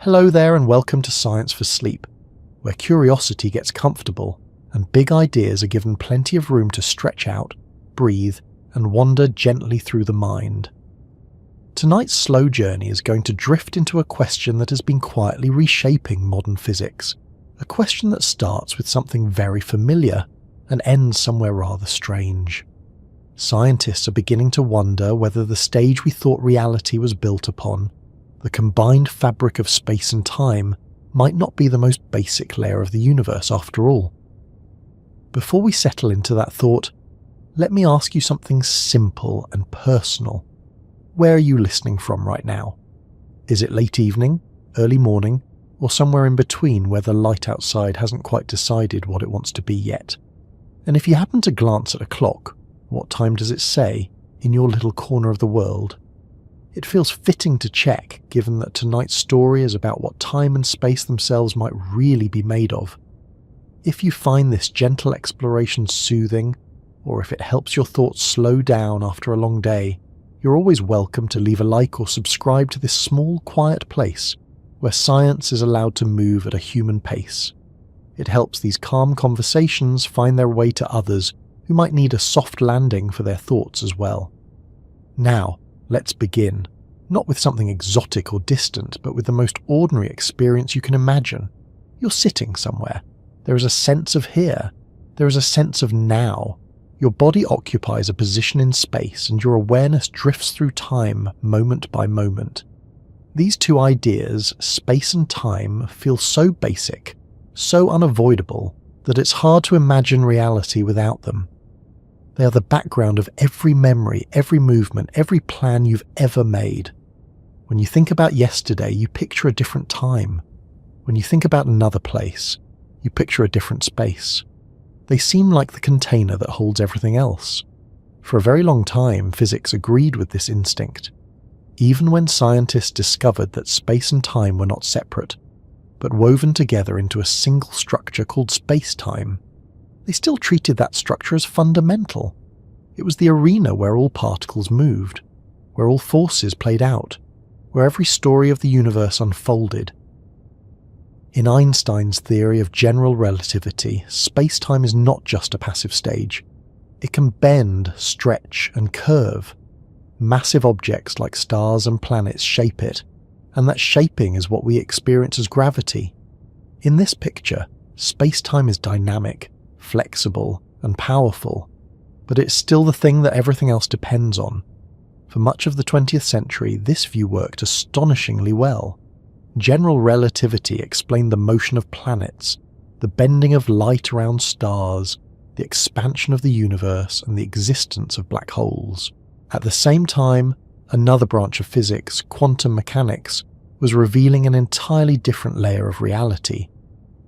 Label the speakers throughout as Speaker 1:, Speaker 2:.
Speaker 1: Hello there and welcome to Science for Sleep, where curiosity gets comfortable and big ideas are given plenty of room to stretch out, breathe, and wander gently through the mind. Tonight's slow journey is going to drift into a question that has been quietly reshaping modern physics, a question that starts with something very familiar and ends somewhere rather strange. Scientists are beginning to wonder whether the stage we thought reality was built upon, the combined fabric of space and time, might not be the most basic layer of the universe after all. Before we settle into that thought, let me ask you something simple and personal. Where are you listening from right now? Is it late evening, early morning, or somewhere in between where the light outside hasn't quite decided what it wants to be yet? And if you happen to glance at a clock, what time does it say in your little corner of the world? It feels fitting to check, given that tonight's story is about what time and space themselves might really be made of. If you find this gentle exploration soothing, or if it helps your thoughts slow down after a long day, you're always welcome to leave a like or subscribe to this small, quiet place where science is allowed to move at a human pace. It helps these calm conversations find their way to others who might need a soft landing for their thoughts as well. Now, let's begin, not with something exotic or distant, but with the most ordinary experience you can imagine. You're sitting somewhere. There is a sense of here. There is a sense of now. Your body occupies a position in space and your awareness drifts through time moment by moment. These two ideas, space and time, feel so basic, so unavoidable, that it's hard to imagine reality without them. They are the background of every memory, every movement, every plan you've ever made. When you think about yesterday, you picture a different time. When you think about another place, you picture a different space. They seem like the container that holds everything else. For a very long time, physics agreed with this instinct, even when scientists discovered that space and time were not separate, but woven together into a single structure called spacetime. They still treated that structure as fundamental. It was the arena where all particles moved, where all forces played out, where every story of the universe unfolded. In Einstein's theory of general relativity, space-time is not just a passive stage. It can bend, stretch, and curve. Massive objects like stars and planets shape it, and that shaping is what we experience as gravity. In this picture, space-time is dynamic, flexible, and powerful, but it's still the thing that everything else depends on. For much of the 20th century, this view worked astonishingly well. General relativity explained the motion of planets, the bending of light around stars, the expansion of the universe, and the existence of black holes. At the same time, another branch of physics, quantum mechanics, was revealing an entirely different layer of reality,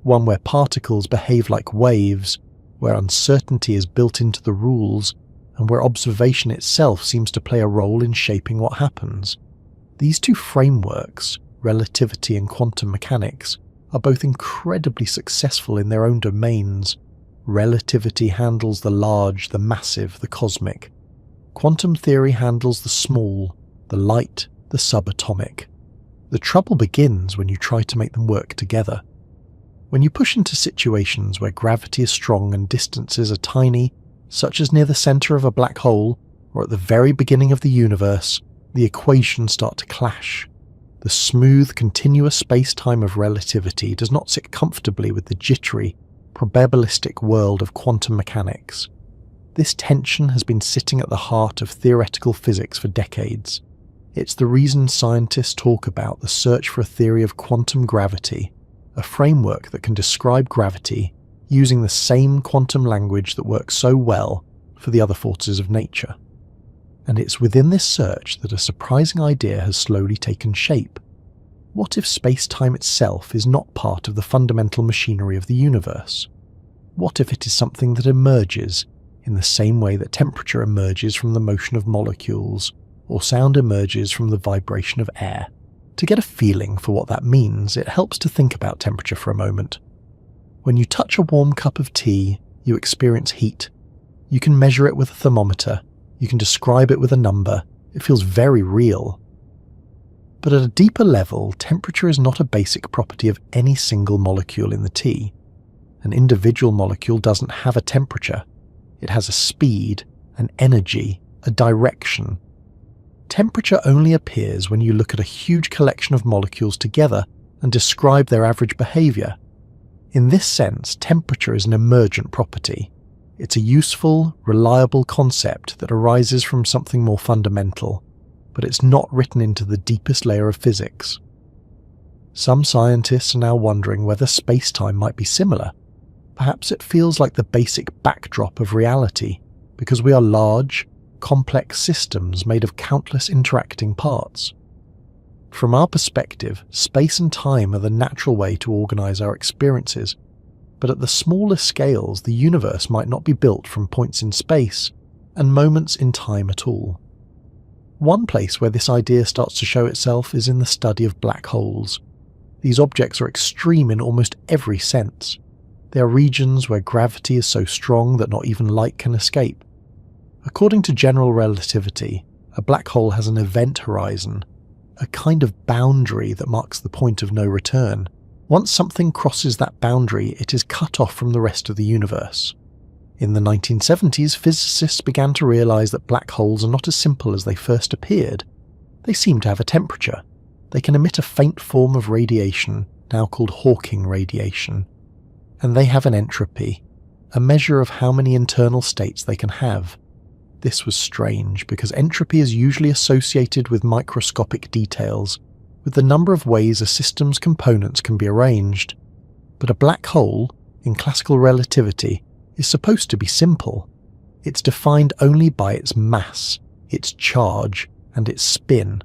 Speaker 1: one where particles behave like waves, where uncertainty is built into the rules, and where observation itself seems to play a role in shaping what happens. These two frameworks, relativity and quantum mechanics, are both incredibly successful in their own domains. Relativity handles the large, the massive, the cosmic. Quantum theory handles the small, the light, the subatomic. The trouble begins when you try to make them work together. When you push into situations where gravity is strong and distances are tiny, such as near the center of a black hole or at the very beginning of the universe, the equations start to clash. The smooth, continuous space-time of relativity does not sit comfortably with the jittery, probabilistic world of quantum mechanics. This tension has been sitting at the heart of theoretical physics for decades. It's the reason scientists talk about the search for a theory of quantum gravity, a framework that can describe gravity using the same quantum language that works so well for the other forces of nature. And it's within this search that a surprising idea has slowly taken shape. What if space-time itself is not part of the fundamental machinery of the universe? What if it is something that emerges in the same way that temperature emerges from the motion of molecules, or sound emerges from the vibration of air? To get a feeling for what that means, it helps to think about temperature for a moment. When you touch a warm cup of tea, you experience heat. You can measure it with a thermometer. You can describe it with a number. It feels very real. But at a deeper level, temperature is not a basic property of any single molecule in the tea. An individual molecule doesn't have a temperature. It has a speed, an energy, a direction. Temperature only appears when you look at a huge collection of molecules together and describe their average behavior. In this sense, temperature is an emergent property. It's a useful, reliable concept that arises from something more fundamental, but it's not written into the deepest layer of physics. Some scientists are now wondering whether space-time might be similar. Perhaps it feels like the basic backdrop of reality, because we are large, complex systems made of countless interacting parts. From our perspective, space and time are the natural way to organize our experiences, but at the smaller scales, the universe might not be built from points in space and moments in time at all. One place where this idea starts to show itself is in the study of black holes. These objects are extreme in almost every sense. They are regions where gravity is so strong that not even light can escape. According to general relativity, a black hole has an event horizon, a kind of boundary that marks the point of no return. Once something crosses that boundary, it is cut off from the rest of the universe. In the 1970s, physicists began to realize that black holes are not as simple as they first appeared. They seem to have a temperature. They can emit a faint form of radiation, now called Hawking radiation. And they have an entropy, a measure of how many internal states they can have. This was strange, because entropy is usually associated with microscopic details, with the number of ways a system's components can be arranged. But a black hole, in classical relativity, is supposed to be simple. It's defined only by its mass, its charge, and its spin.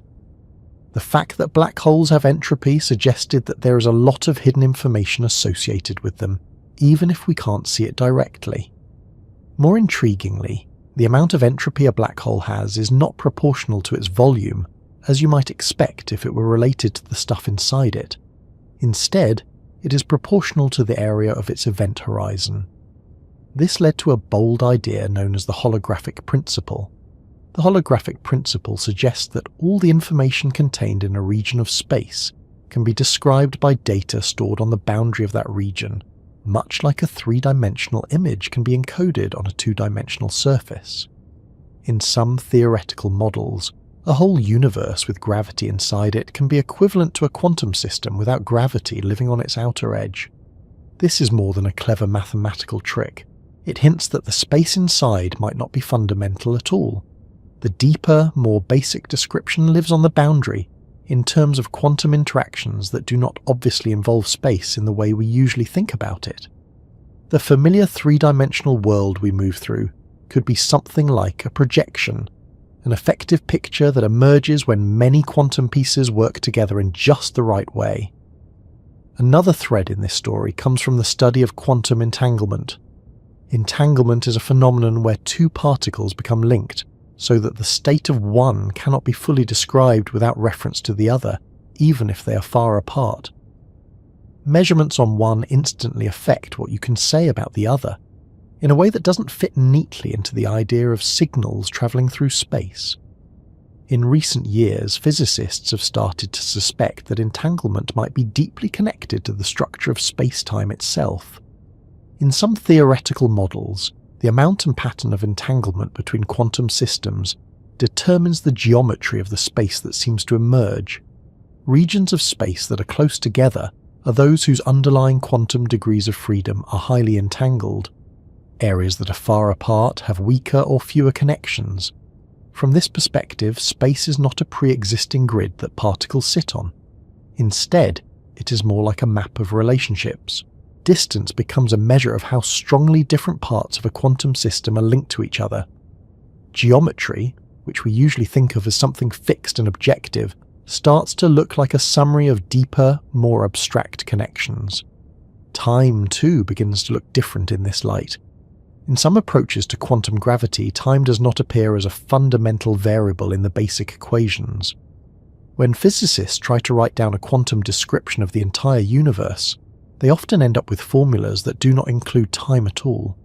Speaker 1: The fact that black holes have entropy suggested that there is a lot of hidden information associated with them, even if we can't see it directly. More intriguingly, the amount of entropy a black hole has is not proportional to its volume, as you might expect if it were related to the stuff inside it. Instead, it is proportional to the area of its event horizon. This led to a bold idea known as the holographic principle. The holographic principle suggests that all the information contained in a region of space can be described by data stored on the boundary of that region, much like a three-dimensional image can be encoded on a two-dimensional surface. In some theoretical models, a whole universe with gravity inside it can be equivalent to a quantum system without gravity living on its outer edge. This is more than a clever mathematical trick. It hints that the space inside might not be fundamental at all. The deeper, more basic description lives on the boundary, in terms of quantum interactions that do not obviously involve space in the way we usually think about it. The familiar three-dimensional world we move through could be something like a projection, an effective picture that emerges when many quantum pieces work together in just the right way. Another thread in this story comes from the study of quantum entanglement. Entanglement is a phenomenon where two particles become linked, so that the state of one cannot be fully described without reference to the other, even if they are far apart. Measurements on one instantly affect what you can say about the other, in a way that doesn't fit neatly into the idea of signals travelling through space. In recent years, physicists have started to suspect that entanglement might be deeply connected to the structure of space-time itself. In some theoretical models, the amount and pattern of entanglement between quantum systems determines the geometry of the space that seems to emerge. Regions of space that are close together are those whose underlying quantum degrees of freedom are highly entangled. Areas that are far apart have weaker or fewer connections. From this perspective, space is not a pre-existing grid that particles sit on. Instead, it is more like a map of relationships. Distance becomes a measure of how strongly different parts of a quantum system are linked to each other. Geometry, which we usually think of as something fixed and objective, starts to look like a summary of deeper, more abstract connections. Time, too, begins to look different in this light. In some approaches to quantum gravity, time does not appear as a fundamental variable in the basic equations. When physicists try to write down a quantum description of the entire universe, they often end up with formulas that do not include time at all.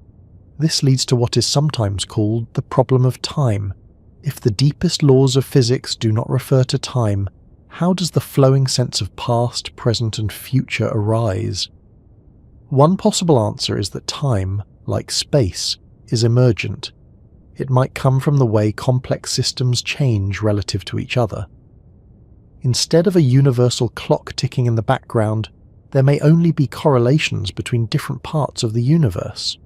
Speaker 1: This leads to what is sometimes called the problem of time. If the deepest laws of physics do not refer to time, how does the flowing sense of past, present, and future arise? One possible answer is that time, like space, is emergent. It might come from the way complex systems change relative to each other. Instead of a universal clock ticking in the background, there may only be correlations between different parts of the universe.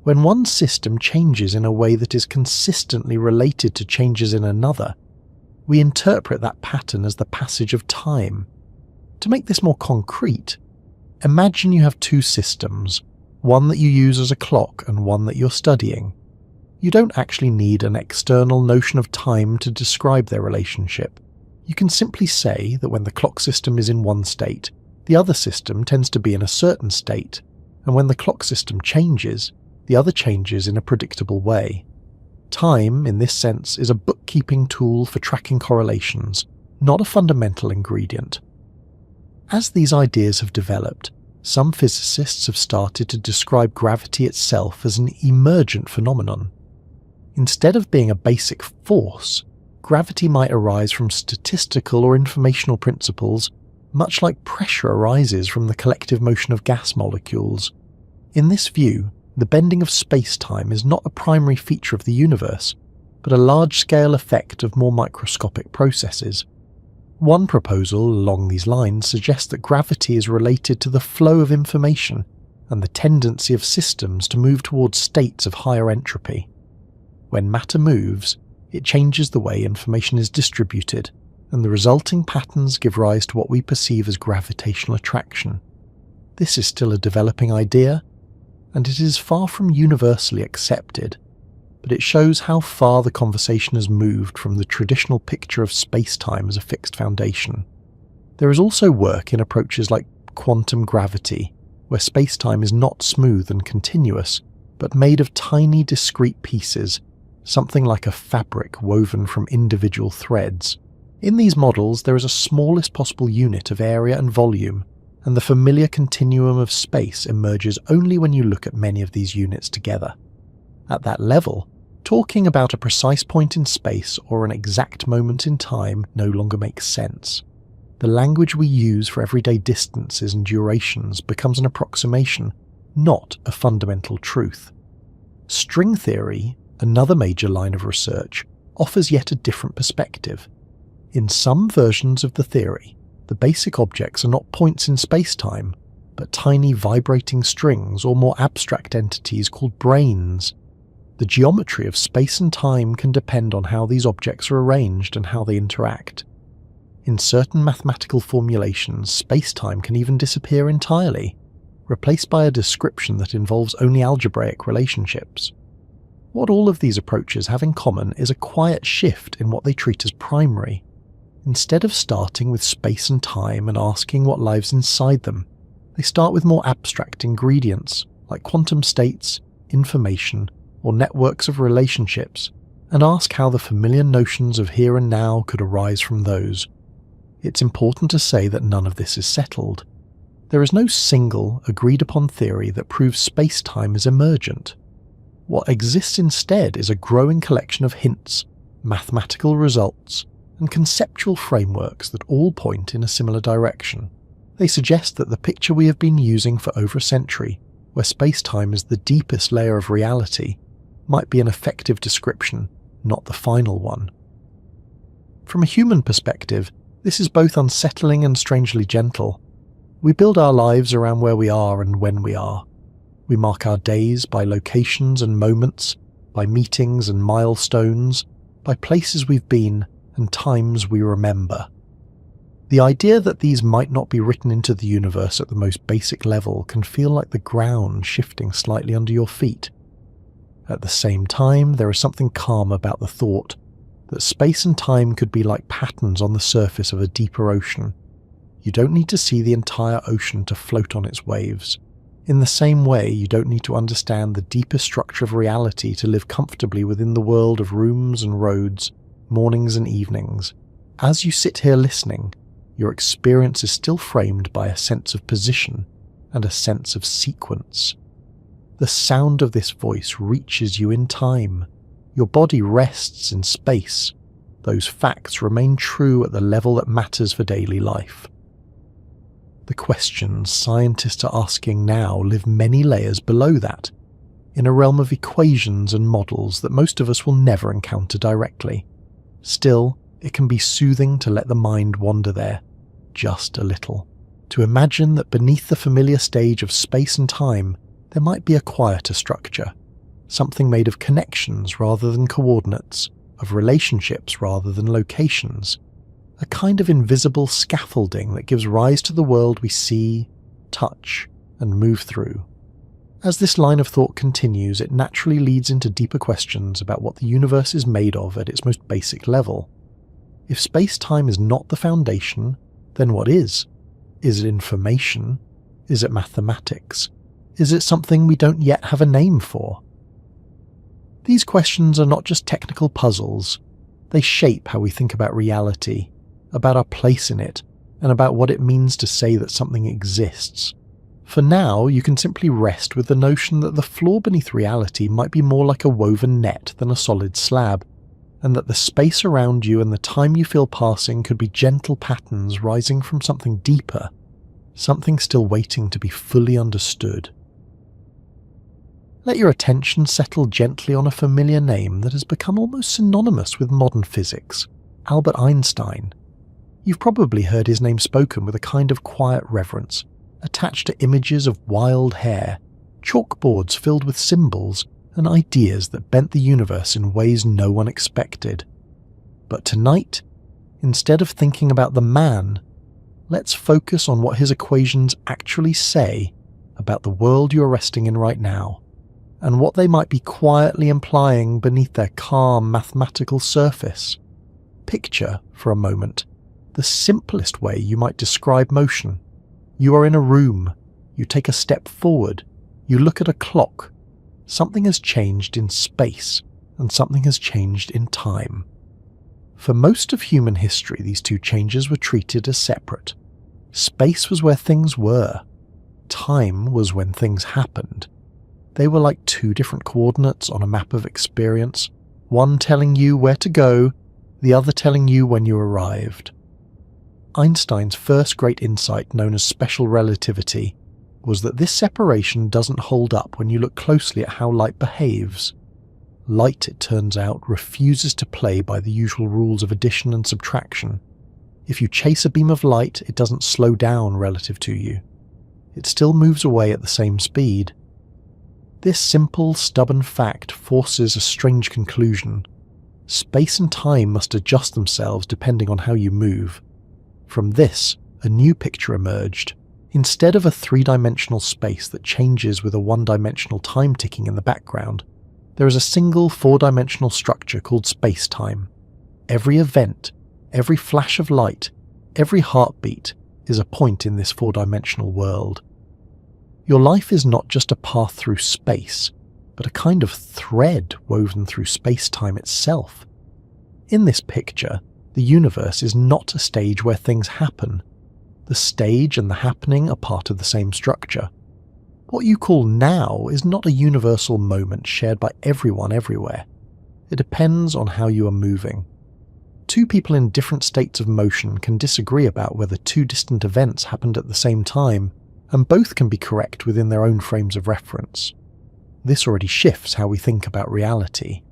Speaker 1: When one system changes in a way that is consistently related to changes in another, we interpret that pattern as the passage of time. To make this more concrete, imagine you have two systems, one that you use as a clock and one that you're studying. You don't actually need an external notion of time to describe their relationship. You can simply say that when the clock system is in one state, the other system tends to be in a certain state, and when the clock system changes, the other changes in a predictable way. Time, in this sense, is a bookkeeping tool for tracking correlations, not a fundamental ingredient. As these ideas have developed, some physicists have started to describe gravity itself as an emergent phenomenon. Instead of being a basic force, gravity might arise from statistical or informational principles, much like pressure arises from the collective motion of gas molecules. In this view, the bending of space-time is not a primary feature of the universe, but a large-scale effect of more microscopic processes. One proposal along these lines suggests that gravity is related to the flow of information and the tendency of systems to move towards states of higher entropy. When matter moves, it changes the way information is distributed, and the resulting patterns give rise to what we perceive as gravitational attraction. This is still a developing idea, and it is far from universally accepted, but it shows how far the conversation has moved from the traditional picture of space-time as a fixed foundation. There is also work in approaches like quantum gravity, where space-time is not smooth and continuous, but made of tiny discrete pieces, something like a fabric woven from individual threads. In these models, there is a smallest possible unit of area and volume, and the familiar continuum of space emerges only when you look at many of these units together. At that level, talking about a precise point in space or an exact moment in time no longer makes sense. The language we use for everyday distances and durations becomes an approximation, not a fundamental truth. String theory, another major line of research, offers yet a different perspective. In some versions of the theory, the basic objects are not points in space-time, but tiny vibrating strings or more abstract entities called branes. The geometry of space and time can depend on how these objects are arranged and how they interact. In certain mathematical formulations, space-time can even disappear entirely, replaced by a description that involves only algebraic relationships. What all of these approaches have in common is a quiet shift in what they treat as primary. Instead of starting with space and time and asking what lives inside them, they start with more abstract ingredients like quantum states, information, or networks of relationships, and ask how the familiar notions of here and now could arise from those. It's important to say that none of this is settled. There is no single, agreed-upon theory that proves space-time is emergent. What exists instead is a growing collection of hints, mathematical results, and conceptual frameworks that all point in a similar direction. They suggest that the picture we have been using for over a century, where space-time is the deepest layer of reality, might be an effective description, not the final one. From a human perspective, this is both unsettling and strangely gentle. We build our lives around where we are and when we are. We mark our days by locations and moments, by meetings and milestones, by places we've been and times we remember. The idea that these might not be written into the universe at the most basic level can feel like the ground shifting slightly under your feet. At the same time, there is something calm about the thought that space and time could be like patterns on the surface of a deeper ocean. You don't need to see the entire ocean to float on its waves. In the same way, you don't need to understand the deeper structure of reality to live comfortably within the world of rooms and roads, mornings and evenings. As you sit here listening, your experience is still framed by a sense of position and a sense of sequence. The sound of this voice reaches you in time. Your body rests in space. those facts remain true at the level that matters for daily life. The questions scientists are asking now live many layers below that, in a realm of equations and models that most of us will never encounter directly. Still, it can be soothing to let the mind wander there, just a little, to imagine that beneath the familiar stage of space and time, there might be a quieter structure, something made of connections rather than coordinates, of relationships rather than locations, a kind of invisible scaffolding that gives rise to the world we see, touch, and move through. As this line of thought continues, it naturally leads into deeper questions about what the universe is made of at its most basic level. If space-time is not the foundation, then what is? Is it information? Is it mathematics? Is it something we don't yet have a name for? These questions are not just technical puzzles. They shape how we think about reality, about our place in it, and about what it means to say that something exists. For now, you can simply rest with the notion that the floor beneath reality might be more like a woven net than a solid slab, and that the space around you and the time you feel passing could be gentle patterns rising from something deeper, something still waiting to be fully understood. Let your attention settle gently on a familiar name that has become almost synonymous with modern physics, Albert Einstein. You've probably heard his name spoken with a kind of quiet reverence, attached to images of wild hair, chalkboards filled with symbols, and ideas that bent the universe in ways no one expected. But tonight, instead of thinking about the man, let's focus on what his equations actually say about the world you're resting in right now, and what they might be quietly implying beneath their calm mathematical surface. Picture, for a moment, the simplest way you might describe motion. You are in a room, you take a step forward, you look at a clock. Something has changed in space, and something has changed in time. For most of human history, these two changes were treated as separate. Space was where things were. Time was when things happened. They were like two different coordinates on a map of experience, one telling you where to go, the other telling you when you arrived. Einstein's first great insight, known as special relativity, was that this separation doesn't hold up when you look closely at how light behaves. Light, it turns out, refuses to play by the usual rules of addition and subtraction. If you chase a beam of light, it doesn't slow down relative to you. It still moves away at the same speed. This simple, stubborn fact forces a strange conclusion. Space and time must adjust themselves depending on how you move. From this, a new picture emerged. Instead of a three-dimensional space that changes with a one-dimensional time ticking in the background, there is a single four-dimensional structure called spacetime. Every event, every flash of light, every heartbeat is a point in this four-dimensional world. Your life is not just a path through space, but a kind of thread woven through space-time itself. In this picture, the universe is not a stage where things happen. The stage and the happening are part of the same structure. What you call now is not a universal moment shared by everyone everywhere. It depends on how you are moving. Two people in different states of motion can disagree about whether two distant events happened at the same time, and both can be correct within their own frames of reference. This already shifts how we think about reality.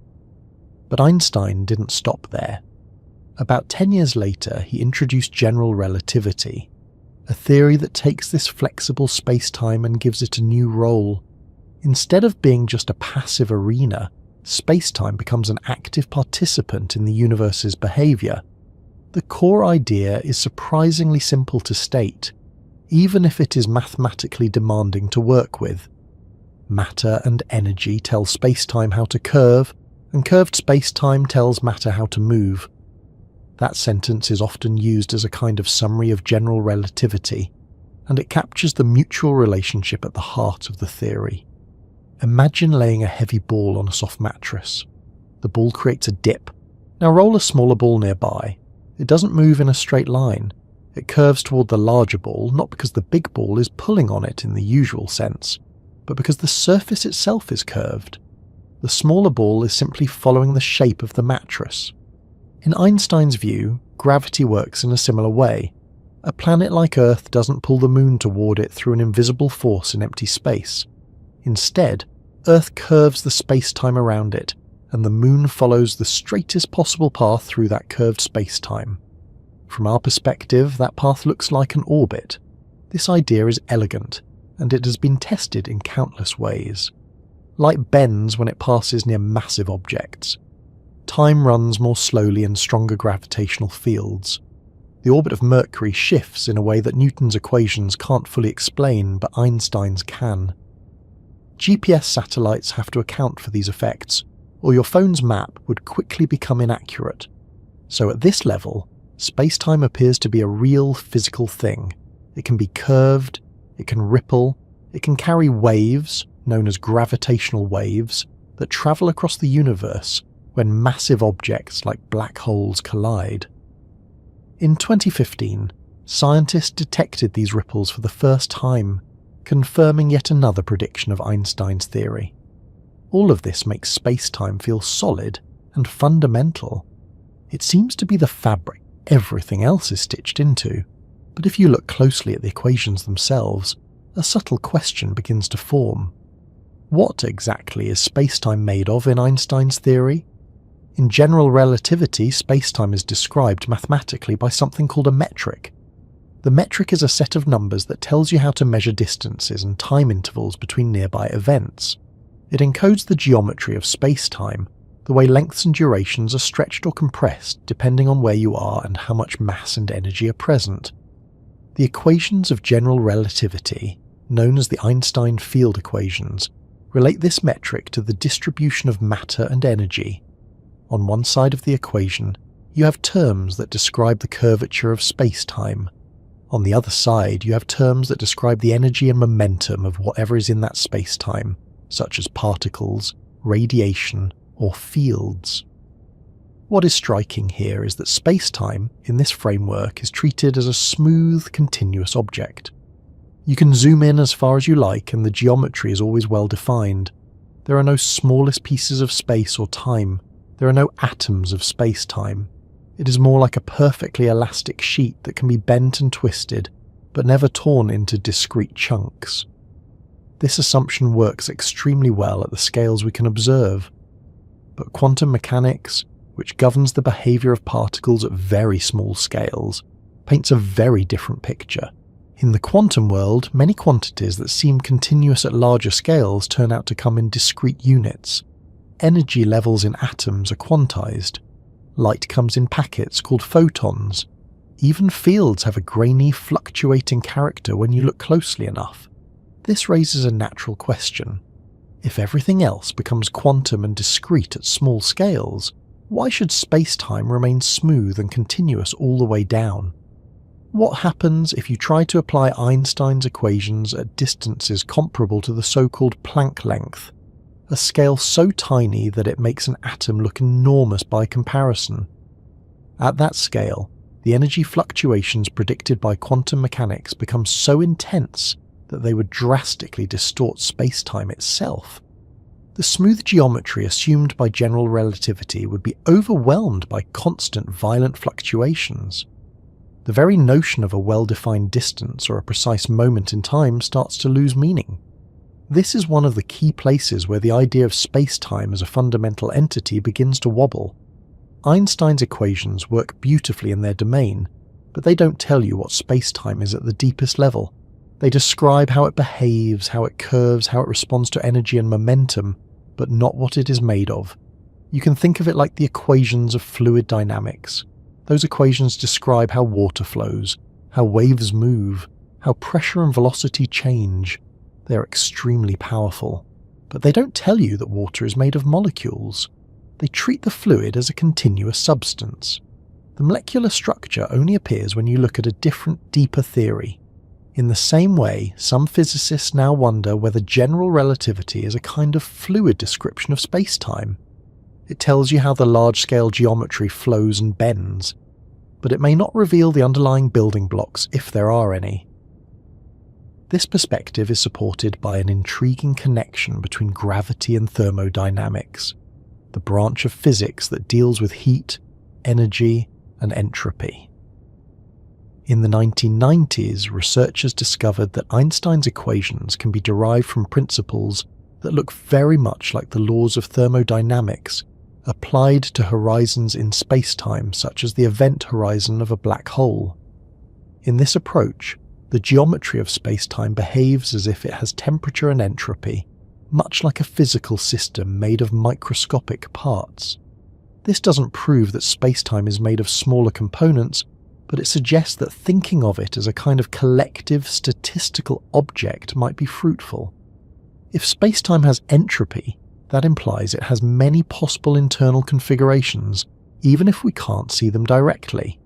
Speaker 1: But Einstein didn't stop there. About 10 years later, he introduced general relativity, a theory that takes this flexible space-time and gives it a new role. Instead of being just a passive arena, space-time becomes an active participant in the universe's behavior. The core idea is surprisingly simple to state, even if it is mathematically demanding to work with. Matter and energy tell space-time how to curve, and curved space-time tells matter how to move. That sentence is often used as a kind of summary of general relativity, and it captures the mutual relationship at the heart of the theory. Imagine laying a heavy ball on a soft mattress. The ball creates a dip. Now roll a smaller ball nearby. It doesn't move in a straight line. It curves toward the larger ball, not because the big ball is pulling on it in the usual sense, but because the surface itself is curved. The smaller ball is simply following the shape of the mattress. In Einstein's view, gravity works in a similar way. A planet like Earth doesn't pull the moon toward it through an invisible force in empty space. Instead, Earth curves the space-time around it, and the moon follows the straightest possible path through that curved space-time. From our perspective, that path looks like an orbit. This idea is elegant, and it has been tested in countless ways. Light bends when it passes near massive objects. Time runs more slowly in stronger gravitational fields. The orbit of Mercury shifts in a way that Newton's equations can't fully explain, but Einstein's can. GPS satellites have to account for these effects, or your phone's map would quickly become inaccurate. So at this level, space-time appears to be a real physical thing. It can be curved, it can ripple, it can carry waves, known as gravitational waves, that travel across the universe when massive objects like black holes collide. In 2015, scientists detected these ripples for the first time, confirming yet another prediction of Einstein's theory. All of this makes space-time feel solid and fundamental. It seems to be the fabric everything else is stitched into, but if you look closely at the equations themselves, a subtle question begins to form. What exactly is space-time made of in Einstein's theory? In general relativity, space-time is described mathematically by something called a metric. The metric is a set of numbers that tells you how to measure distances and time intervals between nearby events. It encodes the geometry of space-time, the way lengths and durations are stretched or compressed depending on where you are and how much mass and energy are present. The equations of general relativity, known as the Einstein field equations, relate this metric to the distribution of matter and energy. On one side of the equation, you have terms that describe the curvature of space-time. On the other side, you have terms that describe the energy and momentum of whatever is in that space-time, such as particles, radiation, or fields. What is striking here is that space-time, in this framework, is treated as a smooth, continuous object. You can zoom in as far as you like and the geometry is always well defined. There are no smallest pieces of space or time. There are no atoms of space-time. It is more like a perfectly elastic sheet that can be bent and twisted, but never torn into discrete chunks. This assumption works extremely well at the scales we can observe. But quantum mechanics, which governs the behavior of particles at very small scales, paints a very different picture. In the quantum world, many quantities that seem continuous at larger scales turn out to come in discrete units. Energy levels in atoms are quantized. Light comes in packets called photons. Even fields have a grainy, fluctuating character when you look closely enough. This raises a natural question. If everything else becomes quantum and discrete at small scales, why should space-time remain smooth and continuous all the way down? What happens if you try to apply Einstein's equations at distances comparable to the so-called Planck length, a scale so tiny that it makes an atom look enormous by comparison? At that scale, the energy fluctuations predicted by quantum mechanics become so intense that they would drastically distort space-time itself. The smooth geometry assumed by general relativity would be overwhelmed by constant violent fluctuations. The very notion of a well-defined distance or a precise moment in time starts to lose meaning. This is one of the key places where the idea of space-time as a fundamental entity begins to wobble. Einstein's equations work beautifully in their domain, but they don't tell you what space-time is at the deepest level. They describe how it behaves, how it curves, how it responds to energy and momentum, but not what it is made of. You can think of it like the equations of fluid dynamics. Those equations describe how water flows, how waves move, how pressure and velocity change. They are extremely powerful, but they don't tell you that water is made of molecules. They treat the fluid as a continuous substance. The molecular structure only appears when you look at a different, deeper theory. In the same way, some physicists now wonder whether general relativity is a kind of fluid description of space-time. It tells you how the large-scale geometry flows and bends, but it may not reveal the underlying building blocks if there are any. This perspective is supported by an intriguing connection between gravity and thermodynamics, the branch of physics that deals with heat, energy and entropy. In the 1990s, researchers discovered that Einstein's equations can be derived from principles that look very much like the laws of thermodynamics applied to horizons in spacetime, such as the event horizon of a black hole. In this approach, the geometry of spacetime behaves as if it has temperature and entropy, much like a physical system made of microscopic parts. This doesn't prove that spacetime is made of smaller components, but it suggests that thinking of it as a kind of collective statistical object might be fruitful. If spacetime has entropy, that implies it has many possible internal configurations, even if we can't see them directly.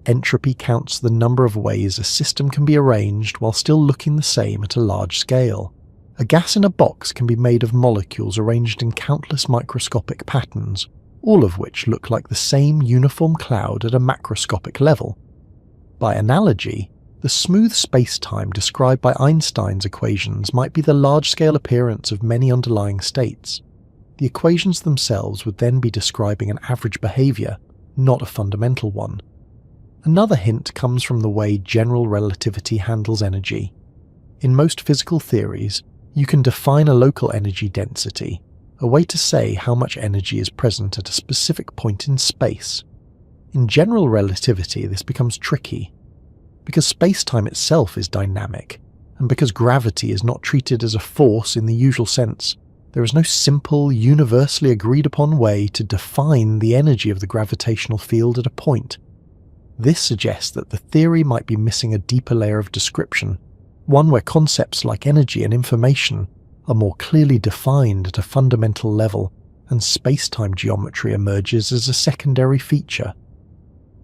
Speaker 1: Entropy counts the number of ways a system can be arranged while still looking the same at a large scale. A gas in a box can be made of molecules arranged in countless microscopic patterns, all of which look like the same uniform cloud at a macroscopic level. By analogy, the smooth spacetime described by Einstein's equations might be the large-scale appearance of many underlying states. The equations themselves would then be describing an average behavior, not a fundamental one. Another hint comes from the way general relativity handles energy. In most physical theories, you can define a local energy density, a way to say how much energy is present at a specific point in space. In general relativity, this becomes tricky. Because spacetime itself is dynamic, and because gravity is not treated as a force in the usual sense, there is no simple, universally agreed upon way to define the energy of the gravitational field at a point. This suggests that the theory might be missing a deeper layer of description, one where concepts like energy and information are more clearly defined at a fundamental level, and spacetime geometry emerges as a secondary feature.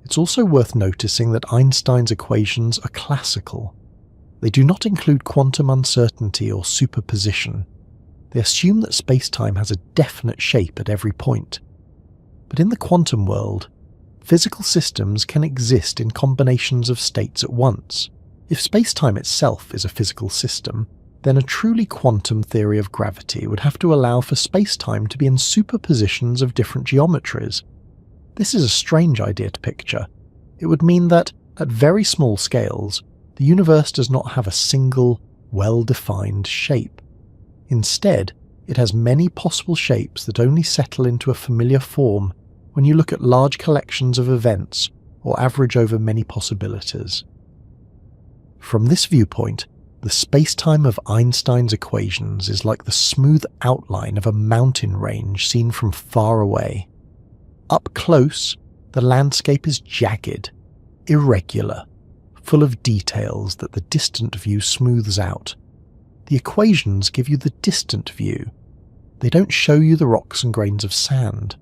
Speaker 1: It's also worth noticing that Einstein's equations are classical. They do not include quantum uncertainty or superposition. They assume that spacetime has a definite shape at every point. But in the quantum world, physical systems can exist in combinations of states at once. If spacetime itself is a physical system, then a truly quantum theory of gravity would have to allow for spacetime to be in superpositions of different geometries. This is a strange idea to picture. It would mean that, at very small scales, the universe does not have a single, well-defined shape. Instead, it has many possible shapes that only settle into a familiar form when you look at large collections of events or average over many possibilities. From this viewpoint, the spacetime of Einstein's equations is like the smooth outline of a mountain range seen from far away. Up close, the landscape is jagged, irregular, full of details that the distant view smooths out. The equations give you the distant view. They don't show you the rocks and grains of sand.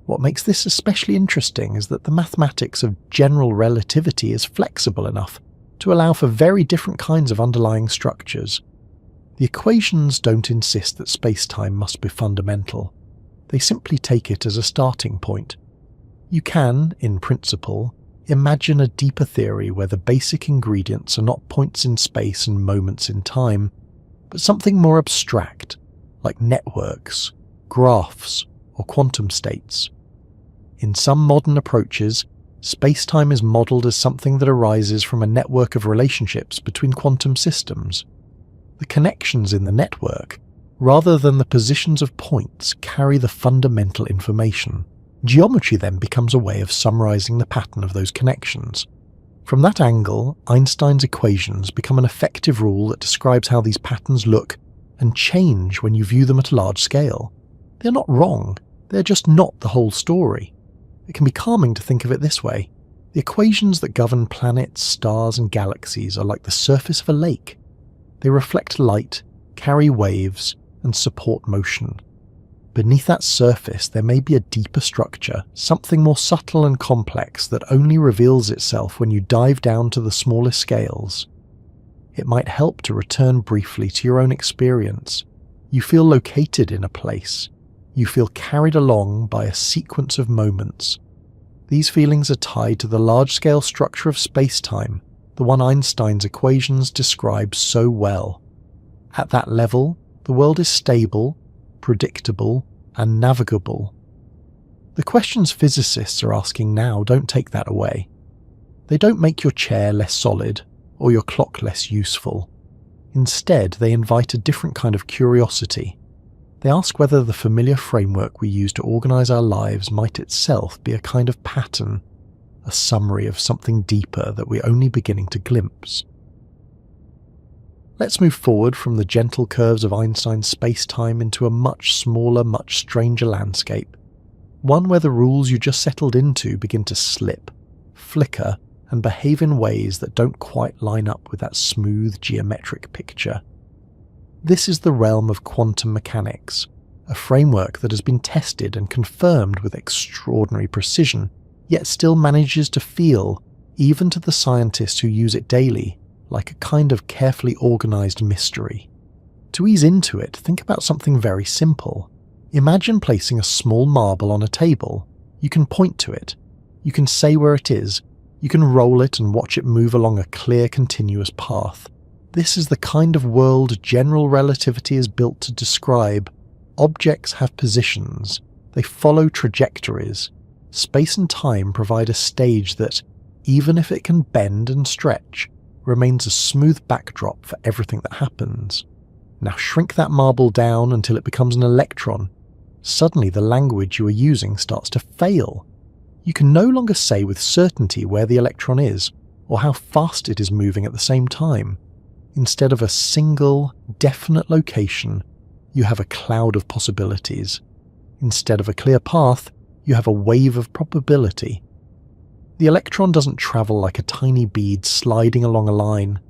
Speaker 1: What makes this especially interesting is that the mathematics of general relativity is flexible enough to allow for very different kinds of underlying structures. The equations don't insist that spacetime must be fundamental. They simply take it as a starting point. You can, in principle, imagine a deeper theory where the basic ingredients are not points in space and moments in time, but something more abstract, like networks, graphs, or quantum states. In some modern approaches, spacetime is modelled as something that arises from a network of relationships between quantum systems. The connections in the network, rather than the positions of points, carry the fundamental information. Geometry then becomes a way of summarising the pattern of those connections. From that angle, Einstein's equations become an effective rule that describes how these patterns look and change when you view them at a large scale. They're not wrong, they're just not the whole story. It can be calming to think of it this way. The equations that govern planets, stars, and galaxies are like the surface of a lake. They reflect light, carry waves, and support motion. Beneath that surface there may be a deeper structure, something more subtle and complex that only reveals itself when you dive down to the smallest scales. It might help to return briefly to your own experience. You feel located in a place. You feel carried along by a sequence of moments. These feelings are tied to the large-scale structure of space-time, the one Einstein's equations describe so well. At that level, the world is stable, predictable, and navigable. The questions physicists are asking now don't take that away. They don't make your chair less solid or your clock less useful. Instead, they invite a different kind of curiosity. They ask whether the familiar framework we use to organize our lives might itself be a kind of pattern, a summary of something deeper that we're only beginning to glimpse. Let's move forward from the gentle curves of Einstein's space-time into a much smaller, much stranger landscape, one where the rules you just settled into begin to slip, flicker, and behave in ways that don't quite line up with that smooth geometric picture. This is the realm of quantum mechanics, a framework that has been tested and confirmed with extraordinary precision, yet still manages to feel, even to the scientists who use it daily, like a kind of carefully organized mystery. To ease into it, think about something very simple. Imagine placing a small marble on a table. You can point to it. You can say where it is. You can roll it and watch it move along a clear, continuous path. This is the kind of world general relativity is built to describe. Objects have positions. They follow trajectories. Space and time provide a stage that, even if it can bend and stretch, remains a smooth backdrop for everything that happens. Now shrink that marble down until it becomes an electron. Suddenly the language you are using starts to fail. You can no longer say with certainty where the electron is, or how fast it is moving at the same time. Instead of a single, definite location, you have a cloud of possibilities. Instead of a clear path, you have a wave of probability. The electron doesn't travel like a tiny bead sliding along a line.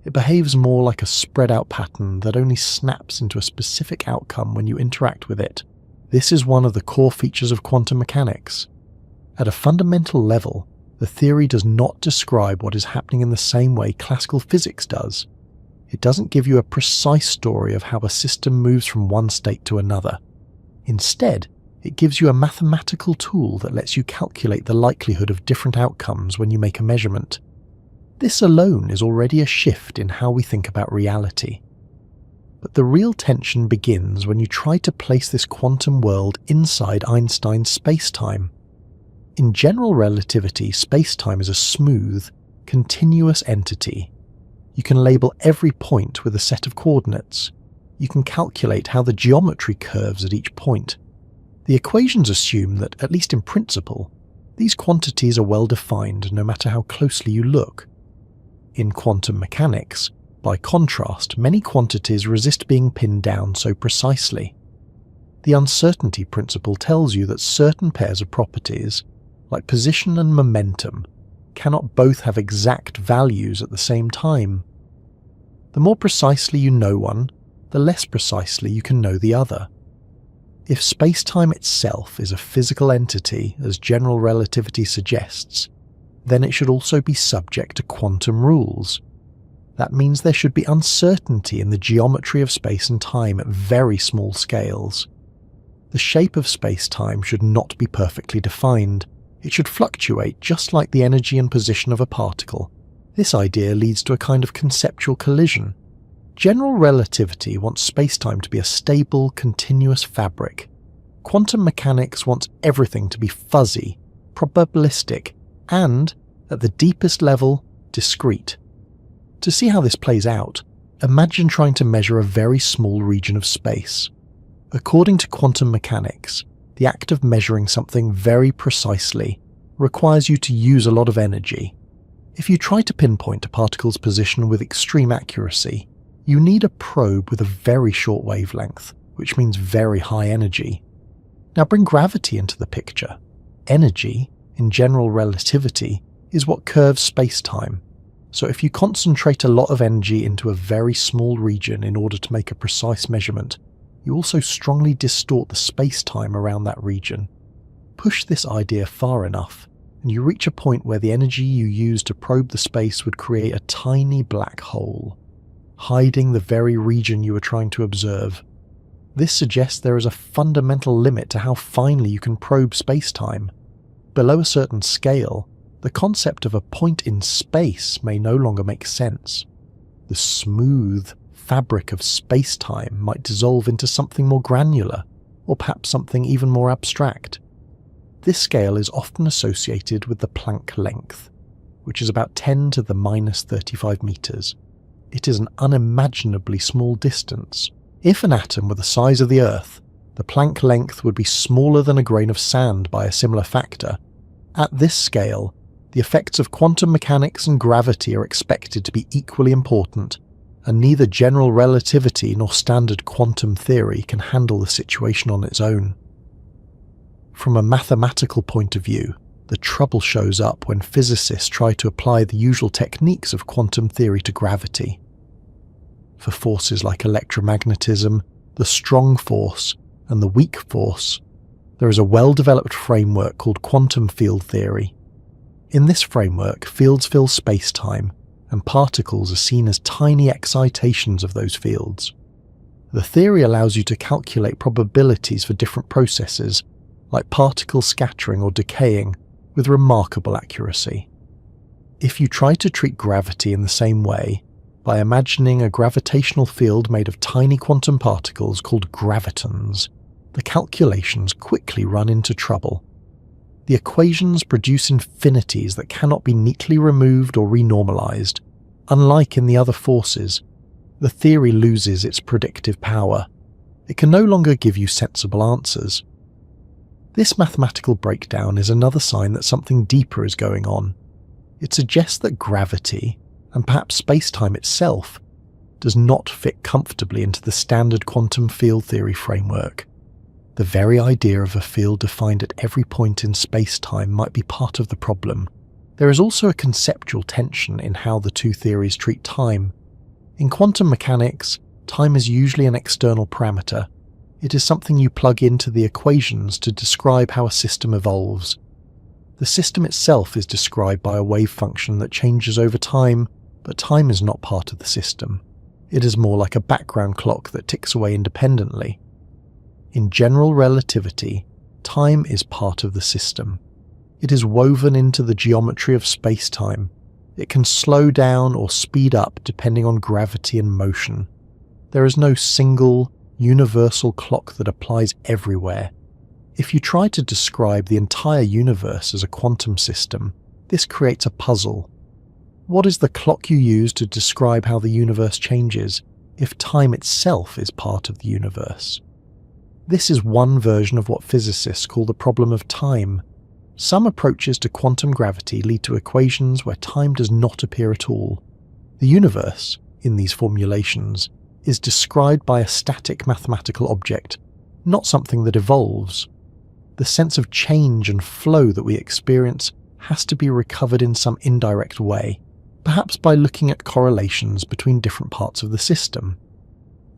Speaker 1: It behaves more like a spread-out pattern that only snaps into a specific outcome when you interact with it. This is one of the core features of quantum mechanics. At a fundamental level, the theory does not describe what is happening in the same way classical physics does. It doesn't give you a precise story of how a system moves from one state to another. Instead, it gives you a mathematical tool that lets you calculate the likelihood of different outcomes when you make a measurement. This alone is already a shift in how we think about reality. But the real tension begins when you try to place this quantum world inside Einstein's space-time. In general relativity, space-time is a smooth, continuous entity. You can label every point with a set of coordinates. You can calculate how the geometry curves at each point. The equations assume that, at least in principle, these quantities are well defined no matter how closely you look. In quantum mechanics, by contrast, many quantities resist being pinned down so precisely. The uncertainty principle tells you that certain pairs of properties, like position and momentum, cannot both have exact values at the same time. The more precisely you know one, the less precisely you can know the other. If space-time itself is a physical entity, as general relativity suggests, then it should also be subject to quantum rules. That means there should be uncertainty in the geometry of space and time at very small scales. The shape of space-time should not be perfectly defined. It should fluctuate just like the energy and position of a particle. This idea leads to a kind of conceptual collision. General relativity wants space-time to be a stable, continuous fabric. Quantum mechanics wants everything to be fuzzy, probabilistic, and, at the deepest level, discrete. To see how this plays out, imagine trying to measure a very small region of space. According to quantum mechanics, the act of measuring something very precisely requires you to use a lot of energy. If you try to pinpoint a particle's position with extreme accuracy, you need a probe with a very short wavelength, which means very high energy. Now bring gravity into the picture. Energy, in general relativity, is what curves space-time. So if you concentrate a lot of energy into a very small region in order to make a precise measurement, you also strongly distort the space-time around that region. Push this idea far enough, and you reach a point where the energy you use to probe the space would create a tiny black hole, hiding the very region you are trying to observe. This suggests there is a fundamental limit to how finely you can probe space-time. Below a certain scale, the concept of a point in space may no longer make sense. The smooth fabric of space-time might dissolve into something more granular, or perhaps something even more abstract. This scale is often associated with the Planck length, which is about 10 to the minus 35 meters. It is an unimaginably small distance. If an atom were the size of the Earth, the Planck length would be smaller than a grain of sand by a similar factor. At this scale, the effects of quantum mechanics and gravity are expected to be equally important, and neither general relativity nor standard quantum theory can handle the situation on its own. From a mathematical point of view, the trouble shows up when physicists try to apply the usual techniques of quantum theory to gravity. For forces like electromagnetism, the strong force, and the weak force, there is a well-developed framework called quantum field theory. In this framework, fields fill space-time, and particles are seen as tiny excitations of those fields. The theory allows you to calculate probabilities for different processes, like particle scattering or decaying, with remarkable accuracy. If you try to treat gravity in the same way, by imagining a gravitational field made of tiny quantum particles called gravitons, the calculations quickly run into trouble. The equations produce infinities that cannot be neatly removed or renormalized. Unlike in the other forces, the theory loses its predictive power. It can no longer give you sensible answers. This mathematical breakdown is another sign that something deeper is going on. It suggests that gravity, and perhaps spacetime itself, does not fit comfortably into the standard quantum field theory framework. The very idea of a field defined at every point in spacetime might be part of the problem. There is also a conceptual tension in how the two theories treat time. In quantum mechanics, time is usually an external parameter. It is something you plug into the equations to describe how a system evolves. The system itself is described by a wave function that changes over time, but time is not part of the system. It is more like a background clock that ticks away independently. In general relativity, time is part of the system. It is woven into the geometry of space-time. It can slow down or speed up depending on gravity and motion. There is no single, universal clock that applies everywhere. If you try to describe the entire universe as a quantum system, this creates a puzzle. What is the clock you use to describe how the universe changes, if time itself is part of the universe? This is one version of what physicists call the problem of time. Some approaches to quantum gravity lead to equations where time does not appear at all. The universe, in these formulations, is described by a static mathematical object, not something that evolves. The sense of change and flow that we experience has to be recovered in some indirect way, perhaps by looking at correlations between different parts of the system.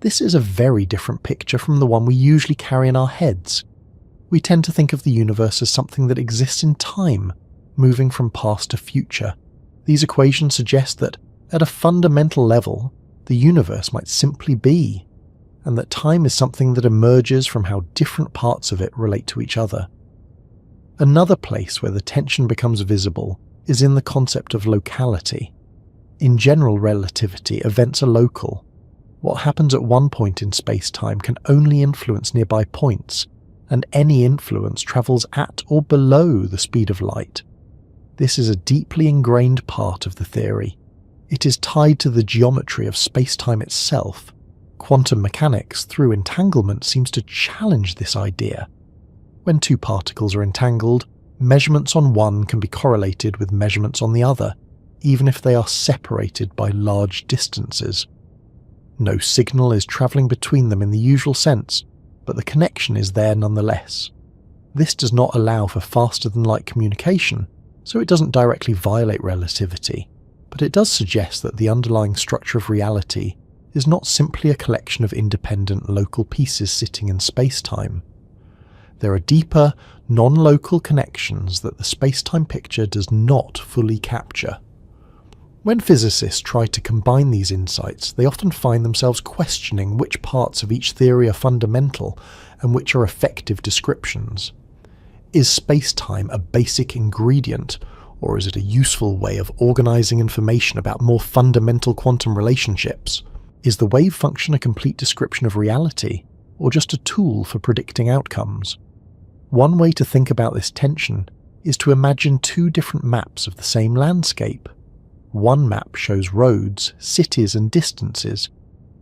Speaker 1: This is a very different picture from the one we usually carry in our heads. We tend to think of the universe as something that exists in time, moving from past to future. These equations suggest that, at a fundamental level, the universe might simply be, and that time is something that emerges from how different parts of it relate to each other. Another place where the tension becomes visible is in the concept of locality. In general relativity, events are local. What happens at one point in space-time can only influence nearby points, and any influence travels at or below the speed of light. This is a deeply ingrained part of the theory. It is tied to the geometry of space-time itself. Quantum mechanics, through entanglement, seems to challenge this idea. When two particles are entangled, measurements on one can be correlated with measurements on the other, even if they are separated by large distances. No signal is travelling between them in the usual sense, but the connection is there nonetheless. This does not allow for faster-than-light communication, so it doesn't directly violate relativity, but it does suggest that the underlying structure of reality is not simply a collection of independent local pieces sitting in space-time. There are deeper, non-local connections that the space-time picture does not fully capture. When physicists try to combine these insights, they often find themselves questioning which parts of each theory are fundamental and which are effective descriptions. Is space-time a basic ingredient, or is it a useful way of organizing information about more fundamental quantum relationships? Is the wave function a complete description of reality, or just a tool for predicting outcomes? One way to think about this tension is to imagine two different maps of the same landscape. One map shows roads, cities and distances.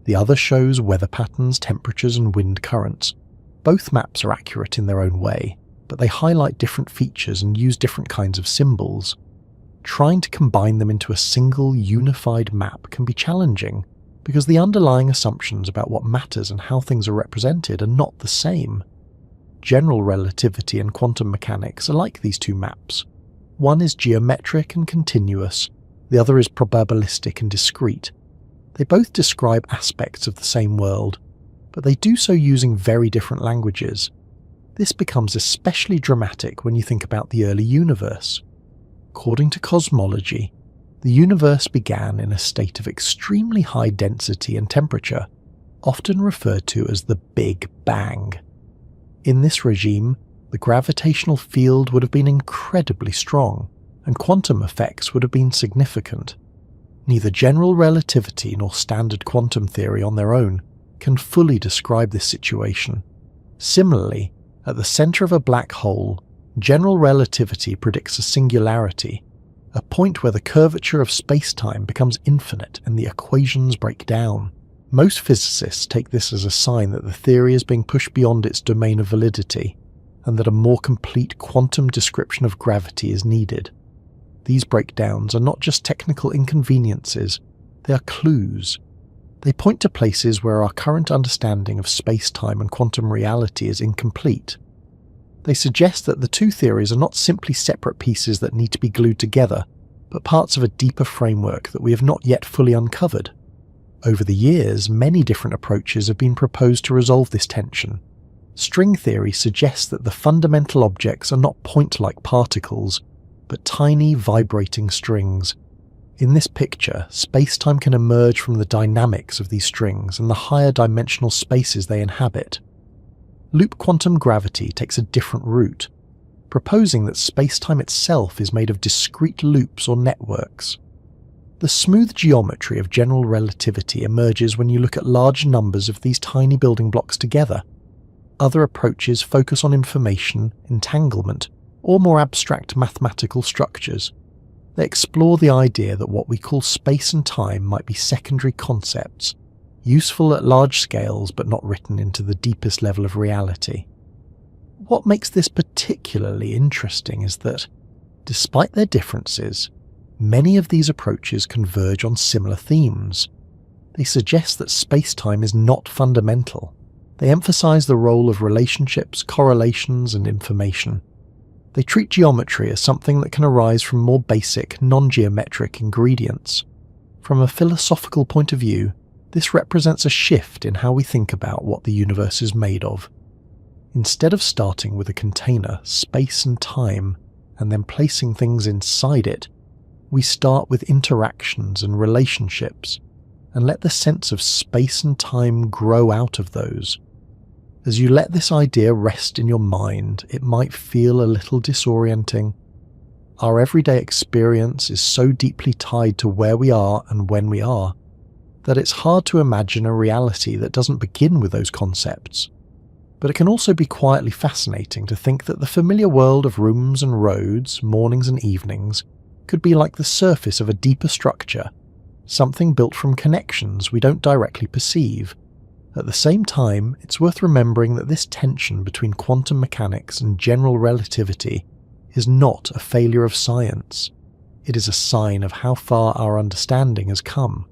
Speaker 1: The other shows weather patterns, temperatures and wind currents. Both maps are accurate in their own way, but they highlight different features and use different kinds of symbols. Trying to combine them into a single unified map can be challenging because the underlying assumptions about what matters and how things are represented are not the same. General relativity and quantum mechanics are like these two maps. One is geometric and continuous, the other is probabilistic and discrete. They both describe aspects of the same world, but they do so using very different languages. This becomes especially dramatic when you think about the early universe. According to cosmology, the universe began in a state of extremely high density and temperature, often referred to as the Big Bang. In this regime, the gravitational field would have been incredibly strong, and quantum effects would have been significant. Neither general relativity nor standard quantum theory on their own can fully describe this situation. Similarly, at the center of a black hole, general relativity predicts a singularity, a point where the curvature of spacetime becomes infinite and the equations break down. Most physicists take this as a sign that the theory is being pushed beyond its domain of validity, and that a more complete quantum description of gravity is needed. These breakdowns are not just technical inconveniences, they are clues. They point to places where our current understanding of space-time and quantum reality is incomplete. They suggest that the two theories are not simply separate pieces that need to be glued together, but parts of a deeper framework that we have not yet fully uncovered. Over the years, many different approaches have been proposed to resolve this tension. String theory suggests that the fundamental objects are not point-like particles, but tiny vibrating strings. In this picture, space-time can emerge from the dynamics of these strings and the higher dimensional spaces they inhabit. Loop quantum gravity takes a different route, proposing that space-time itself is made of discrete loops or networks. The smooth geometry of general relativity emerges when you look at large numbers of these tiny building blocks together. Other approaches focus on information, entanglement, or more abstract mathematical structures. They explore the idea that what we call space and time might be secondary concepts, useful at large scales but not written into the deepest level of reality. What makes this particularly interesting is that, despite their differences, many of these approaches converge on similar themes. They suggest that space-time is not fundamental. They emphasize the role of relationships, correlations, and information. They treat geometry as something that can arise from more basic, non-geometric ingredients. From a philosophical point of view, this represents a shift in how we think about what the universe is made of. Instead of starting with a container, space and time, and then placing things inside it, we start with interactions and relationships, and let the sense of space and time grow out of those. As you let this idea rest in your mind, it might feel a little disorienting. Our everyday experience is so deeply tied to where we are and when we are, that it's hard to imagine a reality that doesn't begin with those concepts. But it can also be quietly fascinating to think that the familiar world of rooms and roads, mornings and evenings, could be like the surface of a deeper structure, something built from connections we don't directly perceive. At the same time, it's worth remembering that this tension between quantum mechanics and general relativity is not a failure of science. It is a sign of how far our understanding has come.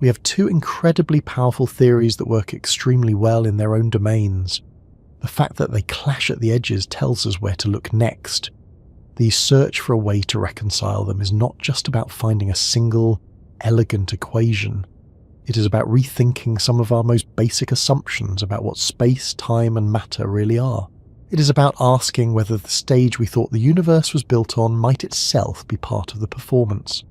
Speaker 1: We have two incredibly powerful theories that work extremely well in their own domains. The fact that they clash at the edges tells us where to look next. The search for a way to reconcile them is not just about finding a single, elegant equation. It is about rethinking some of our most basic assumptions about what space, time, and matter really are. It is about asking whether the stage we thought the universe was built on might itself be part of the performance.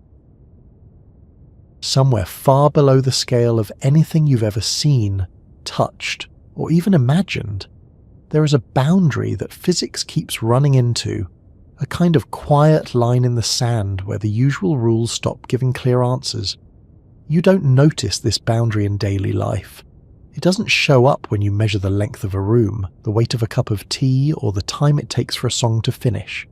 Speaker 1: Somewhere far below the scale of anything you've ever seen, touched, or even imagined, there is a boundary that physics keeps running into, a kind of quiet line in the sand where the usual rules stop giving clear answers. You don't notice this boundary in daily life. It doesn't show up when you measure the length of a room, the weight of a cup of tea, or the time it takes for a song to finish.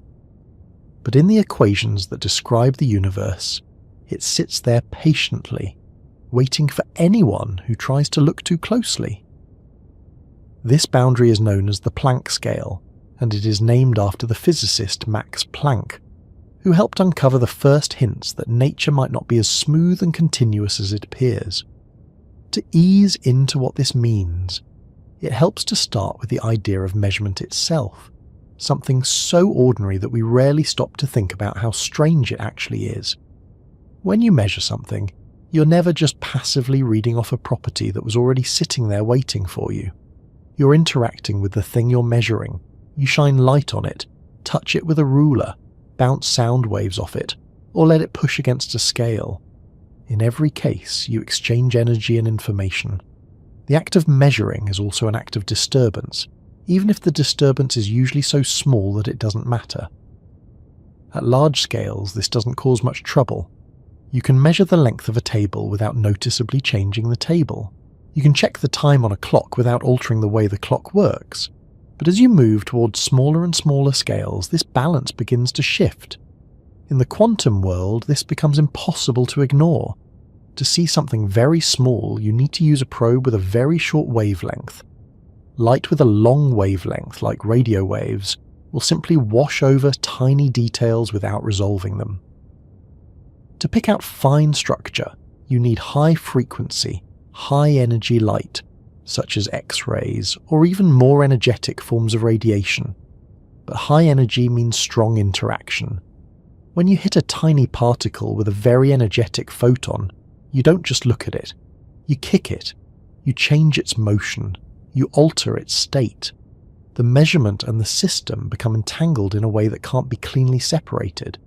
Speaker 1: But in the equations that describe the universe, it sits there patiently, waiting for anyone who tries to look too closely. This boundary is known as the Planck scale, and it is named after the physicist Max Planck, who helped uncover the first hints that nature might not be as smooth and continuous as it appears. To ease into what this means, it helps to start with the idea of measurement itself, something so ordinary that we rarely stop to think about how strange it actually is. When you measure something, you're never just passively reading off a property that was already sitting there waiting for you. You're interacting with the thing you're measuring. You shine light on it, touch it with a ruler, bounce sound waves off it, or let it push against a scale. In every case, you exchange energy and information. The act of measuring is also an act of disturbance, even if the disturbance is usually so small that it doesn't matter. At large scales, this doesn't cause much trouble. You can measure the length of a table without noticeably changing the table. You can check the time on a clock without altering the way the clock works. But as you move towards smaller and smaller scales, this balance begins to shift. In the quantum world, this becomes impossible to ignore. To see something very small, you need to use a probe with a very short wavelength. Light with a long wavelength, like radio waves, will simply wash over tiny details without resolving them. To pick out fine structure, you need high-frequency, high-energy light, such as X-rays, or even more energetic forms of radiation. But high energy means strong interaction. When you hit a tiny particle with a very energetic photon, you don't just look at it. You kick it. You change its motion. You alter its state. The measurement and the system become entangled in a way that can't be cleanly separated.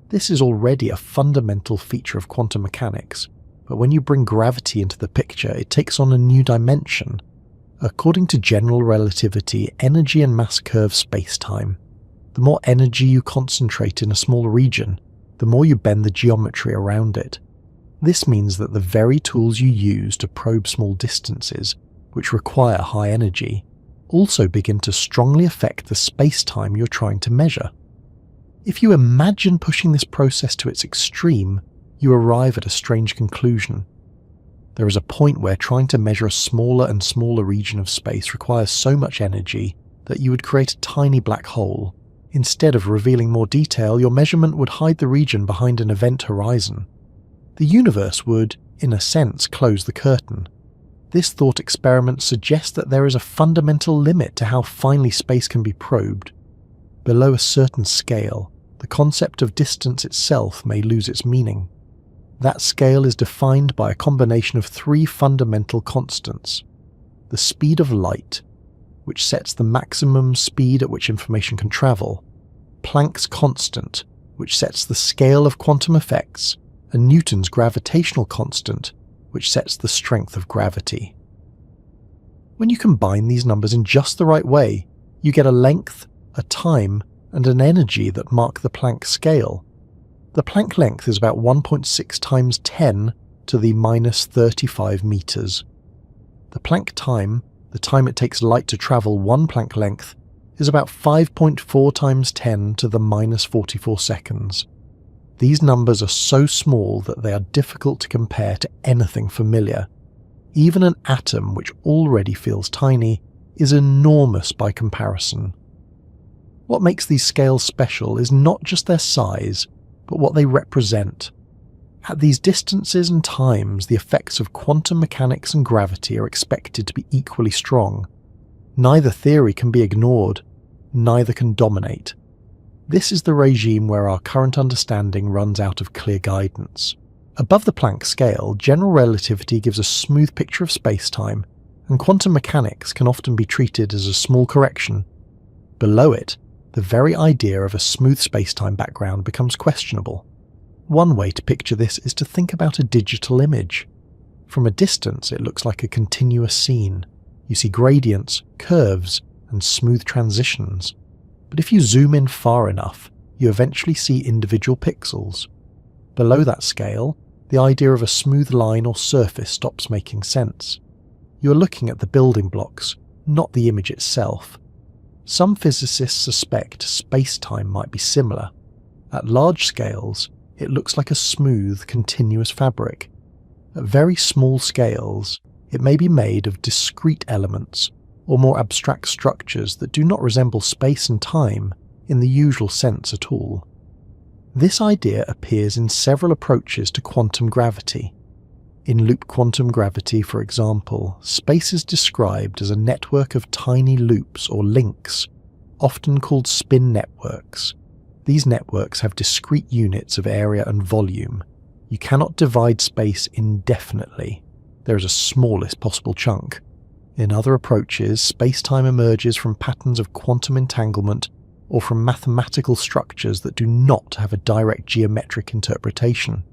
Speaker 1: This is already a fundamental feature of quantum mechanics, but when you bring gravity into the picture, it takes on a new dimension. According to general relativity, energy and mass curve spacetime. The more energy you concentrate in a small region, the more you bend the geometry around it. This means that the very tools you use to probe small distances, which require high energy, also begin to strongly affect the spacetime you're trying to measure. If you imagine pushing this process to its extreme, you arrive at a strange conclusion. There is a point where trying to measure a smaller and smaller region of space requires so much energy that you would create a tiny black hole. Instead of revealing more detail, your measurement would hide the region behind an event horizon. The universe would, in a sense, close the curtain. This thought experiment suggests that there is a fundamental limit to how finely space can be probed. Below a certain scale, the concept of distance itself may lose its meaning. That scale is defined by a combination of three fundamental constants. The speed of light, which sets the maximum speed at which information can travel, Planck's constant, which sets the scale of quantum effects, and Newton's gravitational constant, which sets the strength of gravity. When you combine these numbers in just the right way, you get a length, a time, and an energy that mark the Planck scale. The Planck length is about 1.6 times 10 to the minus 35 meters. The Planck time, the time it takes light to travel one Planck length, is about 5.4 times 10 to the minus 44 seconds. These numbers are so small that they are difficult to compare to anything familiar. Even an atom, which already feels tiny, is enormous by comparison. What makes these scales special is not just their size, but what they represent. At these distances and times, the effects of quantum mechanics and gravity are expected to be equally strong. Neither theory can be ignored, neither can dominate. This is the regime where our current understanding runs out of clear guidance. Above the Planck scale, general relativity gives a smooth picture of space-time, and quantum mechanics can often be treated as a small correction. Below it, the very idea of a smooth space-time background becomes questionable. One way to picture this is to think about a digital image. From a distance, it looks like a continuous scene. You see gradients, curves, and smooth transitions. But if you zoom in far enough, you eventually see individual pixels. Below that scale, the idea of a smooth line or surface stops making sense. You are looking at the building blocks, not the image itself. Some physicists suspect space-time might be similar. At large scales, it looks like a smooth, continuous fabric. At very small scales, it may be made of discrete elements or more abstract structures that do not resemble space and time in the usual sense at all. This idea appears in several approaches to quantum gravity. In loop quantum gravity, for example, space is described as a network of tiny loops or links, often called spin networks. These networks have discrete units of area and volume. You cannot divide space indefinitely. There is a smallest possible chunk. In other approaches, space-time emerges from patterns of quantum entanglement or from mathematical structures that do not have a direct geometric interpretation.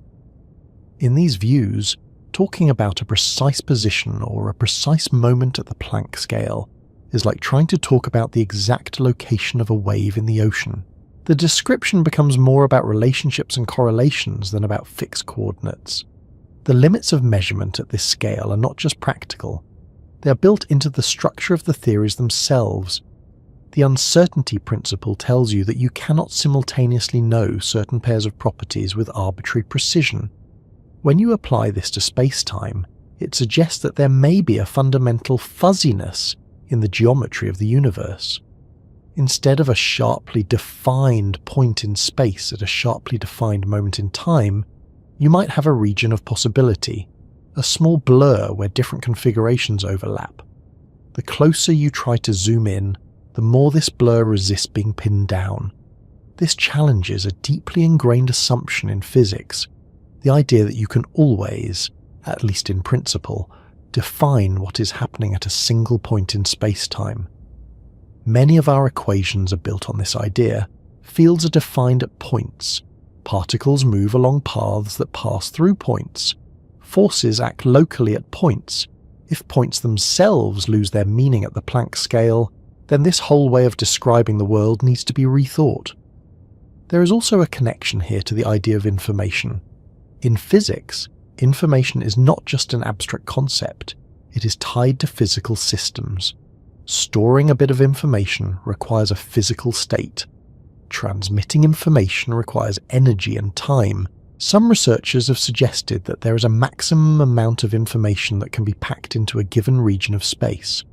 Speaker 1: In these views, talking about a precise position or a precise moment at the Planck scale is like trying to talk about the exact location of a wave in the ocean. The description becomes more about relationships and correlations than about fixed coordinates. The limits of measurement at this scale are not just practical, they are built into the structure of the theories themselves. The uncertainty principle tells you that you cannot simultaneously know certain pairs of properties with arbitrary precision. When you apply this to space-time, it suggests that there may be a fundamental fuzziness in the geometry of the universe. Instead of a sharply defined point in space at a sharply defined moment in time, you might have a region of possibility, a small blur where different configurations overlap. The closer you try to zoom in, the more this blur resists being pinned down. This challenges a deeply ingrained assumption in physics, the idea that you can always, at least in principle, define what is happening at a single point in space-time. Many of our equations are built on this idea. Fields are defined at points. Particles move along paths that pass through points. Forces act locally at points. If points themselves lose their meaning at the Planck scale, then this whole way of describing the world needs to be rethought. There is also a connection here to the idea of information. In physics, information is not just an abstract concept, it is tied to physical systems. Storing a bit of information requires a physical state. Transmitting information requires energy and time. Some researchers have suggested that there is a maximum amount of information that can be packed into a given region of space.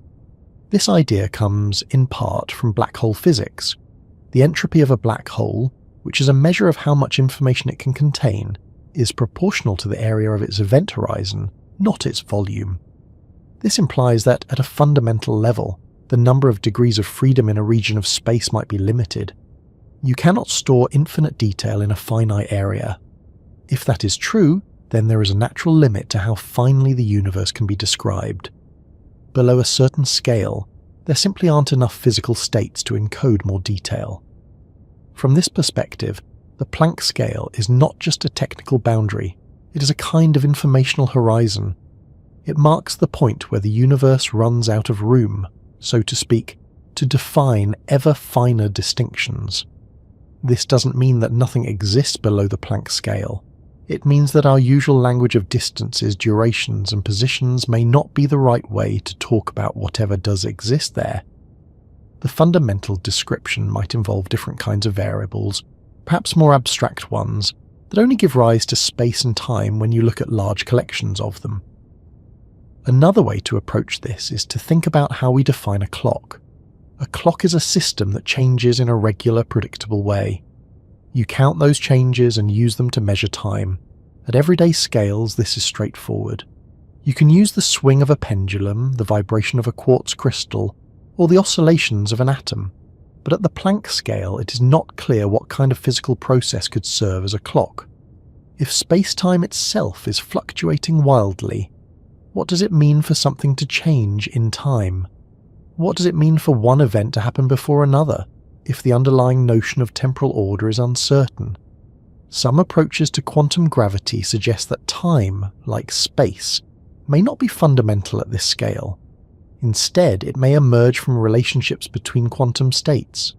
Speaker 1: This idea comes, in part, from black hole physics. The entropy of a black hole, which is a measure of how much information it can contain, is proportional to the area of its event horizon, not its volume. This implies that, at a fundamental level, the number of degrees of freedom in a region of space might be limited. You cannot store infinite detail in a finite area. If that is true, then there is a natural limit to how finely the universe can be described. Below a certain scale, there simply aren't enough physical states to encode more detail. From this perspective, the Planck scale is not just a technical boundary, it is a kind of informational horizon. It marks the point where the universe runs out of room, so to speak, to define ever finer distinctions. This doesn't mean that nothing exists below the Planck scale. It means that our usual language of distances, durations, and positions may not be the right way to talk about whatever does exist there. The fundamental description might involve different kinds of variables, perhaps more abstract ones, that only give rise to space and time when you look at large collections of them. Another way to approach this is to think about how we define a clock. A clock is a system that changes in a regular, predictable way. You count those changes and use them to measure time. At everyday scales, this is straightforward. You can use the swing of a pendulum, the vibration of a quartz crystal, or the oscillations of an atom. But at the Planck scale, it is not clear what kind of physical process could serve as a clock. If space-time itself is fluctuating wildly, what does it mean for something to change in time? What does it mean for one event to happen before another, if the underlying notion of temporal order is uncertain? Some approaches to quantum gravity suggest that time, like space, may not be fundamental at this scale. Instead, it may emerge from relationships between quantum states.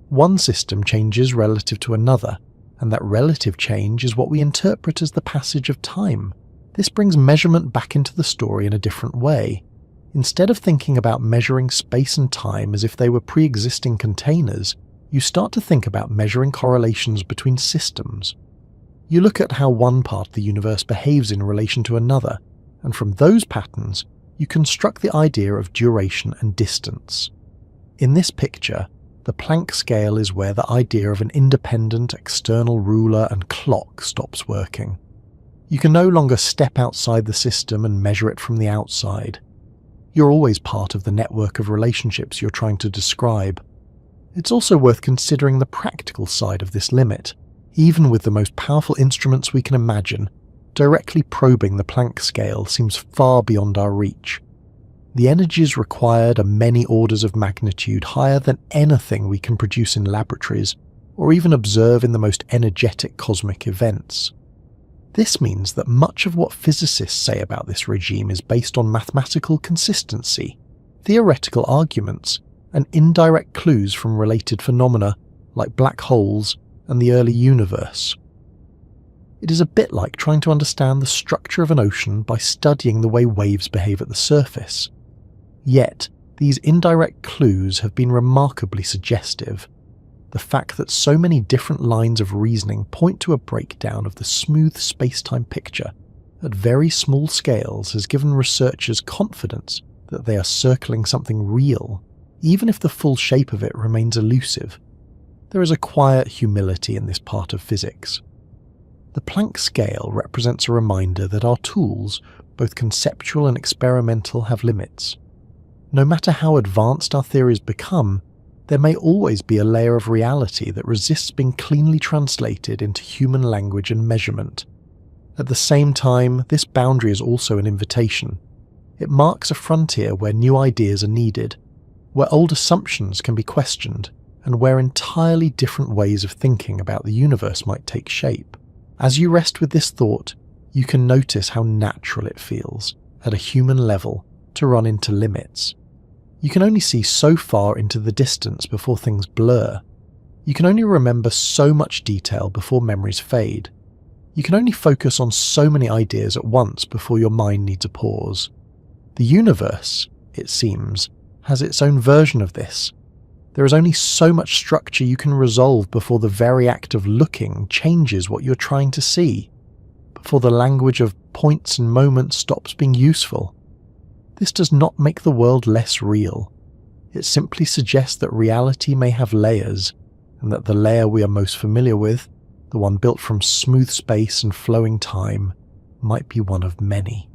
Speaker 1: One system changes relative to another, and that relative change is what we interpret as the passage of time. This brings measurement back into the story in a different way. Instead of thinking about measuring space and time as if they were pre-existing containers, you start to think about measuring correlations between systems. You look at how one part of the universe behaves in relation to another, and from those patterns, you construct the idea of duration and distance. In this picture, the Planck scale is where the idea of an independent external ruler and clock stops working. You can no longer step outside the system and measure it from the outside. You're always part of the network of relationships you're trying to describe. It's also worth considering the practical side of this limit. Even with the most powerful instruments we can imagine, directly probing the Planck scale seems far beyond our reach. The energies required are many orders of magnitude higher than anything we can produce in laboratories or even observe in the most energetic cosmic events. This means that much of what physicists say about this regime is based on mathematical consistency, theoretical arguments, and indirect clues from related phenomena like black holes and the early universe. It is a bit like trying to understand the structure of an ocean by studying the way waves behave at the surface. Yet, these indirect clues have been remarkably suggestive. The fact that so many different lines of reasoning point to a breakdown of the smooth spacetime picture at very small scales has given researchers confidence that they are circling something real, even if the full shape of it remains elusive. There is a quiet humility in this part of physics. The Planck scale represents a reminder that our tools, both conceptual and experimental, have limits. No matter how advanced our theories become, there may always be a layer of reality that resists being cleanly translated into human language and measurement. At the same time, this boundary is also an invitation. It marks a frontier where new ideas are needed, where old assumptions can be questioned, and where entirely different ways of thinking about the universe might take shape. As you rest with this thought, you can notice how natural it feels, at a human level, to run into limits. You can only see so far into the distance before things blur. You can only remember so much detail before memories fade. You can only focus on so many ideas at once before your mind needs a pause. The universe, it seems, has its own version of this. There is only so much structure you can resolve before the very act of looking changes what you're trying to see, before the language of points and moments stops being useful. This does not make the world less real. It simply suggests that reality may have layers, and that the layer we are most familiar with, the one built from smooth space and flowing time, might be one of many.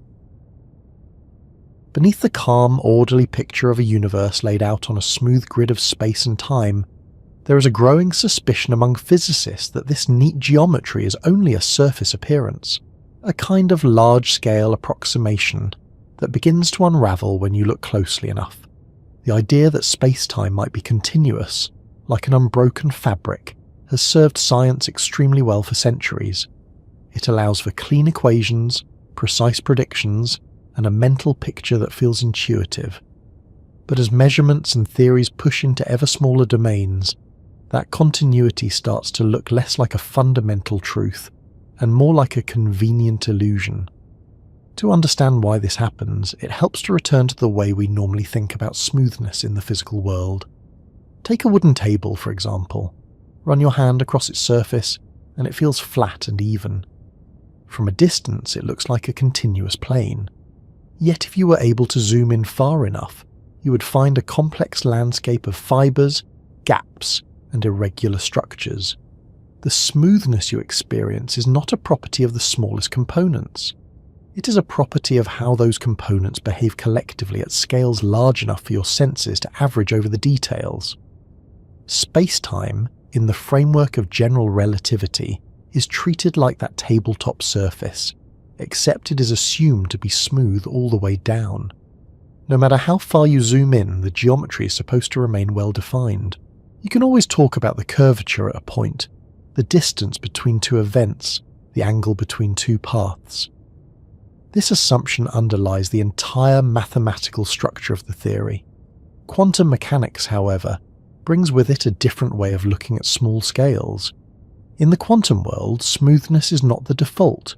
Speaker 1: Beneath the calm, orderly picture of a universe laid out on a smooth grid of space and time, there is a growing suspicion among physicists that this neat geometry is only a surface appearance, a kind of large-scale approximation that begins to unravel when you look closely enough. The idea that space-time might be continuous, like an unbroken fabric, has served science extremely well for centuries. It allows for clean equations, precise predictions, and a mental picture that feels intuitive. But as measurements and theories push into ever smaller domains, that continuity starts to look less like a fundamental truth and more like a convenient illusion. To understand why this happens, it helps to return to the way we normally think about smoothness in the physical world. Take a wooden table, for example. Run your hand across its surface, and it feels flat and even. From a distance, it looks like a continuous plane. Yet if you were able to zoom in far enough, you would find a complex landscape of fibers, gaps, and irregular structures. The smoothness you experience is not a property of the smallest components. It is a property of how those components behave collectively at scales large enough for your senses to average over the details. Space-time, in the framework of general relativity, is treated like that tabletop surface, except it is assumed to be smooth all the way down. No matter how far you zoom in, the geometry is supposed to remain well defined. You can always talk about the curvature at a point, the distance between two events, the angle between two paths. This assumption underlies the entire mathematical structure of the theory. Quantum mechanics, however, brings with it a different way of looking at small scales. In the quantum world, smoothness is not the default.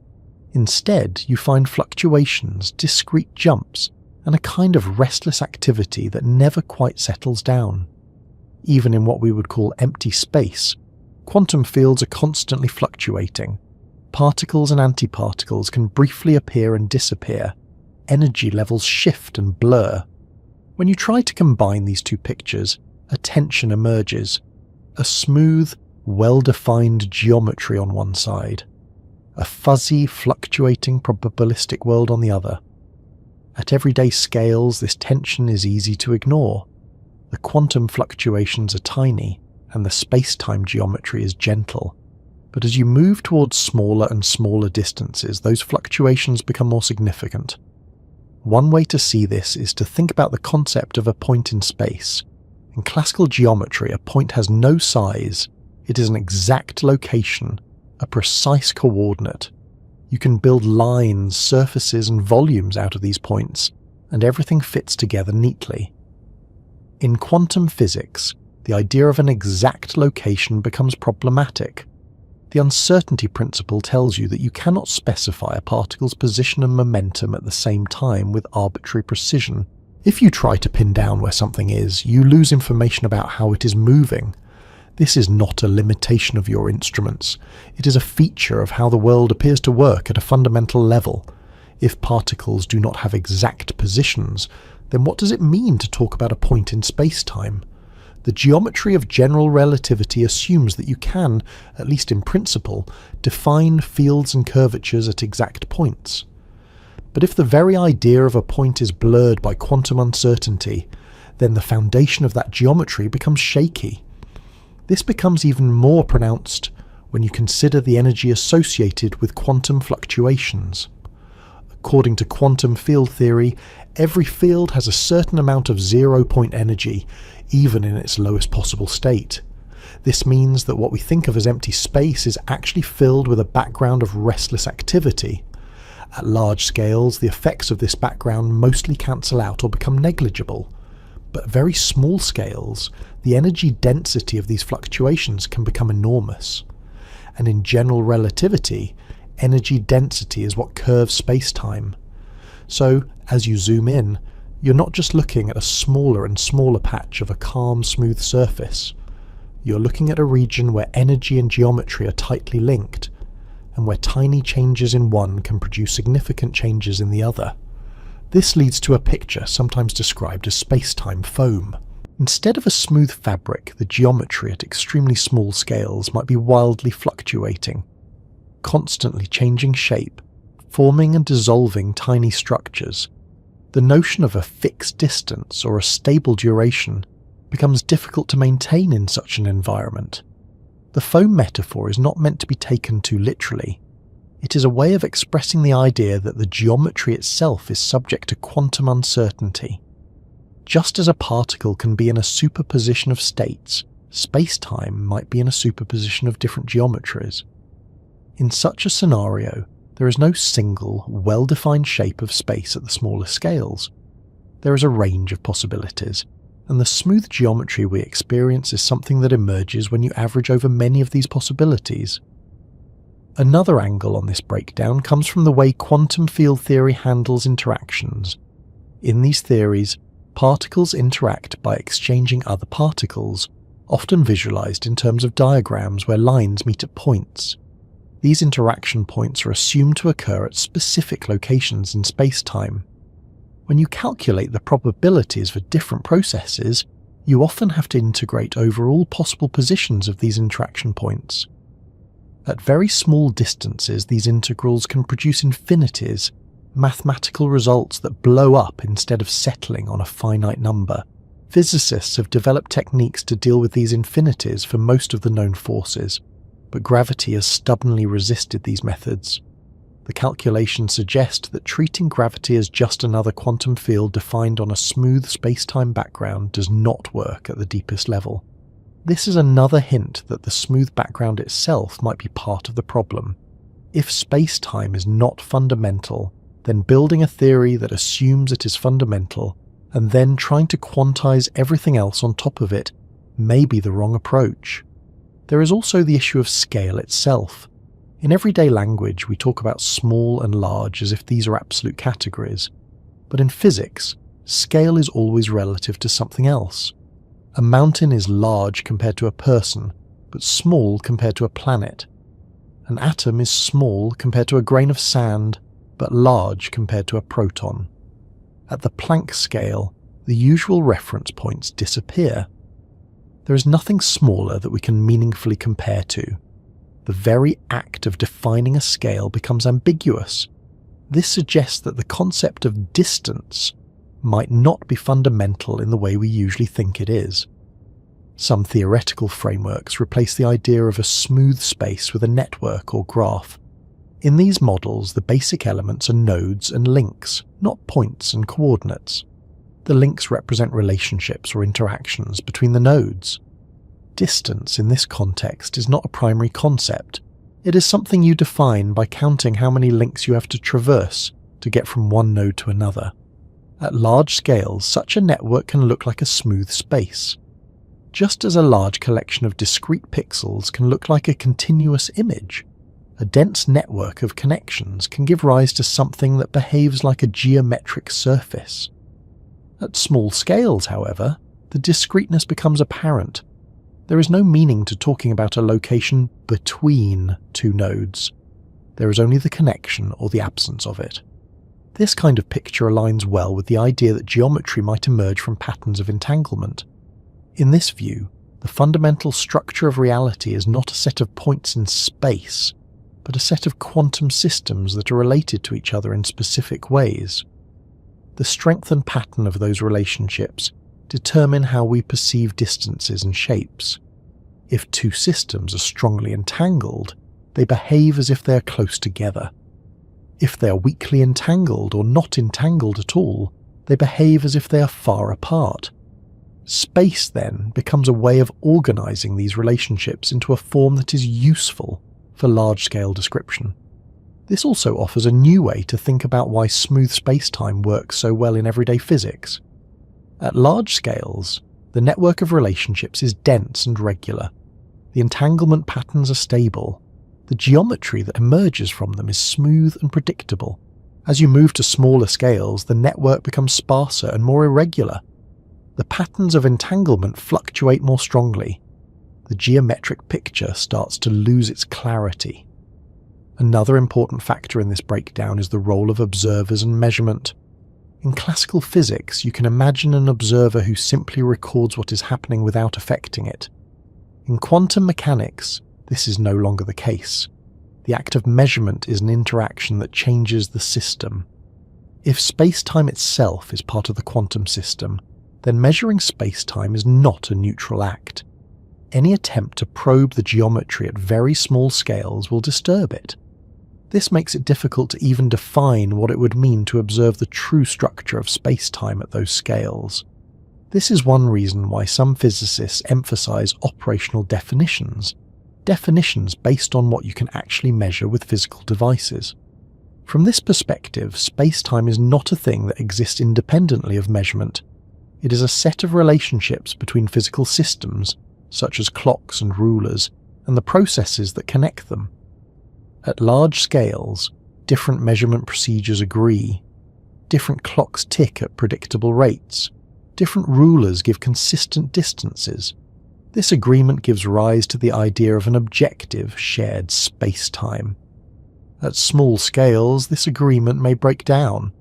Speaker 1: Instead, you find fluctuations, discrete jumps, and a kind of restless activity that never quite settles down. Even in what we would call empty space, quantum fields are constantly fluctuating. Particles and antiparticles can briefly appear and disappear. Energy levels shift and blur. When you try to combine these two pictures, a tension emerges. A smooth, well-defined geometry on one side. A fuzzy, fluctuating probabilistic world on the other. At everyday scales, this tension is easy to ignore. The quantum fluctuations are tiny, and the space-time geometry is gentle. But as you move towards smaller and smaller distances, those fluctuations become more significant. One way to see this is to think about the concept of a point in space. In classical geometry, a point has no size. It is an exact location, a precise coordinate. You can build lines, surfaces, and volumes out of these points, and everything fits together neatly. In quantum physics, the idea of an exact location becomes problematic. The uncertainty principle tells you that you cannot specify a particle's position and momentum at the same time with arbitrary precision. If you try to pin down where something is, you lose information about how it is moving. This is not a limitation of your instruments. It is a feature of how the world appears to work at a fundamental level. If particles do not have exact positions, then what does it mean to talk about a point in space-time? The geometry of general relativity assumes that you can, at least in principle, define fields and curvatures at exact points. But if the very idea of a point is blurred by quantum uncertainty, then the foundation of that geometry becomes shaky. This becomes even more pronounced when you consider the energy associated with quantum fluctuations. According to quantum field theory, every field has a certain amount of zero-point energy, even in its lowest possible state. This means that what we think of as empty space is actually filled with a background of restless activity. At large scales, the effects of this background mostly cancel out or become negligible. But at very small scales, the energy density of these fluctuations can become enormous. And in general relativity, energy density is what curves space-time. So, as you zoom in, you're not just looking at a smaller and smaller patch of a calm, smooth surface. You're looking at a region where energy and geometry are tightly linked, and where tiny changes in one can produce significant changes in the other. This leads to a picture sometimes described as space-time foam. Instead of a smooth fabric, the geometry at extremely small scales might be wildly fluctuating, constantly changing shape, forming and dissolving tiny structures. The notion of a fixed distance or a stable duration becomes difficult to maintain in such an environment. The foam metaphor is not meant to be taken too literally. It is a way of expressing the idea that the geometry itself is subject to quantum uncertainty. Just as a particle can be in a superposition of states, space-time might be in a superposition of different geometries. In such a scenario, there is no single, well-defined shape of space at the smaller scales. There is a range of possibilities, and the smooth geometry we experience is something that emerges when you average over many of these possibilities. Another angle on this breakdown comes from the way quantum field theory handles interactions. In these theories, particles interact by exchanging other particles, often visualized in terms of diagrams where lines meet at points. These interaction points are assumed to occur at specific locations in space-time. When you calculate the probabilities for different processes, you often have to integrate over all possible positions of these interaction points. At very small distances, these integrals can produce infinities, mathematical results that blow up instead of settling on a finite number. Physicists have developed techniques to deal with these infinities for most of the known forces, but gravity has stubbornly resisted these methods. The calculations suggest that treating gravity as just another quantum field defined on a smooth space-time background does not work at the deepest level. This is another hint that the smooth background itself might be part of the problem. If space-time is not fundamental, then building a theory that assumes it is fundamental and then trying to quantize everything else on top of it may be the wrong approach. There is also the issue of scale itself. In everyday language, we talk about small and large as if these are absolute categories. But in physics, scale is always relative to something else. A mountain is large compared to a person, but small compared to a planet. An atom is small compared to a grain of sand, but large compared to a proton. At the Planck scale, the usual reference points disappear. There is nothing smaller that we can meaningfully compare to. The very act of defining a scale becomes ambiguous. This suggests that the concept of distance might not be fundamental in the way we usually think it is. Some theoretical frameworks replace the idea of a smooth space with a network or graph. In these models, the basic elements are nodes and links, not points and coordinates. The links represent relationships or interactions between the nodes. Distance in this context is not a primary concept. It is something you define by counting how many links you have to traverse to get from one node to another. At large scales, such a network can look like a smooth space. Just as a large collection of discrete pixels can look like a continuous image, a dense network of connections can give rise to something that behaves like a geometric surface. At small scales, however, the discreteness becomes apparent. There is no meaning to talking about a location between two nodes. There is only the connection or the absence of it. This kind of picture aligns well with the idea that geometry might emerge from patterns of entanglement. In this view, the fundamental structure of reality is not a set of points in space, but a set of quantum systems that are related to each other in specific ways. The strength and pattern of those relationships determine how we perceive distances and shapes. If two systems are strongly entangled, they behave as if they are close together. If they are weakly entangled or not entangled at all, they behave as if they are far apart. Space, then, becomes a way of organizing these relationships into a form that is useful for large-scale description. This also offers a new way to think about why smooth spacetime works so well in everyday physics. At large scales, the network of relationships is dense and regular. The entanglement patterns are stable. The geometry that emerges from them is smooth and predictable. As you move to smaller scales, the network becomes sparser and more irregular. The patterns of entanglement fluctuate more strongly. The geometric picture starts to lose its clarity. Another important factor in this breakdown is the role of observers and measurement. In classical physics, you can imagine an observer who simply records what is happening without affecting it. In quantum mechanics, this is no longer the case. The act of measurement is an interaction that changes the system. If space-time itself is part of the quantum system, then measuring space-time is not a neutral act. Any attempt to probe the geometry at very small scales will disturb it. This makes it difficult to even define what it would mean to observe the true structure of space-time at those scales. This is one reason why some physicists emphasize operational definitions based on what you can actually measure with physical devices. From this perspective, space-time is not a thing that exists independently of measurement. It is a set of relationships between physical systems, such as clocks and rulers, and the processes that connect them. At large scales, different measurement procedures agree. Different clocks tick at predictable rates. Different rulers give consistent distances. This agreement gives rise to the idea of an objective shared space-time. At small scales, this agreement may break down.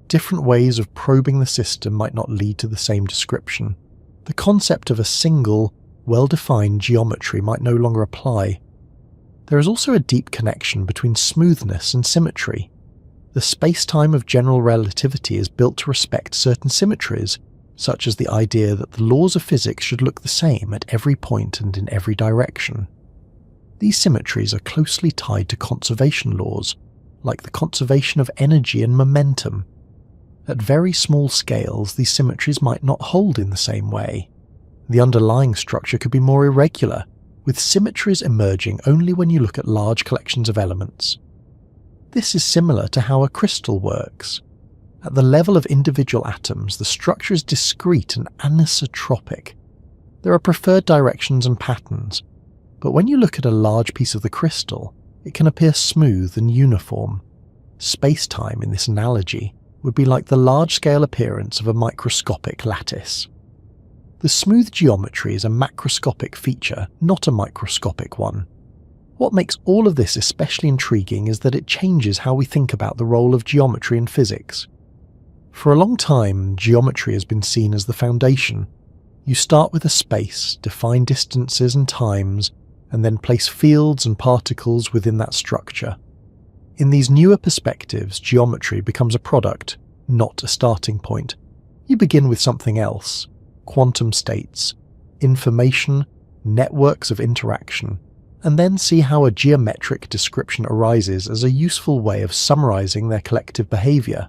Speaker 1: Different ways of probing the system might not lead to the same description. The concept of a single, well-defined geometry might no longer apply. There is also a deep connection between smoothness and symmetry. The space-time of general relativity is built to respect certain symmetries, such as the idea that the laws of physics should look the same at every point and in every direction. These symmetries are closely tied to conservation laws, like the conservation of energy and momentum. At very small scales, these symmetries might not hold in the same way. The underlying structure could be more irregular, with symmetries emerging only when you look at large collections of elements. This is similar to how a crystal works. At the level of individual atoms, the structure is discrete and anisotropic. There are preferred directions and patterns, but when you look at a large piece of the crystal, it can appear smooth and uniform. Space-time, in this analogy, would be like the large-scale appearance of a microscopic lattice. The smooth geometry is a macroscopic feature, not a microscopic one. What makes all of this especially intriguing is that it changes how we think about the role of geometry in physics. For a long time, geometry has been seen as the foundation. You start with a space, define distances and times, and then place fields and particles within that structure. In these newer perspectives, geometry becomes a product, not a starting point. You begin with something else: quantum states, information, networks of interaction, and then see how a geometric description arises as a useful way of summarizing their collective behavior.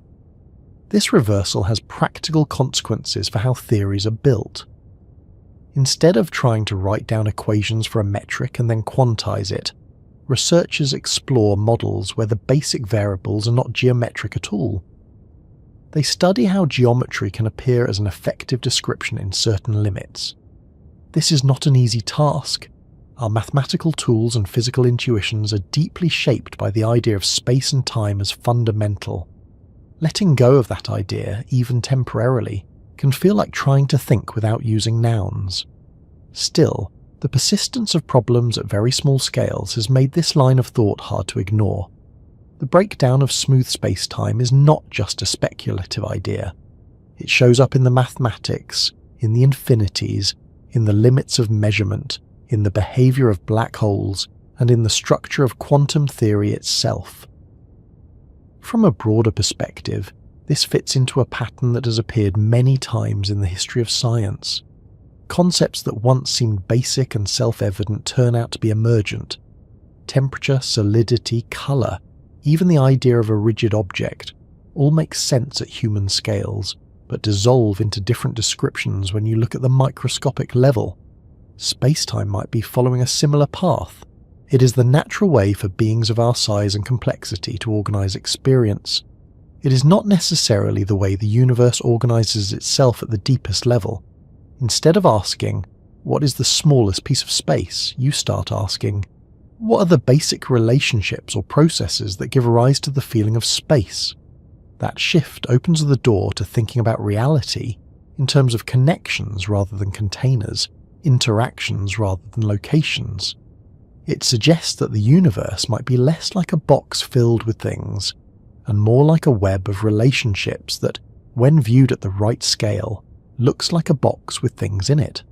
Speaker 1: This reversal has practical consequences for how theories are built. Instead of trying to write down equations for a metric and then quantize it, researchers explore models where the basic variables are not geometric at all. They study how geometry can appear as an effective description in certain limits. This is not an easy task. Our mathematical tools and physical intuitions are deeply shaped by the idea of space and time as fundamental. Letting go of that idea, even temporarily, can feel like trying to think without using nouns. Still, the persistence of problems at very small scales has made this line of thought hard to ignore. The breakdown of smooth space-time is not just a speculative idea. It shows up in the mathematics, in the infinities, in the limits of measurement, in the behavior of black holes, and in the structure of quantum theory itself. From a broader perspective, this fits into a pattern that has appeared many times in the history of science. Concepts that once seemed basic and self-evident turn out to be emergent. Temperature, solidity, colour, even the idea of a rigid object, all make sense at human scales, but dissolve into different descriptions when you look at the microscopic level. Spacetime might be following a similar path. It is the natural way for beings of our size and complexity to organise experience. It is not necessarily the way the universe organises itself at the deepest level. Instead of asking, what is the smallest piece of space, you start asking, what are the basic relationships or processes that give rise to the feeling of space? That shift opens the door to thinking about reality in terms of connections rather than containers, interactions rather than locations. It suggests that the universe might be less like a box filled with things, and more like a web of relationships that, when viewed at the right scale, looks like a box with things in it.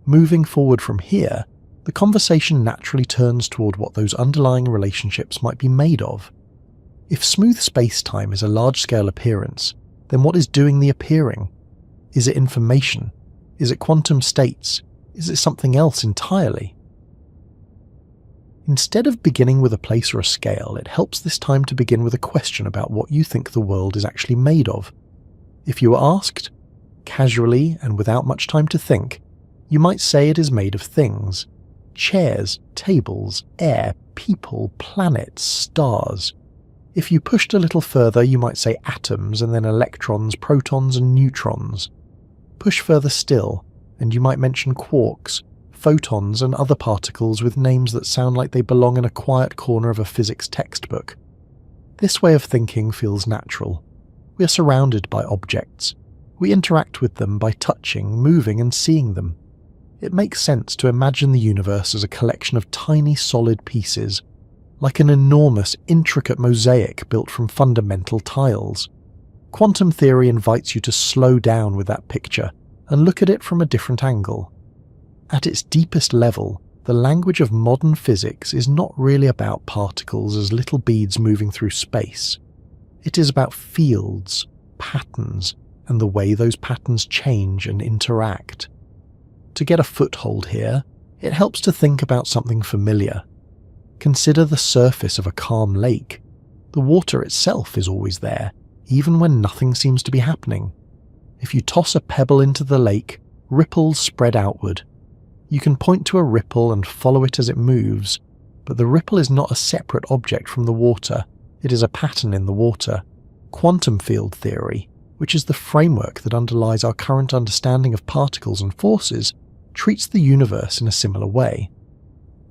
Speaker 1: Moving forward from here, the conversation naturally turns toward what those underlying relationships might be made of. If smooth space-time is a large-scale appearance, then what is doing the appearing? Is it information? Is it quantum states? Is it something else entirely? Instead of beginning with a place or a scale, it helps this time to begin with a question about what you think the world is actually made of. If you were asked, casually and without much time to think, you might say it is made of things. Chairs, tables, air, people, planets, stars. If you pushed a little further, you might say atoms and then electrons, protons and neutrons. Push further still, and you might mention quarks, photons and other particles with names that sound like they belong in a quiet corner of a physics textbook. This way of thinking feels natural. We are surrounded by objects. We interact with them by touching, moving and seeing them. It makes sense to imagine the universe as a collection of tiny solid pieces, like an enormous, intricate mosaic built from fundamental tiles. Quantum theory invites you to slow down with that picture and look at it from a different angle. At its deepest level, the language of modern physics is not really about particles as little beads moving through space. It is about fields, patterns, and the way those patterns change and interact. To get a foothold here, it helps to think about something familiar. Consider the surface of a calm lake. The water itself is always there, even when nothing seems to be happening. If you toss a pebble into the lake, ripples spread outward. You can point to a ripple and follow it as it moves, but the ripple is not a separate object from the water, it is a pattern in the water. Quantum field theory, which is the framework that underlies our current understanding of particles and forces, treats the universe in a similar way.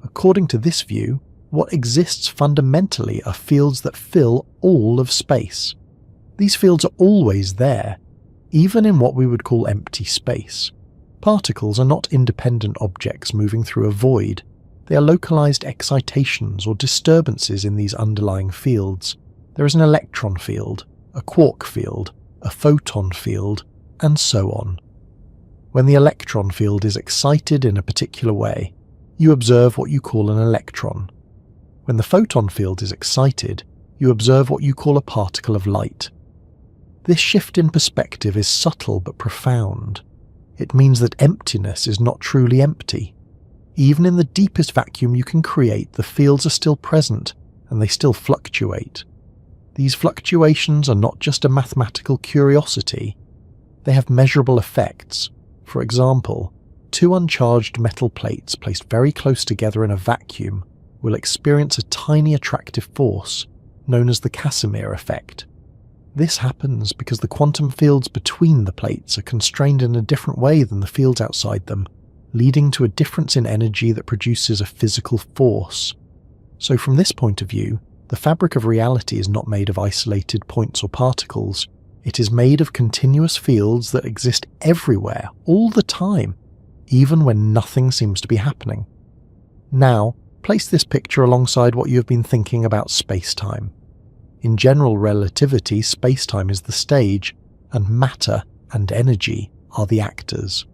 Speaker 1: According to this view, what exists fundamentally are fields that fill all of space. These fields are always there, even in what we would call empty space. Particles are not independent objects moving through a void. They are localized excitations or disturbances in these underlying fields. There is an electron field, a quark field, a photon field, and so on. When the electron field is excited in a particular way, you observe what you call an electron. When the photon field is excited, you observe what you call a particle of light. This shift in perspective is subtle but profound. It means that emptiness is not truly empty. Even in the deepest vacuum you can create, the fields are still present, and they still fluctuate. These fluctuations are not just a mathematical curiosity. They have measurable effects. For example, two uncharged metal plates placed very close together in a vacuum will experience a tiny attractive force known as the Casimir effect. This happens because the quantum fields between the plates are constrained in a different way than the fields outside them, leading to a difference in energy that produces a physical force. So from this point of view, the fabric of reality is not made of isolated points or particles. It is made of continuous fields that exist everywhere, all the time, even when nothing seems to be happening. Now, place this picture alongside what you have been thinking about spacetime. In general relativity, spacetime is the stage, and matter and energy are the actors.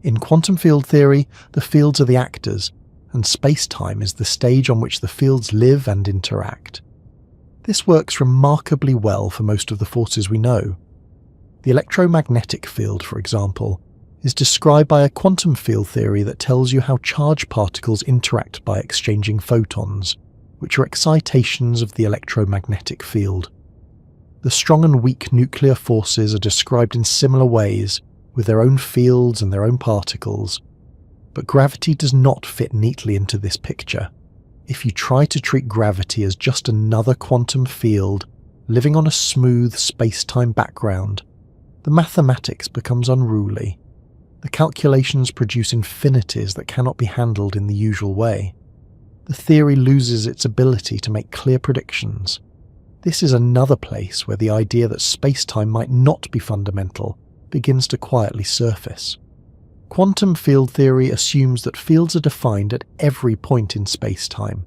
Speaker 1: In quantum field theory, the fields are the actors, and spacetime is the stage on which the fields live and interact. This works remarkably well for most of the forces we know. The electromagnetic field, for example, is described by a quantum field theory that tells you how charged particles interact by exchanging photons, which are excitations of the electromagnetic field. The strong and weak nuclear forces are described in similar ways, with their own fields and their own particles. But gravity does not fit neatly into this picture. If you try to treat gravity as just another quantum field living on a smooth space-time background, the mathematics becomes unruly. The calculations produce infinities that cannot be handled in the usual way. The theory loses its ability to make clear predictions. This is another place where the idea that space-time might not be fundamental begins to quietly surface. Quantum field theory assumes that fields are defined at every point in space-time.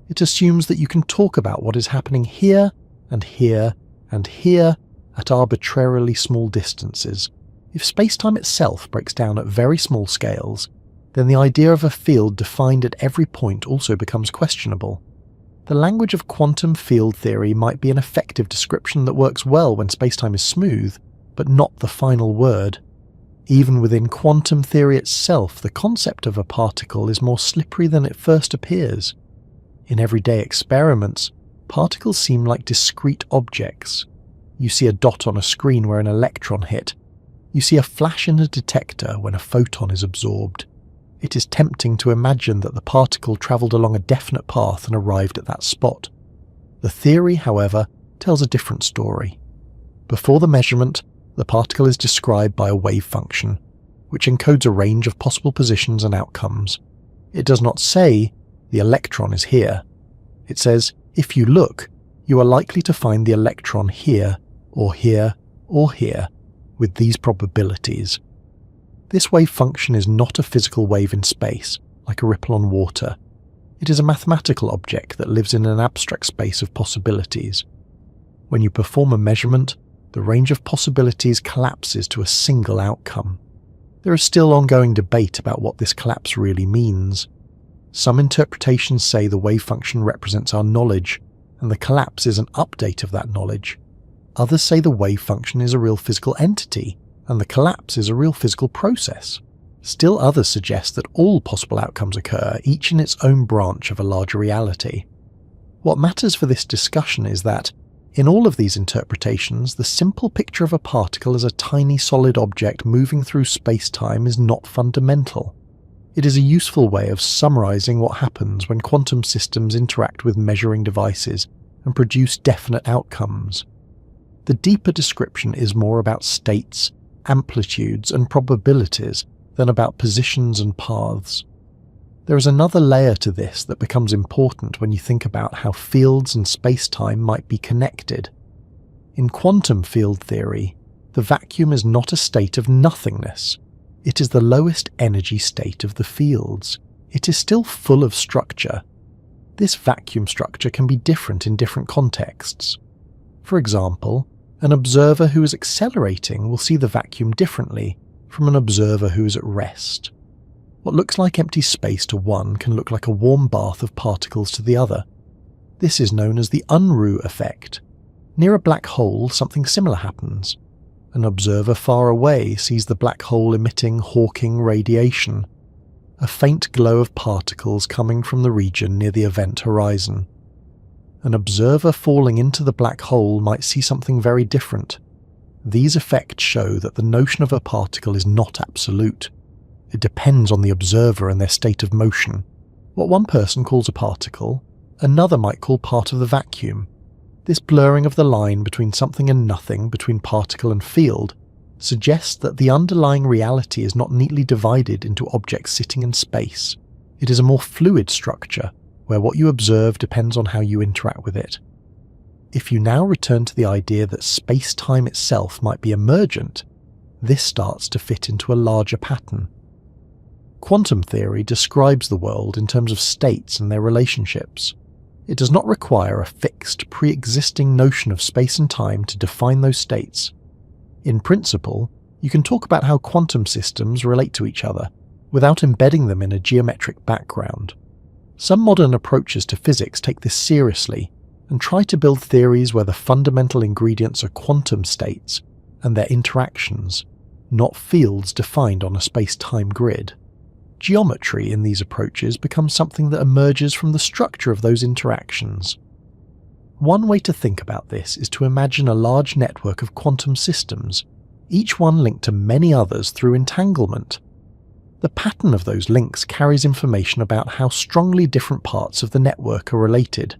Speaker 1: It assumes that you can talk about what is happening here and here and here at arbitrarily small distances. If space-time itself breaks down at very small scales, then the idea of a field defined at every point also becomes questionable. The language of quantum field theory might be an effective description that works well when space-time is smooth, but not the final word. Even within quantum theory itself, the concept of a particle is more slippery than it first appears. In everyday experiments, particles seem like discrete objects. You see a dot on a screen where an electron hit. You see a flash in a detector when a photon is absorbed. It is tempting to imagine that the particle travelled along a definite path and arrived at that spot. The theory, however, tells a different story. Before the measurement, the particle is described by a wave function, which encodes a range of possible positions and outcomes. It does not say, the electron is here. It says, if you look, you are likely to find the electron here, or here, or here, with these probabilities. This wave function is not a physical wave in space, like a ripple on water. It is a mathematical object that lives in an abstract space of possibilities. When you perform a measurement, the range of possibilities collapses to a single outcome. There is still ongoing debate about what this collapse really means. Some interpretations say the wave function represents our knowledge, and the collapse is an update of that knowledge. Others say the wave function is a real physical entity, and the collapse is a real physical process. Still others suggest that all possible outcomes occur, each in its own branch of a larger reality. What matters for this discussion is that, in all of these interpretations, the simple picture of a particle as a tiny solid object moving through space-time is not fundamental. It is a useful way of summarizing what happens when quantum systems interact with measuring devices and produce definite outcomes. The deeper description is more about states, amplitudes, and probabilities than about positions and paths. There is another layer to this that becomes important when you think about how fields and space-time might be connected. In quantum field theory, the vacuum is not a state of nothingness. It is the lowest energy state of the fields. It is still full of structure. This vacuum structure can be different in different contexts. For example, an observer who is accelerating will see the vacuum differently from an observer who is at rest. What looks like empty space to one can look like a warm bath of particles to the other. This is known as the Unruh effect. Near a black hole, something similar happens. An observer far away sees the black hole emitting Hawking radiation, a faint glow of particles coming from the region near the event horizon. An observer falling into the black hole might see something very different. These effects show that the notion of a particle is not absolute. It depends on the observer and their state of motion. What one person calls a particle, another might call part of the vacuum. This blurring of the line between something and nothing, between particle and field, suggests that the underlying reality is not neatly divided into objects sitting in space. It is a more fluid structure, where what you observe depends on how you interact with it. If you now return to the idea that space-time itself might be emergent, this starts to fit into a larger pattern. Quantum theory describes the world in terms of states and their relationships. It does not require a fixed, pre-existing notion of space and time to define those states. In principle, you can talk about how quantum systems relate to each other, without embedding them in a geometric background. Some modern approaches to physics take this seriously, and try to build theories where the fundamental ingredients are quantum states and their interactions, not fields defined on a space-time grid. Geometry in these approaches becomes something that emerges from the structure of those interactions. One way to think about this is to imagine a large network of quantum systems, each one linked to many others through entanglement. The pattern of those links carries information about how strongly different parts of the network are related.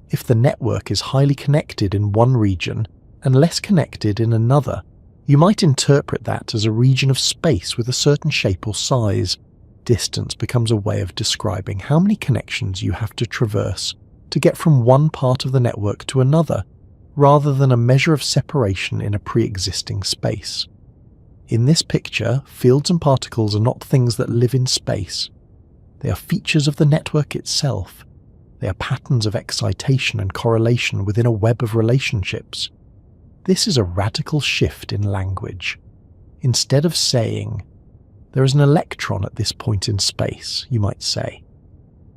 Speaker 1: If the network is highly connected in one region and less connected in another, you might interpret that as a region of space with a certain shape or size. Distance becomes a way of describing how many connections you have to traverse to get from one part of the network to another, rather than a measure of separation in a pre-existing space. In this picture, fields and particles are not things that live in space. They are features of the network itself. They are patterns of excitation and correlation within a web of relationships. This is a radical shift in language. Instead of saying, "There is an electron at this point in space," you might say,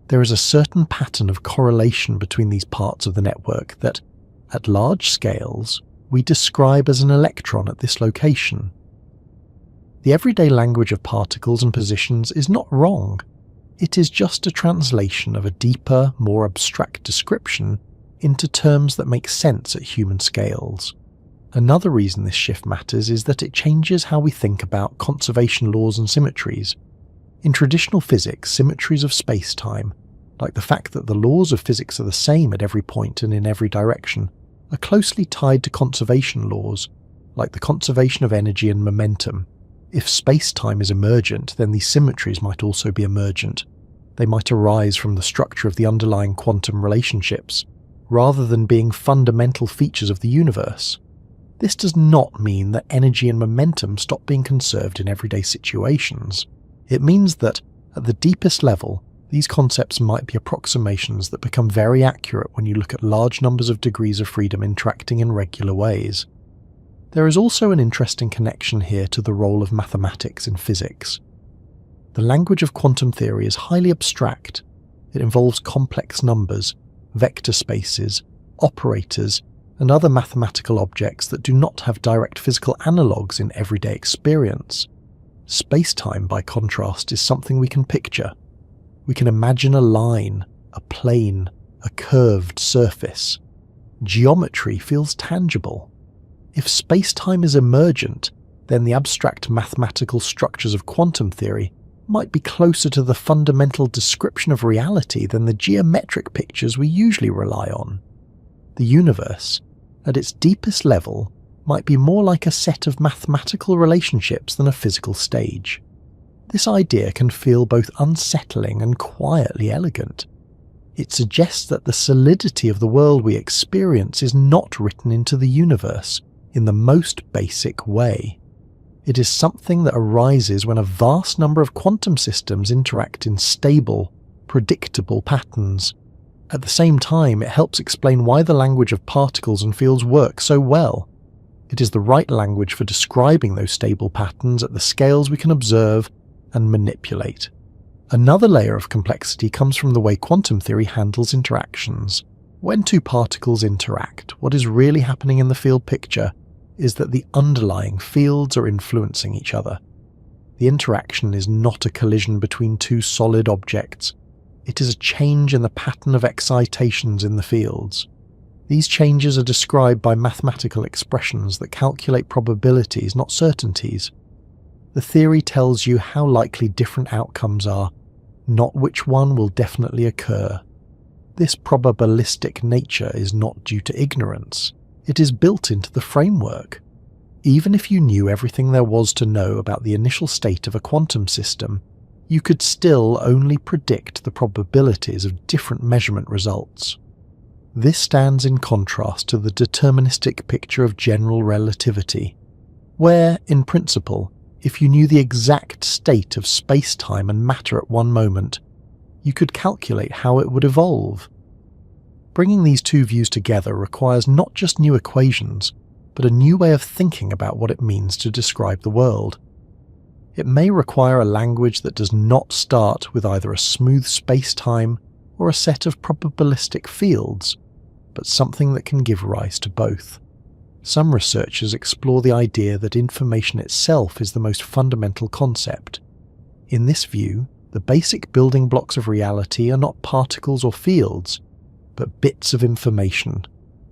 Speaker 1: "There is a certain pattern of correlation between these parts of the network that, at large scales, we describe as an electron at this location." The everyday language of particles and positions is not wrong. It is just a translation of a deeper, more abstract description into terms that make sense at human scales. Another reason this shift matters is that it changes how we think about conservation laws and symmetries. In traditional physics, symmetries of space-time, like the fact that the laws of physics are the same at every point and in every direction, are closely tied to conservation laws, like the conservation of energy and momentum. If space-time is emergent, then these symmetries might also be emergent. They might arise from the structure of the underlying quantum relationships, rather than being fundamental features of the universe. This does not mean that energy and momentum stop being conserved in everyday situations. It means that, at the deepest level, these concepts might be approximations that become very accurate when you look at large numbers of degrees of freedom interacting in regular ways. There is also an interesting connection here to the role of mathematics in physics. The language of quantum theory is highly abstract. It involves complex numbers, vector spaces, operators, and other mathematical objects that do not have direct physical analogues in everyday experience. Space-time, by contrast, is something we can picture. We can imagine a line, a plane, a curved surface. Geometry feels tangible. If space-time is emergent, then the abstract mathematical structures of quantum theory might be closer to the fundamental description of reality than the geometric pictures we usually rely on. The universe, at its deepest level, might be more like a set of mathematical relationships than a physical stage. This idea can feel both unsettling and quietly elegant. It suggests that the solidity of the world we experience is not written into the universe in the most basic way. It is something that arises when a vast number of quantum systems interact in stable, predictable patterns. At the same time, it helps explain why the language of particles and fields works so well. It is the right language for describing those stable patterns at the scales we can observe and manipulate. Another layer of complexity comes from the way quantum theory handles interactions. When two particles interact, what is really happening in the field picture is that the underlying fields are influencing each other. The interaction is not a collision between two solid objects. It is a change in the pattern of excitations in the fields. These changes are described by mathematical expressions that calculate probabilities, not certainties. The theory tells you how likely different outcomes are, not which one will definitely occur. This probabilistic nature is not due to ignorance. It is built into the framework. Even if you knew everything there was to know about the initial state of a quantum system, you could still only predict the probabilities of different measurement results. This stands in contrast to the deterministic picture of general relativity, where, in principle, if you knew the exact state of space-time and matter at one moment, you could calculate how it would evolve. Bringing these two views together requires not just new equations, but a new way of thinking about what it means to describe the world. It may require a language that does not start with either a smooth space-time or a set of probabilistic fields, but something that can give rise to both. Some researchers explore the idea that information itself is the most fundamental concept. In this view, the basic building blocks of reality are not particles or fields, but bits of information,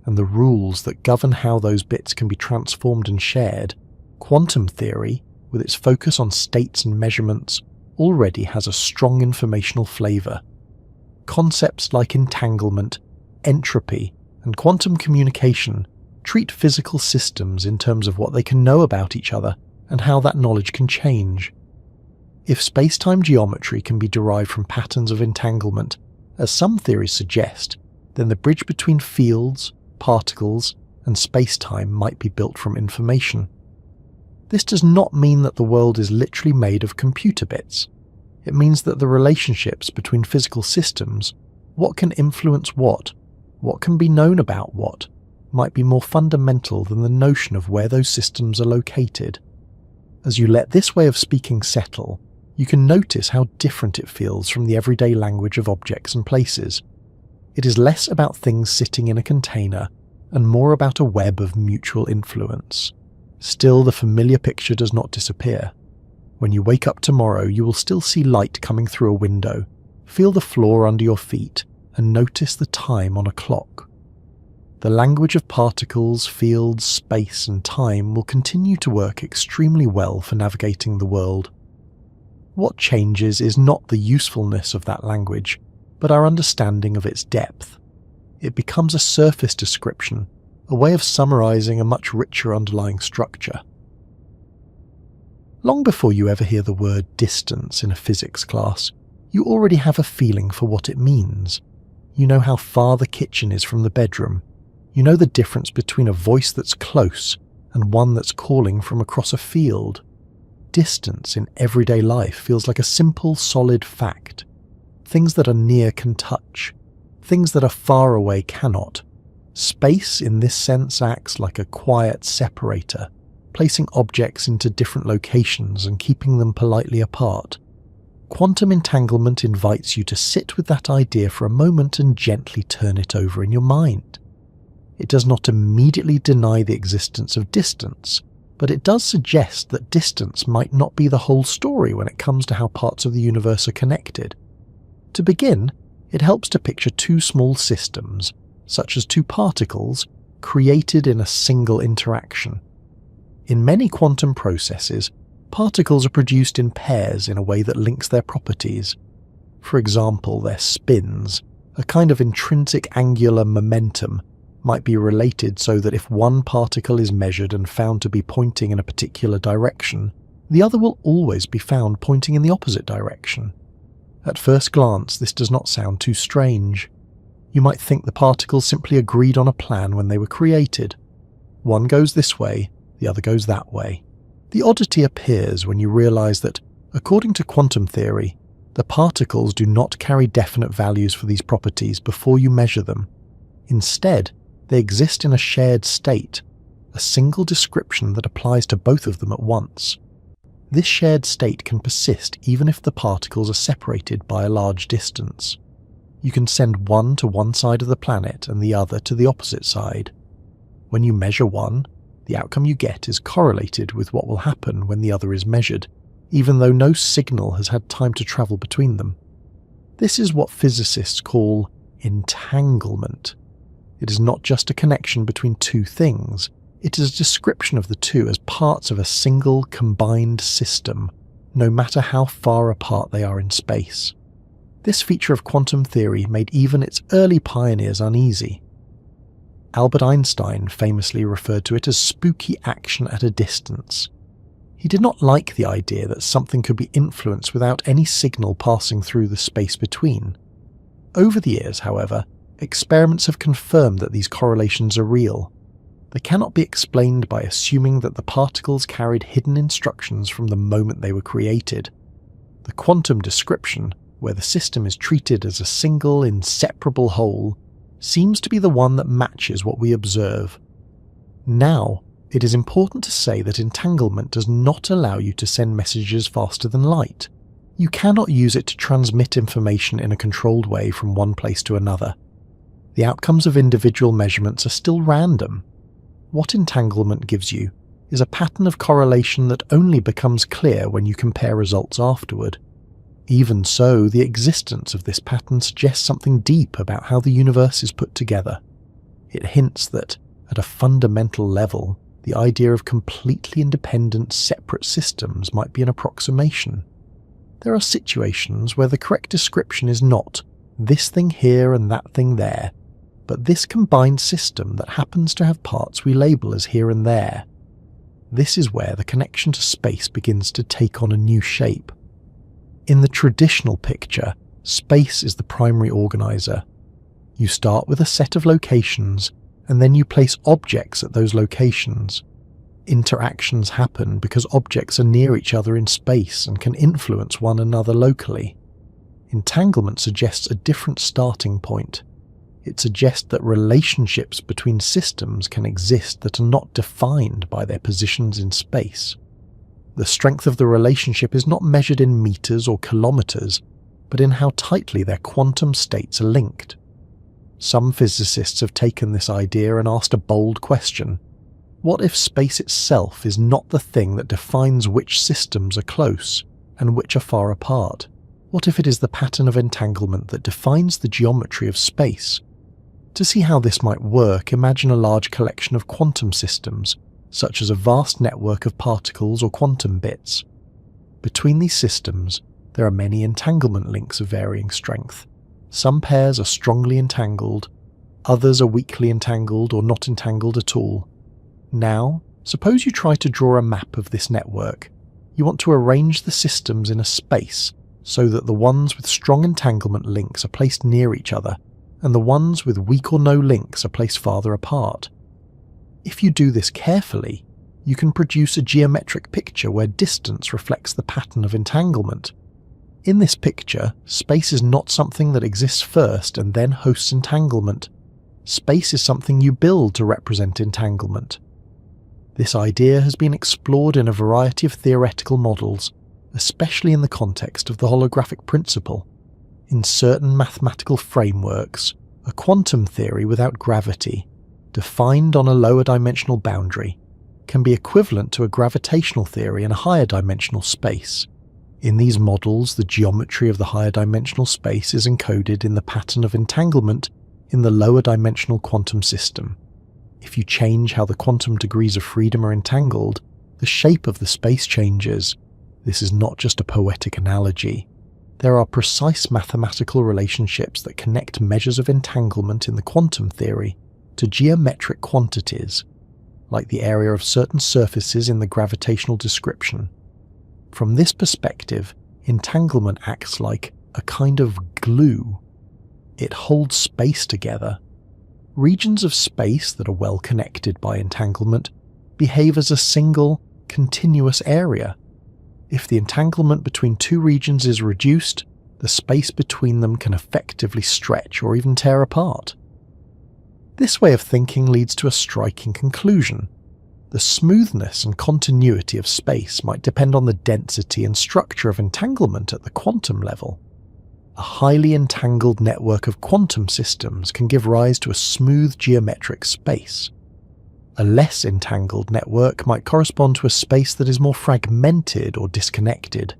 Speaker 1: and the rules that govern how those bits can be transformed and shared. Quantum theory, with its focus on states and measurements, already has a strong informational flavour. Concepts like entanglement, entropy, and quantum communication treat physical systems in terms of what they can know about each other and how that knowledge can change. If space-time geometry can be derived from patterns of entanglement, as some theories suggest, then the bridge between fields, particles, and space-time might be built from information. This does not mean that the world is literally made of computer bits. It means that the relationships between physical systems, what can influence what can be known about what, might be more fundamental than the notion of where those systems are located. As you let this way of speaking settle, you can notice how different it feels from the everyday language of objects and places. It is less about things sitting in a container and more about a web of mutual influence. Still, the familiar picture does not disappear. When you wake up tomorrow, you will still see light coming through a window, feel the floor under your feet, and notice the time on a clock. The language of particles, fields, space, and time will continue to work extremely well for navigating the world. What changes is not the usefulness of that language, but our understanding of its depth. It becomes a surface description, a way of summarizing a much richer underlying structure. Long before you ever hear the word distance in a physics class, you already have a feeling for what it means. You know how far the kitchen is from the bedroom. You know the difference between a voice that's close and one that's calling from across a field. Distance in everyday life feels like a simple, solid fact. Things that are near can touch. Things that are far away cannot. Space in this sense acts like a quiet separator, placing objects into different locations and keeping them politely apart. Quantum entanglement invites you to sit with that idea for a moment and gently turn it over in your mind. It does not immediately deny the existence of distance, but it does suggest that distance might not be the whole story when it comes to how parts of the universe are connected. To begin, it helps to picture two small systems, such as two particles, created in a single interaction. In many quantum processes, particles are produced in pairs in a way that links their properties. For example, their spins, a kind of intrinsic angular momentum, might be related so that if one particle is measured and found to be pointing in a particular direction, the other will always be found pointing in the opposite direction. At first glance, this does not sound too strange. You might think the particles simply agreed on a plan when they were created. One goes this way, the other goes that way. The oddity appears when you realize that, according to quantum theory, the particles do not carry definite values for these properties before you measure them. Instead, they exist in a shared state, a single description that applies to both of them at once. This shared state can persist even if the particles are separated by a large distance. You can send one to one side of the planet and the other to the opposite side. When you measure one, the outcome you get is correlated with what will happen when the other is measured, even though no signal has had time to travel between them. This is what physicists call entanglement. It is not just a connection between two things, it is a description of the two as parts of a single combined system, no matter how far apart they are in space. This feature of quantum theory made even its early pioneers uneasy. Albert Einstein famously referred to it as spooky action at a distance. He did not like the idea that something could be influenced without any signal passing through the space between. Over the years, however, experiments have confirmed that these correlations are real. They cannot be explained by assuming that the particles carried hidden instructions from the moment they were created. The quantum description, where the system is treated as a single, inseparable whole, seems to be the one that matches what we observe. Now, it is important to say that entanglement does not allow you to send messages faster than light. You cannot use it to transmit information in a controlled way from one place to another. The outcomes of individual measurements are still random. What entanglement gives you is a pattern of correlation that only becomes clear when you compare results afterward. Even so, the existence of this pattern suggests something deep about how the universe is put together. It hints that, at a fundamental level, the idea of completely independent, separate systems might be an approximation. There are situations where the correct description is not this thing here and that thing there, but this combined system that happens to have parts we label as here and there. This is where the connection to space begins to take on a new shape. In the traditional picture, space is the primary organizer. You start with a set of locations, and then you place objects at those locations. Interactions happen because objects are near each other in space and can influence one another locally. Entanglement suggests a different starting point. It suggests that relationships between systems can exist that are not defined by their positions in space. The strength of the relationship is not measured in meters or kilometers, but in how tightly their quantum states are linked. Some physicists have taken this idea and asked a bold question. What if space itself is not the thing that defines which systems are close and which are far apart? What if it is the pattern of entanglement that defines the geometry of space? To see how this might work, imagine a large collection of quantum systems, such as a vast network of particles or quantum bits. Between these systems, there are many entanglement links of varying strength. Some pairs are strongly entangled, others are weakly entangled or not entangled at all. Now, suppose you try to draw a map of this network. You want to arrange the systems in a space so that the ones with strong entanglement links are placed near each other, and the ones with weak or no links are placed farther apart. If you do this carefully, you can produce a geometric picture where distance reflects the pattern of entanglement. In this picture, space is not something that exists first and then hosts entanglement. Space is something you build to represent entanglement. This idea has been explored in a variety of theoretical models, especially in the context of the holographic principle. In certain mathematical frameworks, a quantum theory without gravity, defined on a lower dimensional boundary, can be equivalent to a gravitational theory in a higher dimensional space. In these models, the geometry of the higher dimensional space is encoded in the pattern of entanglement in the lower dimensional quantum system. If you change how the quantum degrees of freedom are entangled, the shape of the space changes. This is not just a poetic analogy. There are precise mathematical relationships that connect measures of entanglement in the quantum theory to geometric quantities, like the area of certain surfaces in the gravitational description. From this perspective, entanglement acts like a kind of glue. it holds space together. Regions of space that are well connected by entanglement behave as a single, continuous area. If the entanglement between two regions is reduced, the space between them can effectively stretch or even tear apart. This way of thinking leads to a striking conclusion. The smoothness and continuity of space might depend on the density and structure of entanglement at the quantum level. A highly entangled network of quantum systems can give rise to a smooth geometric space. A less entangled network might correspond to a space that is more fragmented or disconnected.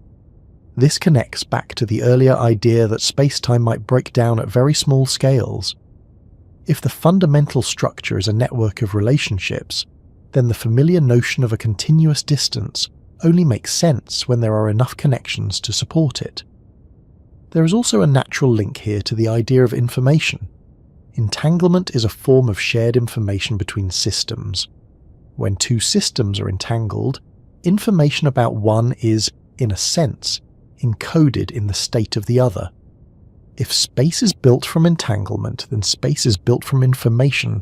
Speaker 1: This connects back to the earlier idea that spacetime might break down at very small scales. If the fundamental structure is a network of relationships, then the familiar notion of a continuous distance only makes sense when there are enough connections to support it. There is also a natural link here to the idea of information. Entanglement is a form of shared information between systems. When two systems are entangled, information about one is, in a sense, encoded in the state of the other. If space is built from entanglement, then space is built from information.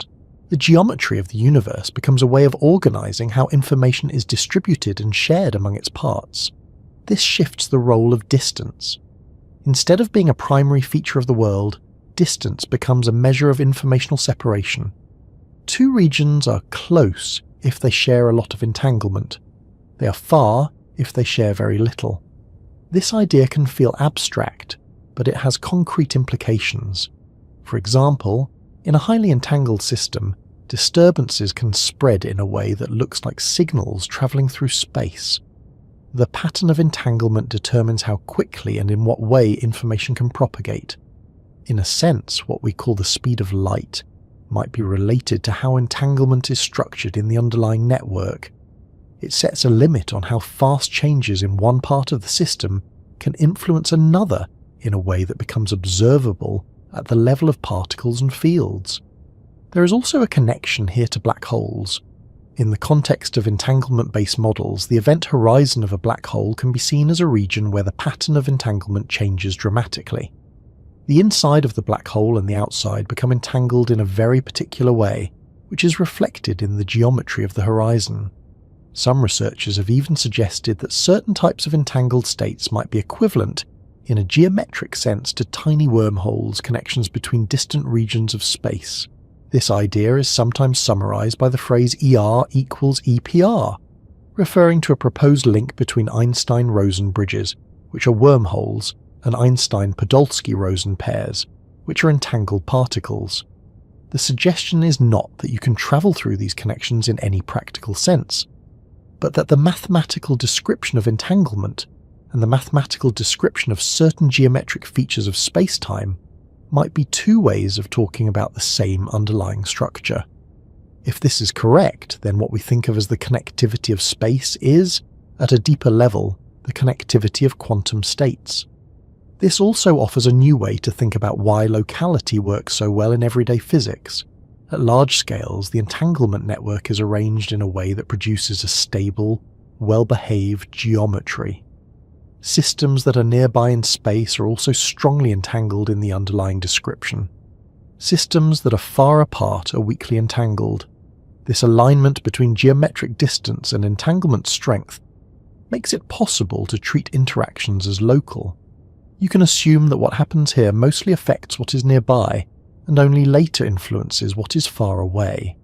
Speaker 1: The geometry of the universe becomes a way of organizing how information is distributed and shared among its parts. This shifts the role of distance. Instead of being a primary feature of the world, distance becomes a measure of informational separation. Two regions are close if they share a lot of entanglement. They are far if they share very little. This idea can feel abstract, but it has concrete implications. For example, in a highly entangled system, disturbances can spread in a way that looks like signals travelling through space. The pattern of entanglement determines how quickly and in what way information can propagate. In a sense, what we call the speed of light might be related to how entanglement is structured in the underlying network. It sets a limit on how fast changes in one part of the system can influence another in a way that becomes observable at the level of particles and fields. There is also a connection here to black holes. In the context of entanglement-based models, the event horizon of a black hole can be seen as a region where the pattern of entanglement changes dramatically. The inside of the black hole and the outside become entangled in a very particular way, which is reflected in the geometry of the horizon. Some researchers have even suggested that certain types of entangled states might be equivalent, in a geometric sense, to tiny wormholes, connections between distant regions of space. This idea is sometimes summarized by the phrase ER equals EPR, referring to a proposed link between Einstein-Rosen bridges, which are wormholes, and Einstein-Podolsky-Rosen pairs, which are entangled particles. The suggestion is not that you can travel through these connections in any practical sense, but that the mathematical description of entanglement and the mathematical description of certain geometric features of spacetime might be two ways of talking about the same underlying structure. If this is correct, then what we think of as the connectivity of space is, at a deeper level, the connectivity of quantum states. This also offers a new way to think about why locality works so well in everyday physics. At large scales, the entanglement network is arranged in a way that produces a stable, well-behaved geometry. Systems that are nearby in space are also strongly entangled in the underlying description. Systems that are far apart are weakly entangled. This alignment between geometric distance and entanglement strength makes it possible to treat interactions as local. You can assume that what happens here mostly affects what is nearby, and only later influences what is far away.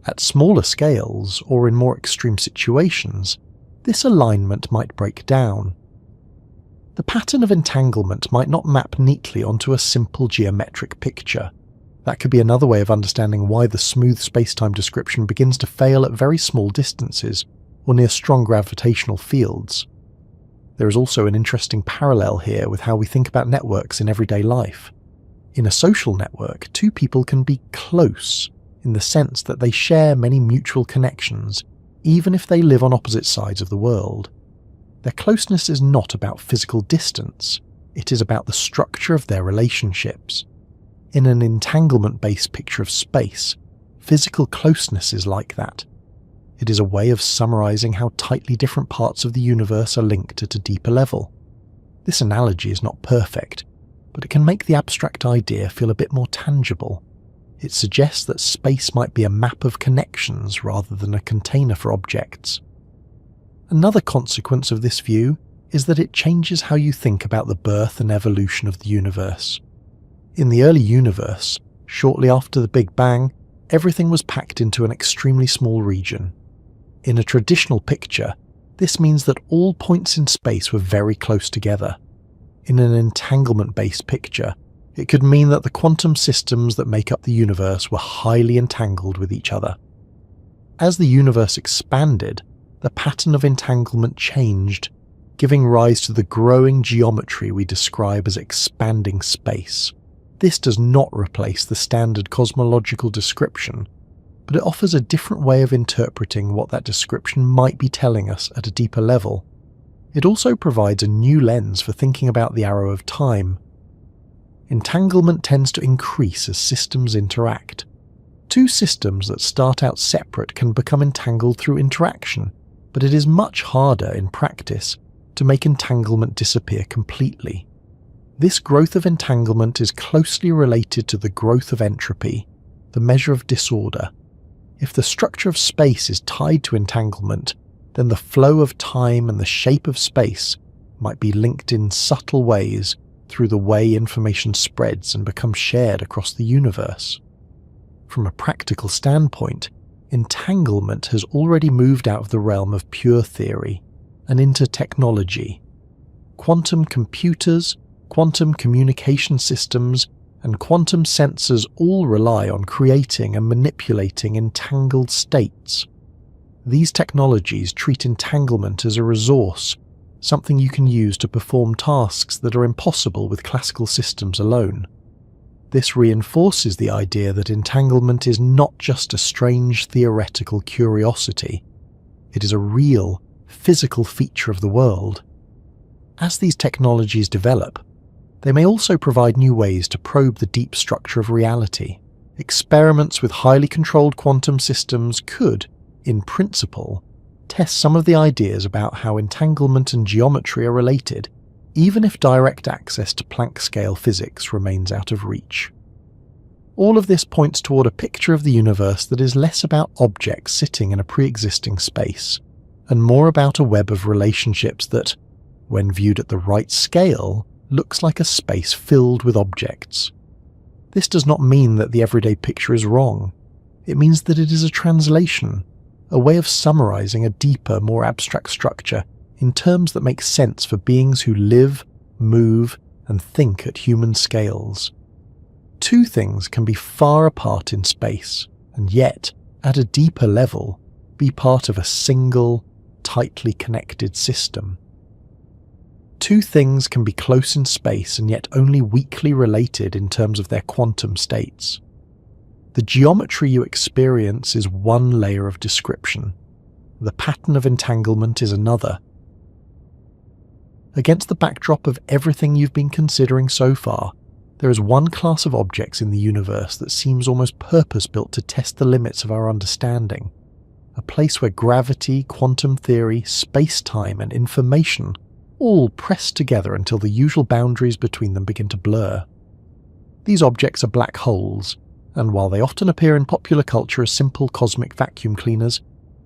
Speaker 1: At smaller scales, or in more extreme situations, this alignment might break down. The pattern of entanglement might not map neatly onto a simple geometric picture. That could be another way of understanding why the smooth spacetime description begins to fail at very small distances, or near strong gravitational fields. There is also an interesting parallel here with how we think about networks in everyday life. In a social network, two people can be close in the sense that they share many mutual connections, even if they live on opposite sides of the world. Their closeness is not about physical distance, it is about the structure of their relationships. In an entanglement-based picture of space, physical closeness is like that. It is a way of summarizing how tightly different parts of the universe are linked at a deeper level. This analogy is not perfect, but it can make the abstract idea feel a bit more tangible. It suggests that space might be a map of connections rather than a container for objects. Another consequence of this view is that it changes how you think about the birth and evolution of the universe. In the early universe, shortly after the Big Bang, everything was packed into an extremely small region. In a traditional picture, this means that all points in space were very close together. In an entanglement-based picture, it could mean that the quantum systems that make up the universe were highly entangled with each other. As the universe expanded, the pattern of entanglement changed, giving rise to the growing geometry we describe as expanding space. This does not replace the standard cosmological description, but it offers a different way of interpreting what that description might be telling us at a deeper level. It also provides a new lens for thinking about the arrow of time. Entanglement tends to increase as systems interact. Two systems that start out separate can become entangled through interaction, but it is much harder in practice to make entanglement disappear completely. This growth of entanglement is closely related to the growth of entropy, the measure of disorder. If the structure of space is tied to entanglement, then the flow of time and the shape of space might be linked in subtle ways through the way information spreads and becomes shared across the universe. From a practical standpoint, entanglement has already moved out of the realm of pure theory and into technology. Quantum computers, quantum communication systems, and quantum sensors all rely on creating and manipulating entangled states. These technologies treat entanglement as a resource, something you can use to perform tasks that are impossible with classical systems alone. This reinforces the idea that entanglement is not just a strange theoretical curiosity. It is a real, physical feature of the world. As these technologies develop, they may also provide new ways to probe the deep structure of reality. Experiments with highly controlled quantum systems could, in principle, test some of the ideas about how entanglement and geometry are related, even if direct access to Planck-scale physics remains out of reach. All of this points toward a picture of the universe that is less about objects sitting in a pre-existing space, and more about a web of relationships that, when viewed at the right scale, looks like a space filled with objects. This does not mean that the everyday picture is wrong. It means that it is a translation, a way of summarizing a deeper, more abstract structure in terms that make sense for beings who live, move, and think at human scales. Two things can be far apart in space, and yet, at a deeper level, be part of a single, tightly connected system. Two things can be close in space and yet only weakly related in terms of their quantum states. The geometry you experience is one layer of description. The pattern of entanglement is another. Against the backdrop of everything you've been considering so far, there is one class of objects in the universe that seems almost purpose-built to test the limits of our understanding. A place where gravity, quantum theory, space-time, and information all press together until the usual boundaries between them begin to blur. These objects are black holes, and while they often appear in popular culture as simple cosmic vacuum cleaners,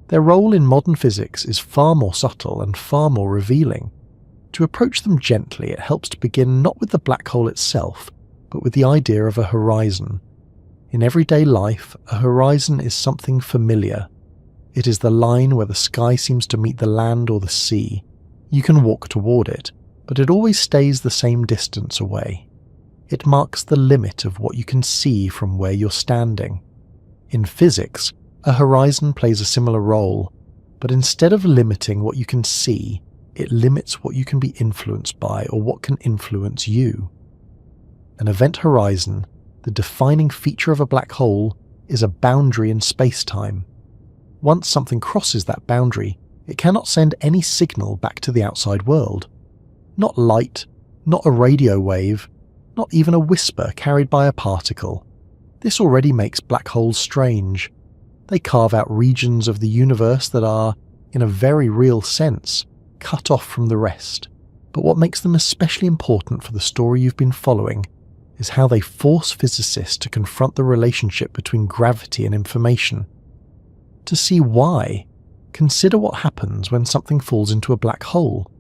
Speaker 1: their role in modern physics is far more subtle and far more revealing. To approach them gently, it helps to begin not with the black hole itself, but with the idea of a horizon. In everyday life, a horizon is something familiar. It is the line where the sky seems to meet the land or the sea. You can walk toward it, but it always stays the same distance away. It marks the limit of what you can see from where you're standing. In physics, a horizon plays a similar role, but instead of limiting what you can see, it limits what you can be influenced by or what can influence you. An event horizon, the defining feature of a black hole, is a boundary in space-time. Once something crosses that boundary, it cannot send any signal back to the outside world. Not light, not a radio wave, not even a whisper carried by a particle. This already makes black holes strange. They carve out regions of the universe that are, in a very real sense, cut off from the rest. But what makes them especially important for the story you've been following is how they force physicists to confront the relationship between gravity and information. To see why, consider what happens when something falls into a black hole.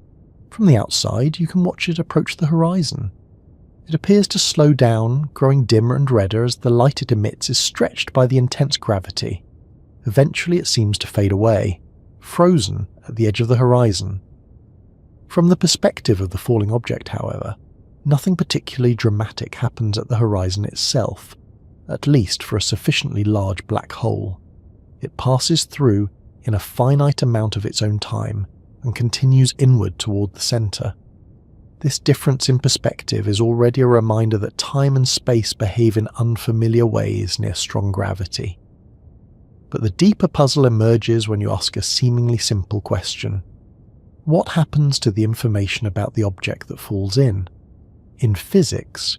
Speaker 1: From the outside, you can watch it approach the horizon. It appears to slow down, growing dimmer and redder as the light it emits is stretched by the intense gravity. Eventually it seems to fade away, frozen at the edge of the horizon. From the perspective of the falling object, however, nothing particularly dramatic happens at the horizon itself, at least for a sufficiently large black hole. It passes through in a finite amount of its own time and continues inward toward the centre. This difference in perspective is already a reminder that time and space behave in unfamiliar ways near strong gravity. But the deeper puzzle emerges when you ask a seemingly simple question. What happens to the information about the object that falls in? In physics,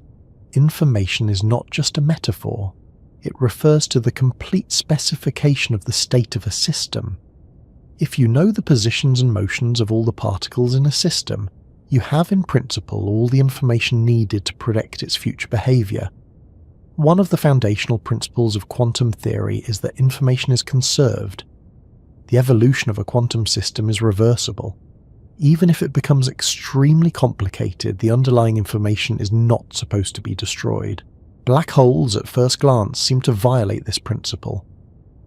Speaker 1: information is not just a metaphor. It refers to the complete specification of the state of a system. If you know the positions and motions of all the particles in a system, you have in principle all the information needed to predict its future behaviour. One of the foundational principles of quantum theory is that information is conserved. The evolution of a quantum system is reversible. Even if it becomes extremely complicated, the underlying information is not supposed to be destroyed. Black holes, at first glance, seem to violate this principle.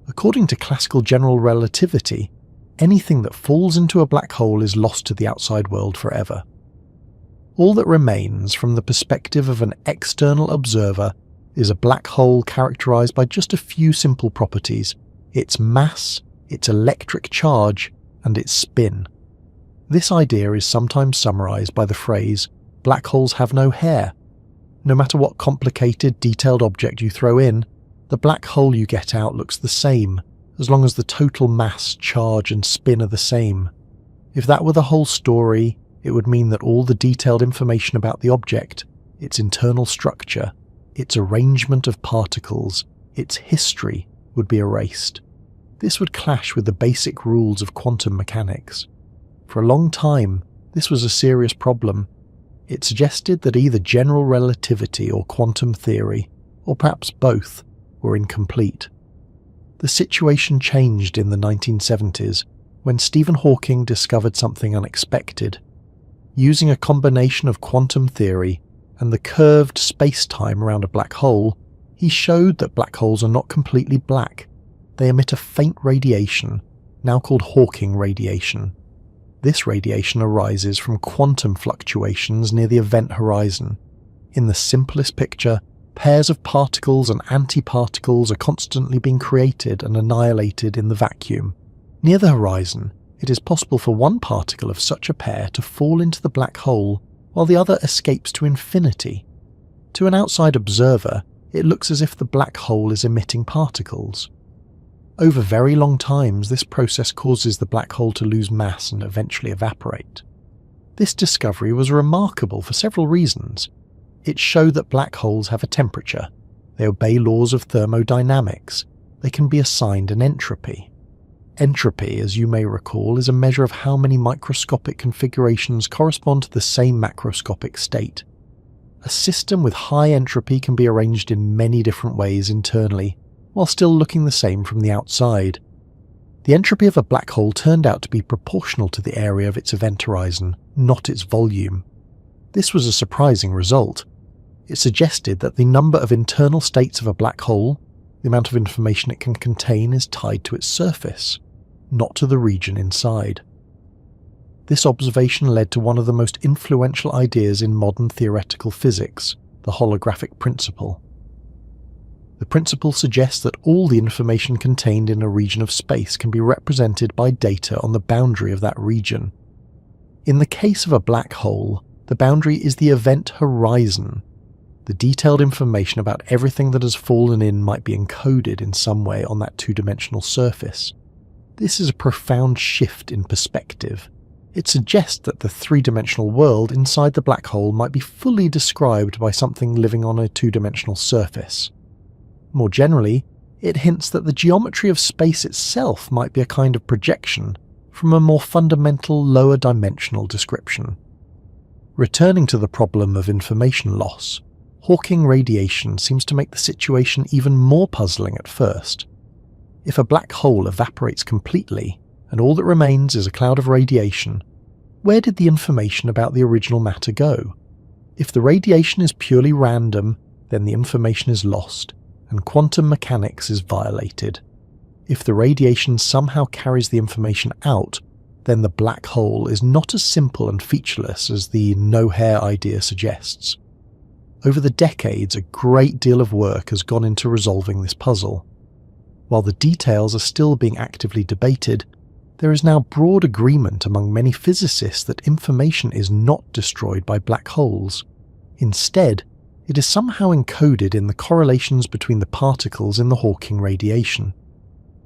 Speaker 1: According to classical general relativity, anything that falls into a black hole is lost to the outside world forever. All that remains from the perspective of an external observer is a black hole characterized by just a few simple properties: its mass, its electric charge, and its spin. This idea is sometimes summarized by the phrase, "black holes have no hair." No matter what complicated, detailed object you throw in, the black hole you get out looks the same, as long as the total mass, charge, and spin are the same. If that were the whole story, it would mean that all the detailed information about the object, its internal structure, its arrangement of particles, its history, would be erased. This would clash with the basic rules of quantum mechanics. For a long time, this was a serious problem. It suggested that either general relativity or quantum theory, or perhaps both, were incomplete. The situation changed in the 1970s when Stephen Hawking discovered something unexpected. Using a combination of quantum theory and the curved space-time around a black hole, he showed that black holes are not completely black. They emit a faint radiation, now called Hawking radiation. This radiation arises from quantum fluctuations near the event horizon. In the simplest picture, pairs of particles and antiparticles are constantly being created and annihilated in the vacuum. Near the horizon, it is possible for one particle of such a pair to fall into the black hole while the other escapes to infinity. To an outside observer, it looks as if the black hole is emitting particles. Over very long times, this process causes the black hole to lose mass and eventually evaporate. This discovery was remarkable for several reasons. It showed that black holes have a temperature. They obey laws of thermodynamics. They can be assigned an entropy. Entropy, as you may recall, is a measure of how many microscopic configurations correspond to the same macroscopic state. A system with high entropy can be arranged in many different ways internally, while still looking the same from the outside. The entropy of a black hole turned out to be proportional to the area of its event horizon, not its volume. This was a surprising result. It suggested that the number of internal states of a black hole, the amount of information it can contain, is tied to its surface, not to the region inside. This observation led to one of the most influential ideas in modern theoretical physics, the holographic principle. The principle suggests that all the information contained in a region of space can be represented by data on the boundary of that region. In the case of a black hole, the boundary is the event horizon. The detailed information about everything that has fallen in might be encoded in some way on that two-dimensional surface. This is a profound shift in perspective. It suggests that the three-dimensional world inside the black hole might be fully described by something living on a two-dimensional surface. More generally, it hints that the geometry of space itself might be a kind of projection from a more fundamental lower dimensional description. Returning to the problem of information loss, Hawking radiation seems to make the situation even more puzzling at first. If a black hole evaporates completely, and all that remains is a cloud of radiation, where did the information about the original matter go? If the radiation is purely random, then the information is lost, and quantum mechanics is violated. If the radiation somehow carries the information out, then the black hole is not as simple and featureless as the no-hair idea suggests. Over the decades, a great deal of work has gone into resolving this puzzle. While the details are still being actively debated, there is now broad agreement among many physicists that information is not destroyed by black holes. Instead, it is somehow encoded in the correlations between the particles in the Hawking radiation.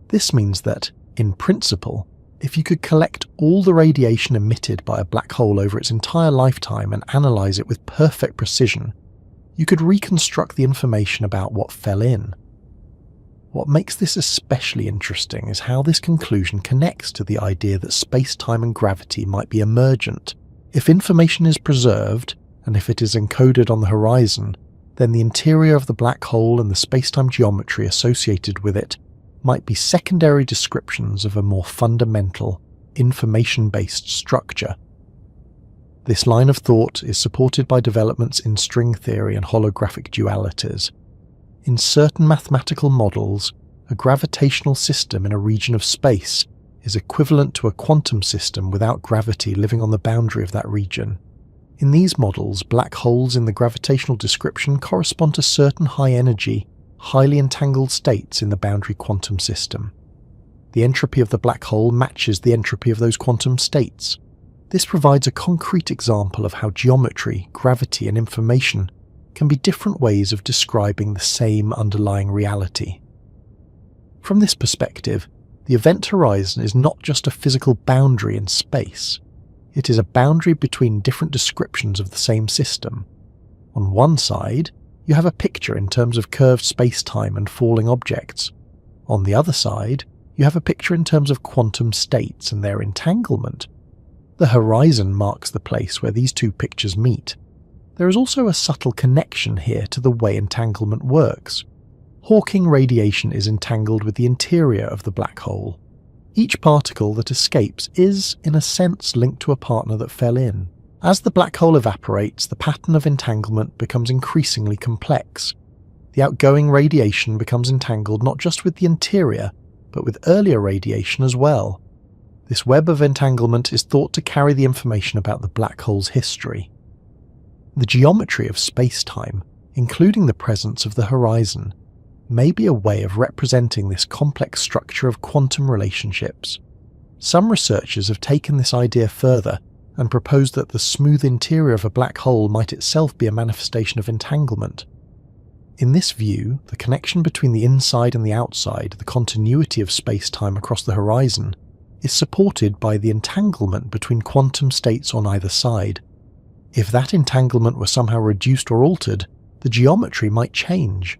Speaker 1: This means that, in principle, if you could collect all the radiation emitted by a black hole over its entire lifetime and analyze it with perfect precision, you could reconstruct the information about what fell in. What makes this especially interesting is how this conclusion connects to the idea that space-time and gravity might be emergent. If information is preserved, and if it is encoded on the horizon, then the interior of the black hole and the space-time geometry associated with it might be secondary descriptions of a more fundamental, information-based structure. This line of thought is supported by developments in string theory and holographic dualities. In certain mathematical models, a gravitational system in a region of space is equivalent to a quantum system without gravity living on the boundary of that region. In these models, black holes in the gravitational description correspond to certain high-energy, highly entangled states in the boundary quantum system. The entropy of the black hole matches the entropy of those quantum states. This provides a concrete example of how geometry, gravity, and information can be different ways of describing the same underlying reality. From this perspective, the event horizon is not just a physical boundary in space. It is a boundary between different descriptions of the same system. On one side, you have a picture in terms of curved space-time and falling objects. On the other side, you have a picture in terms of quantum states and their entanglement. The horizon marks the place where these two pictures meet. There is also a subtle connection here to the way entanglement works. Hawking radiation is entangled with the interior of the black hole. Each particle that escapes is, in a sense, linked to a partner that fell in. As the black hole evaporates, the pattern of entanglement becomes increasingly complex. The outgoing radiation becomes entangled not just with the interior, but with earlier radiation as well. This web of entanglement is thought to carry the information about the black hole's history. The geometry of space-time, including the presence of the horizon, may be a way of representing this complex structure of quantum relationships. Some researchers have taken this idea further and proposed that the smooth interior of a black hole might itself be a manifestation of entanglement. In this view, the connection between the inside and the outside, the continuity of space-time across the horizon, is supported by the entanglement between quantum states on either side. If that entanglement were somehow reduced or altered, the geometry might change.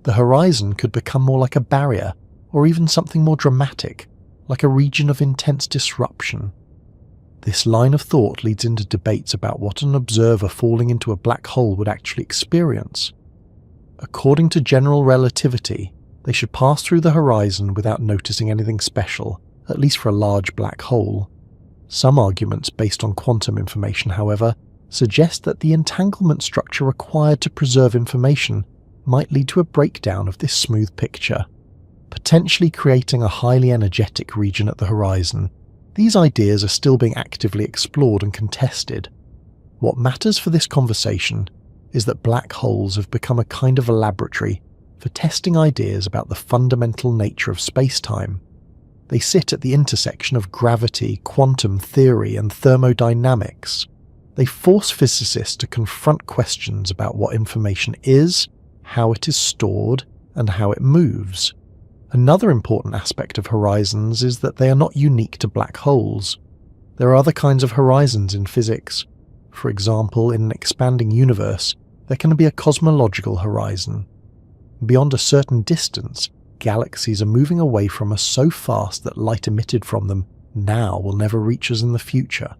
Speaker 1: The horizon could become more like a barrier, or even something more dramatic, like a region of intense disruption. This line of thought leads into debates about what an observer falling into a black hole would actually experience. According to general relativity, they should pass through the horizon without noticing anything special, at least for a large black hole. Some arguments based on quantum information, however, suggest that the entanglement structure required to preserve information might lead to a breakdown of this smooth picture, potentially creating a highly energetic region at the horizon. These ideas are still being actively explored and contested. What matters for this conversation is that black holes have become a kind of a laboratory for testing ideas about the fundamental nature of space-time. They sit at the intersection of gravity, quantum theory, and thermodynamics. They force physicists to confront questions about what information is, how it is stored, and how it moves. Another important aspect of horizons is that they are not unique to black holes. There are other kinds of horizons in physics. For example, in an expanding universe, there can be a cosmological horizon. Beyond a certain distance, galaxies are moving away from us so fast that light emitted from them now will never reach us in the future.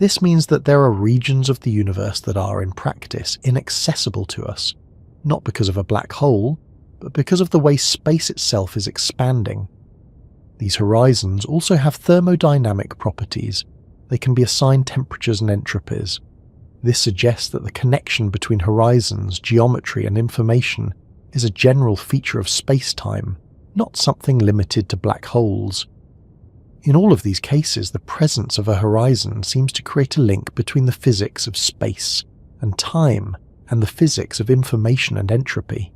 Speaker 1: This means that there are regions of the universe that are, in practice, inaccessible to us, not because of a black hole, but because of the way space itself is expanding. These horizons also have thermodynamic properties. They can be assigned temperatures and entropies. This suggests that the connection between horizons, geometry, and information is a general feature of space-time, not something limited to black holes. In all of these cases, the presence of a horizon seems to create a link between the physics of space and time and the physics of information and entropy.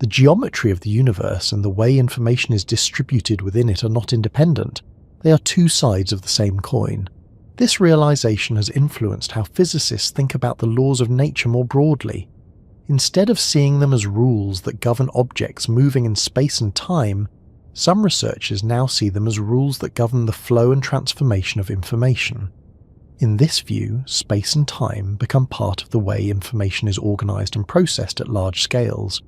Speaker 1: The geometry of the universe and the way information is distributed within it are not independent. They are two sides of the same coin. This realization has influenced how physicists think about the laws of nature more broadly. Instead of seeing them as rules that govern objects moving in space and time, some researchers now see them as rules that govern the flow and transformation of information. In this view, space and time become part of the way information is organized and processed at large scales.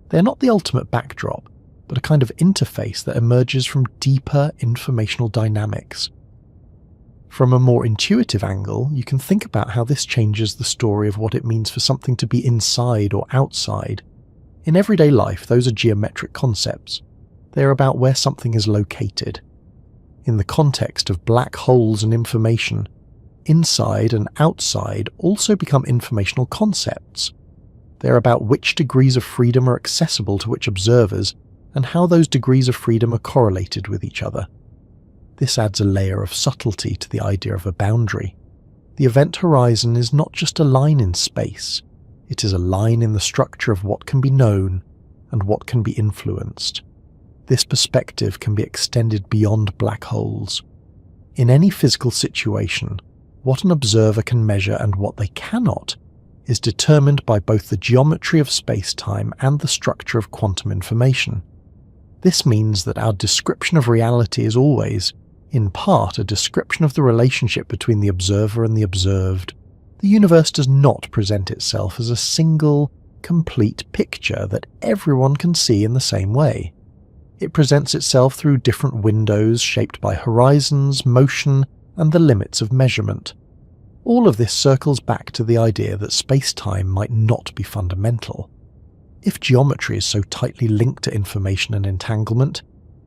Speaker 1: They are not the ultimate backdrop, but a kind of interface that emerges from deeper informational dynamics. From a more intuitive angle, you can think about how this changes the story of what it means for something to be inside or outside. In everyday life, those are geometric concepts. They are about where something is located. In the context of black holes and information, inside and outside also become informational concepts. They are about which degrees of freedom are accessible to which observers and how those degrees of freedom are correlated with each other. This adds a layer of subtlety to the idea of a boundary. The event horizon is not just a line in space, it is a line in the structure of what can be known and what can be influenced. This perspective can be extended beyond black holes. In any physical situation, what an observer can measure and what they cannot is determined by both the geometry of space-time and the structure of quantum information. This means that our description of reality is always, in part, a description of the relationship between the observer and the observed. The universe does not present itself as a single, complete picture that everyone can see in the same way. It presents itself through different windows shaped by horizons, motion, and the limits of measurement. All of this circles back to the idea that space-time might not be fundamental. If geometry is so tightly linked to information and entanglement,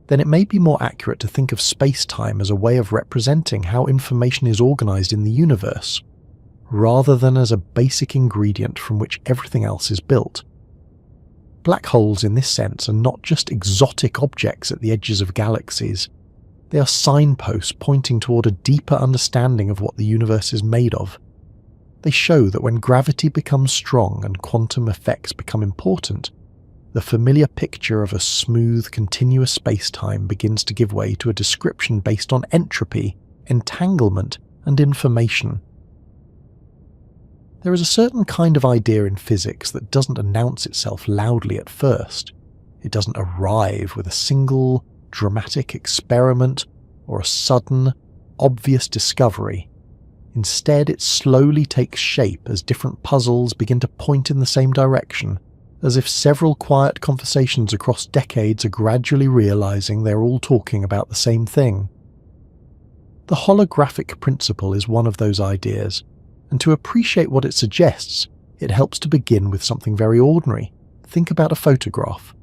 Speaker 1: then it may be more accurate to think of space-time as a way of representing how information is organized in the universe, rather than as a basic ingredient from which everything else is built. Black holes in this sense are not just exotic objects at the edges of galaxies. They are signposts pointing toward a deeper understanding of what the universe is made of. They show that when gravity becomes strong and quantum effects become important, the familiar picture of a smooth, continuous space-time begins to give way to a description based on entropy, entanglement, and information. There is a certain kind of idea in physics that doesn't announce itself loudly at first. It doesn't arrive with a single, dramatic experiment or a sudden, obvious discovery. Instead, it slowly takes shape as different puzzles begin to point in the same direction, as if several quiet conversations across decades are gradually realizing they're all talking about the same thing. The holographic principle is one of those ideas, and to appreciate what it suggests, it helps to begin with something very ordinary. Think about a photograph.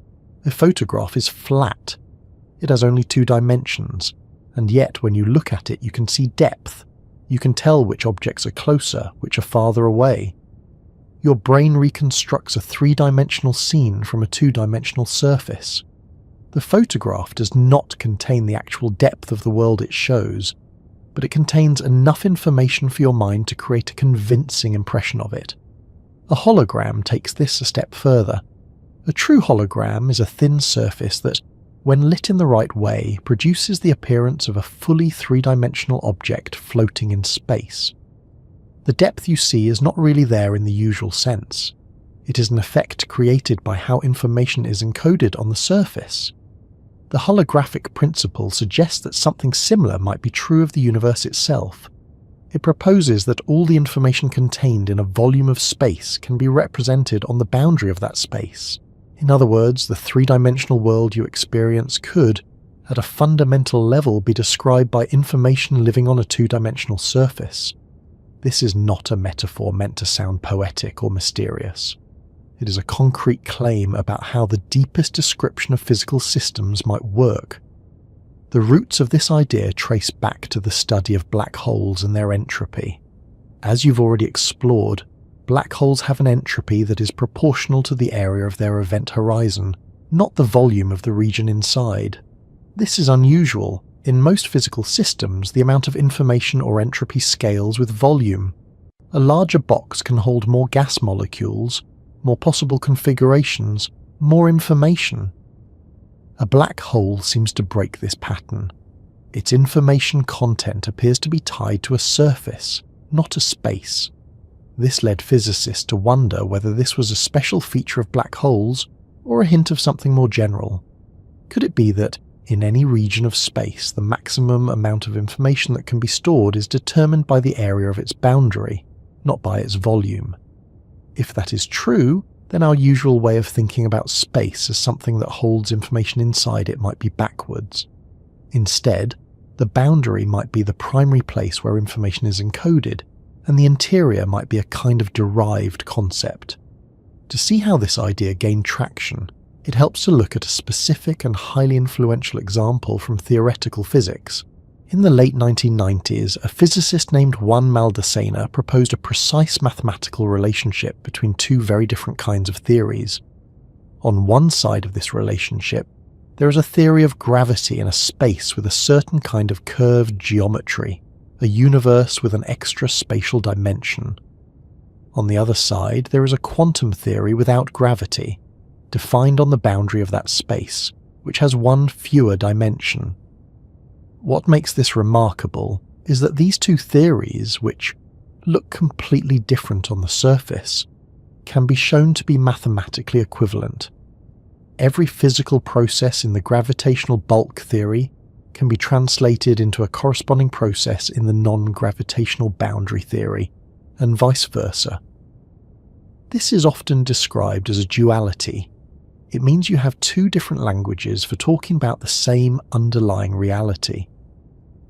Speaker 1: A photograph is flat. It has only 2 dimensions, and yet when you look at it you can see depth. You can tell which objects are closer, which are farther away. Your brain reconstructs a 3-dimensional scene from a 2-dimensional surface. The photograph does not contain the actual depth of the world it shows, but it contains enough information for your mind to create a convincing impression of it. A hologram takes this a step further. A true hologram is a thin surface that, when lit in the right way, produces the appearance of a fully 3-dimensional object floating in space. The depth you see is not really there in the usual sense. It is an effect created by how information is encoded on the surface. The holographic principle suggests that something similar might be true of the universe itself. It proposes that all the information contained in a volume of space can be represented on the boundary of that space. In other words, the 3-dimensional world you experience could, at a fundamental level be described by information living on a two-dimensional surface. This is not a metaphor meant to sound poetic or mysterious. It is a concrete claim about how the deepest description of physical systems might work. The roots of this idea trace back to the study of black holes and their entropy. As you've already explored, black holes have an entropy that is proportional to the area of their event horizon, not the volume of the region inside. This is unusual. In most physical systems, the amount of information or entropy scales with volume. A larger box can hold more gas molecules, more possible configurations, more information. A black hole seems to break this pattern. Its information content appears to be tied to a surface, not a space. This led physicists to wonder whether this was a special feature of black holes or a hint of something more general. Could it be that, in any region of space, the maximum amount of information that can be stored is determined by the area of its boundary, not by its volume? If that is true, then our usual way of thinking about space as something that holds information inside it might be backwards. Instead, the boundary might be the primary place where information is encoded, and the interior might be a kind of derived concept. To see how this idea gained traction, it helps to look at a specific and highly influential example from theoretical physics. In the late 1990s, a physicist named Juan Maldacena proposed a precise mathematical relationship between two very different kinds of theories. On one side of this relationship, there is a theory of gravity in a space with a certain kind of curved geometry, a universe with an extra spatial dimension. On the other side, there is a quantum theory without gravity, defined on the boundary of that space, which has one fewer dimension. What makes this remarkable is that these two theories, which look completely different on the surface, can be shown to be mathematically equivalent. Every physical process in the gravitational bulk theory can be translated into a corresponding process in the non-gravitational boundary theory, and vice versa. This is often described as a duality. It means you have two different languages for talking about the same underlying reality.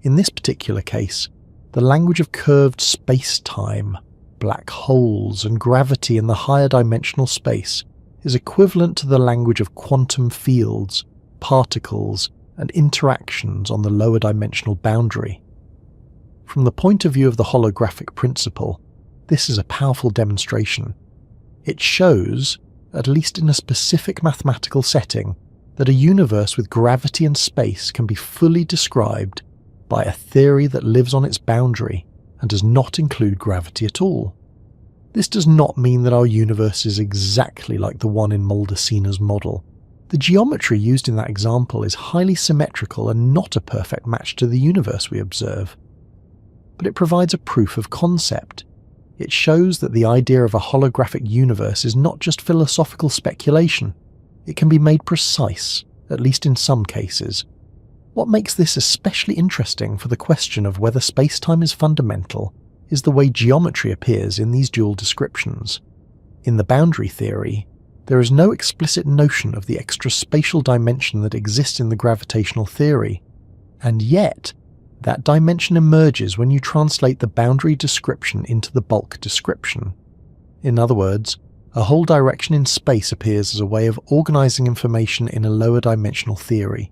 Speaker 1: In this particular case, the language of curved space-time, black holes, and gravity in the higher dimensional space is equivalent to the language of quantum fields, particles, and interactions on the lower dimensional boundary. From the point of view of the holographic principle, this is a powerful demonstration. It shows, at least in a specific mathematical setting, that a universe with gravity and space can be fully described by a theory that lives on its boundary and does not include gravity at all. This does not mean that our universe is exactly like the one in Maldacena's model. The geometry used in that example is highly symmetrical and not a perfect match to the universe we observe. But it provides a proof of concept. It shows that the idea of a holographic universe is not just philosophical speculation. It can be made precise, at least in some cases. What makes this especially interesting for the question of whether space-time is fundamental is the way geometry appears in these dual descriptions. In the boundary theory, there is no explicit notion of the extra spatial dimension that exists in the gravitational theory, and yet that dimension emerges when you translate the boundary description into the bulk description. In other words, a whole direction in space appears as a way of organizing information in a lower dimensional theory.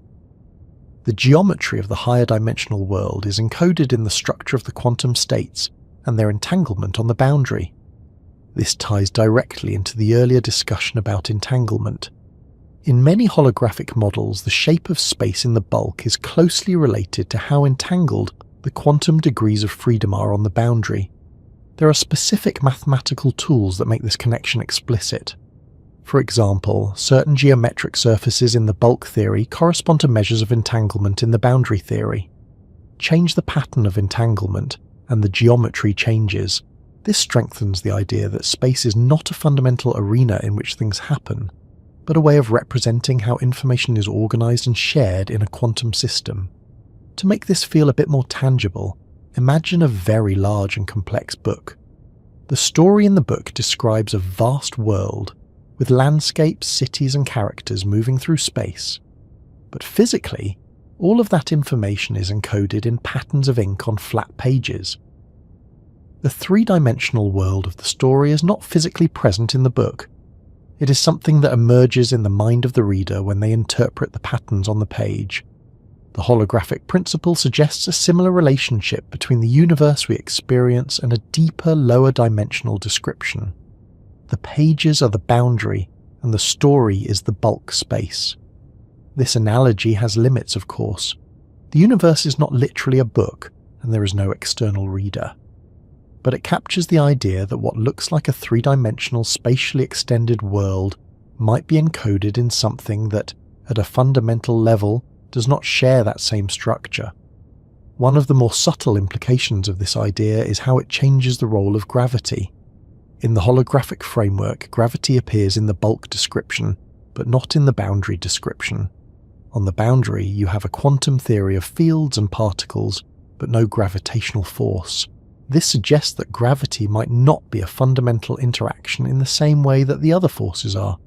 Speaker 1: The geometry of the higher dimensional world is encoded in the structure of the quantum states and their entanglement on the boundary. This ties directly into the earlier discussion about entanglement. In many holographic models, the shape of space in the bulk is closely related to how entangled the quantum degrees of freedom are on the boundary. There are specific mathematical tools that make this connection explicit. For example, certain geometric surfaces in the bulk theory correspond to measures of entanglement in the boundary theory. Change the pattern of entanglement, and the geometry changes. This strengthens the idea that space is not a fundamental arena in which things happen, but a way of representing how information is organized and shared in a quantum system. To make this feel a bit more tangible, imagine a very large and complex book. The story in the book describes a vast world, with landscapes, cities, and characters moving through space. But physically, All of that information is encoded in patterns of ink on flat pages. The three-dimensional world of the story is not physically present in the book. It is something that emerges in the mind of the reader when they interpret the patterns on the page. The holographic principle suggests a similar relationship between the universe we experience and a deeper, lower-dimensional description. The pages are the boundary, and the story is the bulk space. This analogy has limits, of course. The universe is not literally a book, and there is no external reader. But it captures the idea that what looks like a three-dimensional spatially extended world might be encoded in something that, at a fundamental level, does not share that same structure. One of the more subtle implications of this idea is how it changes the role of gravity. In the holographic framework, gravity appears in the bulk description, but not in the boundary description. On the boundary, you have a quantum theory of fields and particles, but no gravitational force. This suggests that gravity might not be a fundamental interaction in the same way that the other forces are.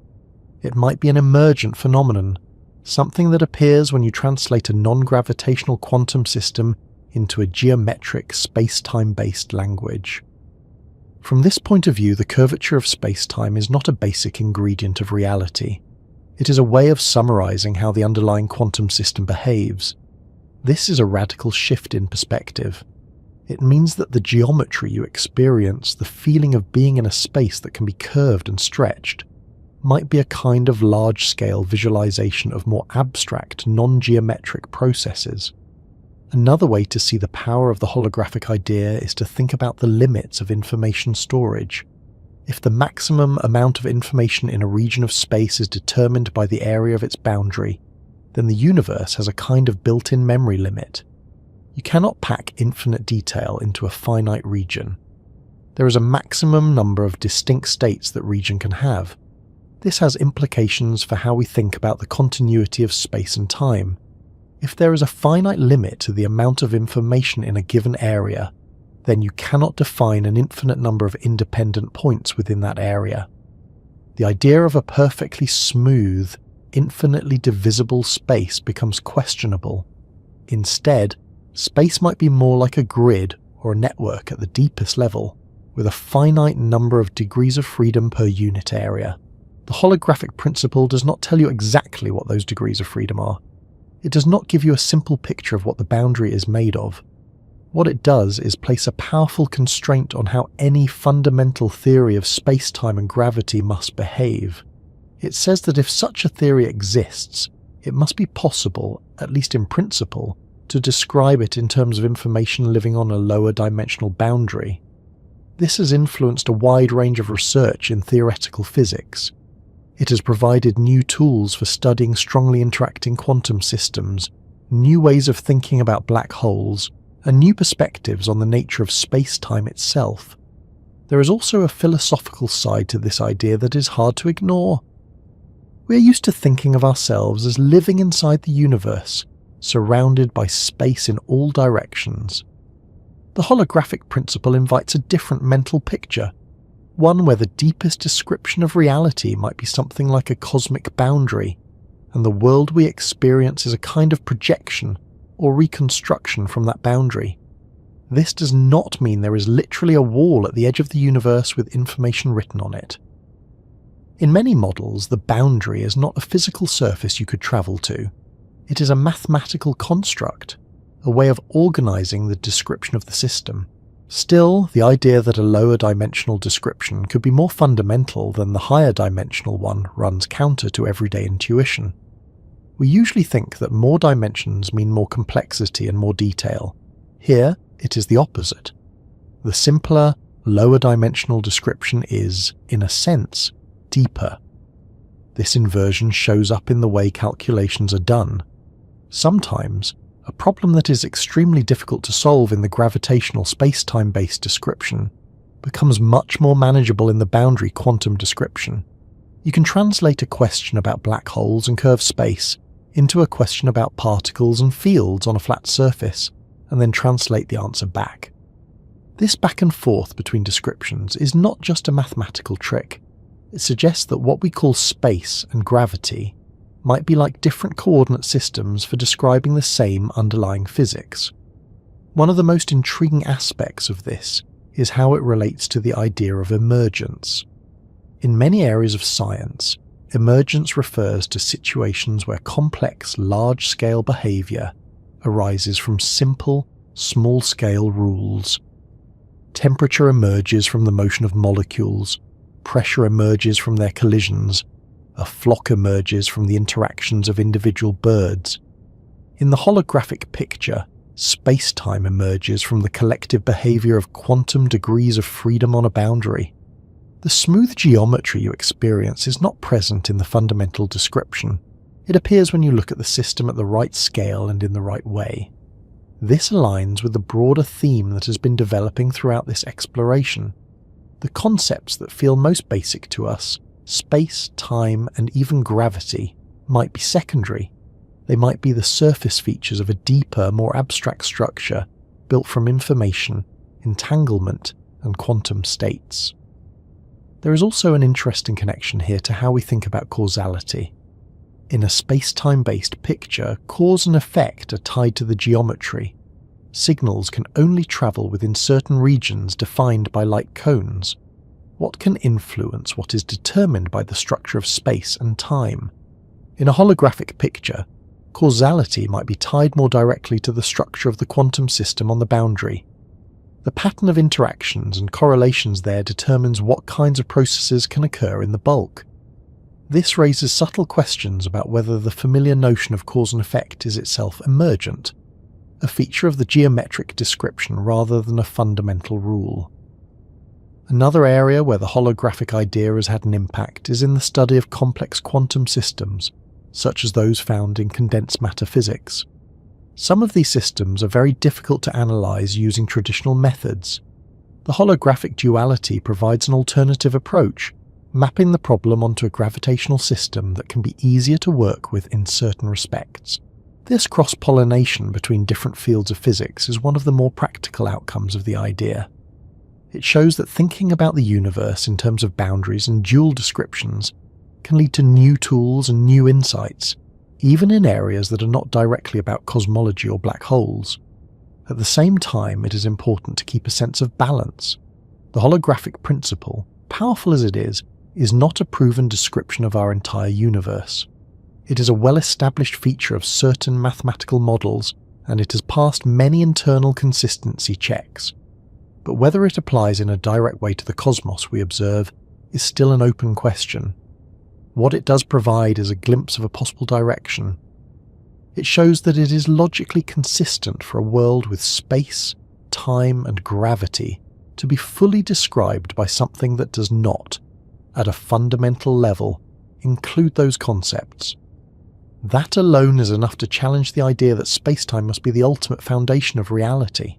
Speaker 1: It might be an emergent phenomenon, something that appears when you translate a non-gravitational quantum system into a geometric space-time-based language. From this point of view, the curvature of space-time is not a basic ingredient of reality. It is a way of summarizing how the underlying quantum system behaves. This is a radical shift in perspective. It means that the geometry you experience, the feeling of being in a space that can be curved and stretched, might be a kind of large-scale visualization of more abstract, non-geometric processes. Another way to see the power of the holographic idea is to think about the limits of information storage. If the maximum amount of information in a region of space is determined by the area of its boundary, then the universe has a kind of built-in memory limit. You cannot pack infinite detail into a finite region. There is a maximum number of distinct states that region can have. This has implications for how we think about the continuity of space and time. If there is a finite limit to the amount of information in a given area, then you cannot define an infinite number of independent points within that area. The idea of a perfectly smooth, infinitely divisible space becomes questionable. Instead, space might be more like a grid or a network at the deepest level, with a finite number of degrees of freedom per unit area. The holographic principle does not tell you exactly what those degrees of freedom are. It does not give you a simple picture of what the boundary is made of. What it does is place a powerful constraint on how any fundamental theory of space-time and gravity must behave. It says that if such a theory exists, it must be possible, at least in principle, to describe it in terms of information living on a lower dimensional boundary. This has influenced a wide range of research in theoretical physics. It has provided new tools for studying strongly interacting quantum systems, new ways of thinking about black holes, and new perspectives on the nature of space-time itself. There is also a philosophical side to this idea that is hard to ignore. We are used to thinking of ourselves as living inside the universe, surrounded by space in all directions. The holographic principle invites a different mental picture, one where the deepest description of reality might be something like a cosmic boundary, and the world we experience is a kind of projection or reconstruction from that boundary. This does not mean there is literally a wall at the edge of the universe with information written on it. In many models, the boundary is not a physical surface you could travel to. It is a mathematical construct, a way of organizing the description of the system. Still, the idea that a lower dimensional description could be more fundamental than the higher dimensional one runs counter to everyday intuition. We usually think that more dimensions mean more complexity and more detail. Here, it is the opposite. The simpler, lower dimensional description is, in a sense, deeper. This inversion shows up in the way calculations are done. Sometimes, a problem that is extremely difficult to solve in the gravitational space-time-based description becomes much more manageable in the boundary quantum description. You can translate a question about black holes and curved space into a question about particles and fields on a flat surface, and then translate the answer back. This back and forth between descriptions is not just a mathematical trick. It suggests that what we call space and gravity might be like different coordinate systems for describing the same underlying physics. One of the most intriguing aspects of this is how it relates to the idea of emergence. In many areas of science, emergence refers to situations where complex, large-scale behavior arises from simple, small-scale rules. Temperature emerges from the motion of molecules, pressure emerges from their collisions, a flock emerges from the interactions of individual birds. In the holographic picture, spacetime emerges from the collective behavior of quantum degrees of freedom on a boundary. The smooth geometry you experience is not present in the fundamental description. It appears when you look at the system at the right scale and in the right way. This aligns with the broader theme that has been developing throughout this exploration. The concepts that feel most basic to us, space, time, and even gravity, might be secondary. They might be the surface features of a deeper, more abstract structure built from information, entanglement, and quantum states. There is also an interesting connection here to how we think about causality. In a space-time-based picture, cause and effect are tied to the geometry. Signals can only travel within certain regions defined by light cones. What can influence what is determined by the structure of space and time? In a holographic picture, causality might be tied more directly to the structure of the quantum system on the boundary. The pattern of interactions and correlations there determines what kinds of processes can occur in the bulk. This raises subtle questions about whether the familiar notion of cause and effect is itself emergent, a feature of the geometric description rather than a fundamental rule. Another area where the holographic idea has had an impact is in the study of complex quantum systems, such as those found in condensed matter physics. Some of these systems are very difficult to analyze using traditional methods. The holographic duality provides an alternative approach, mapping the problem onto a gravitational system that can be easier to work with in certain respects. This cross-pollination between different fields of physics is one of the more practical outcomes of the idea. It shows that thinking about the universe in terms of boundaries and dual descriptions can lead to new tools and new insights, even in areas that are not directly about cosmology or black holes. At the same time, it is important to keep a sense of balance. The holographic principle, powerful as it is not a proven description of our entire universe. It is a well-established feature of certain mathematical models, and it has passed many internal consistency checks. But whether it applies in a direct way to the cosmos we observe is still an open question. What it does provide is a glimpse of a possible direction. It shows that it is logically consistent for a world with space, time, and gravity to be fully described by something that does not, at a fundamental level, include those concepts. That alone is enough to challenge the idea that spacetime must be the ultimate foundation of reality.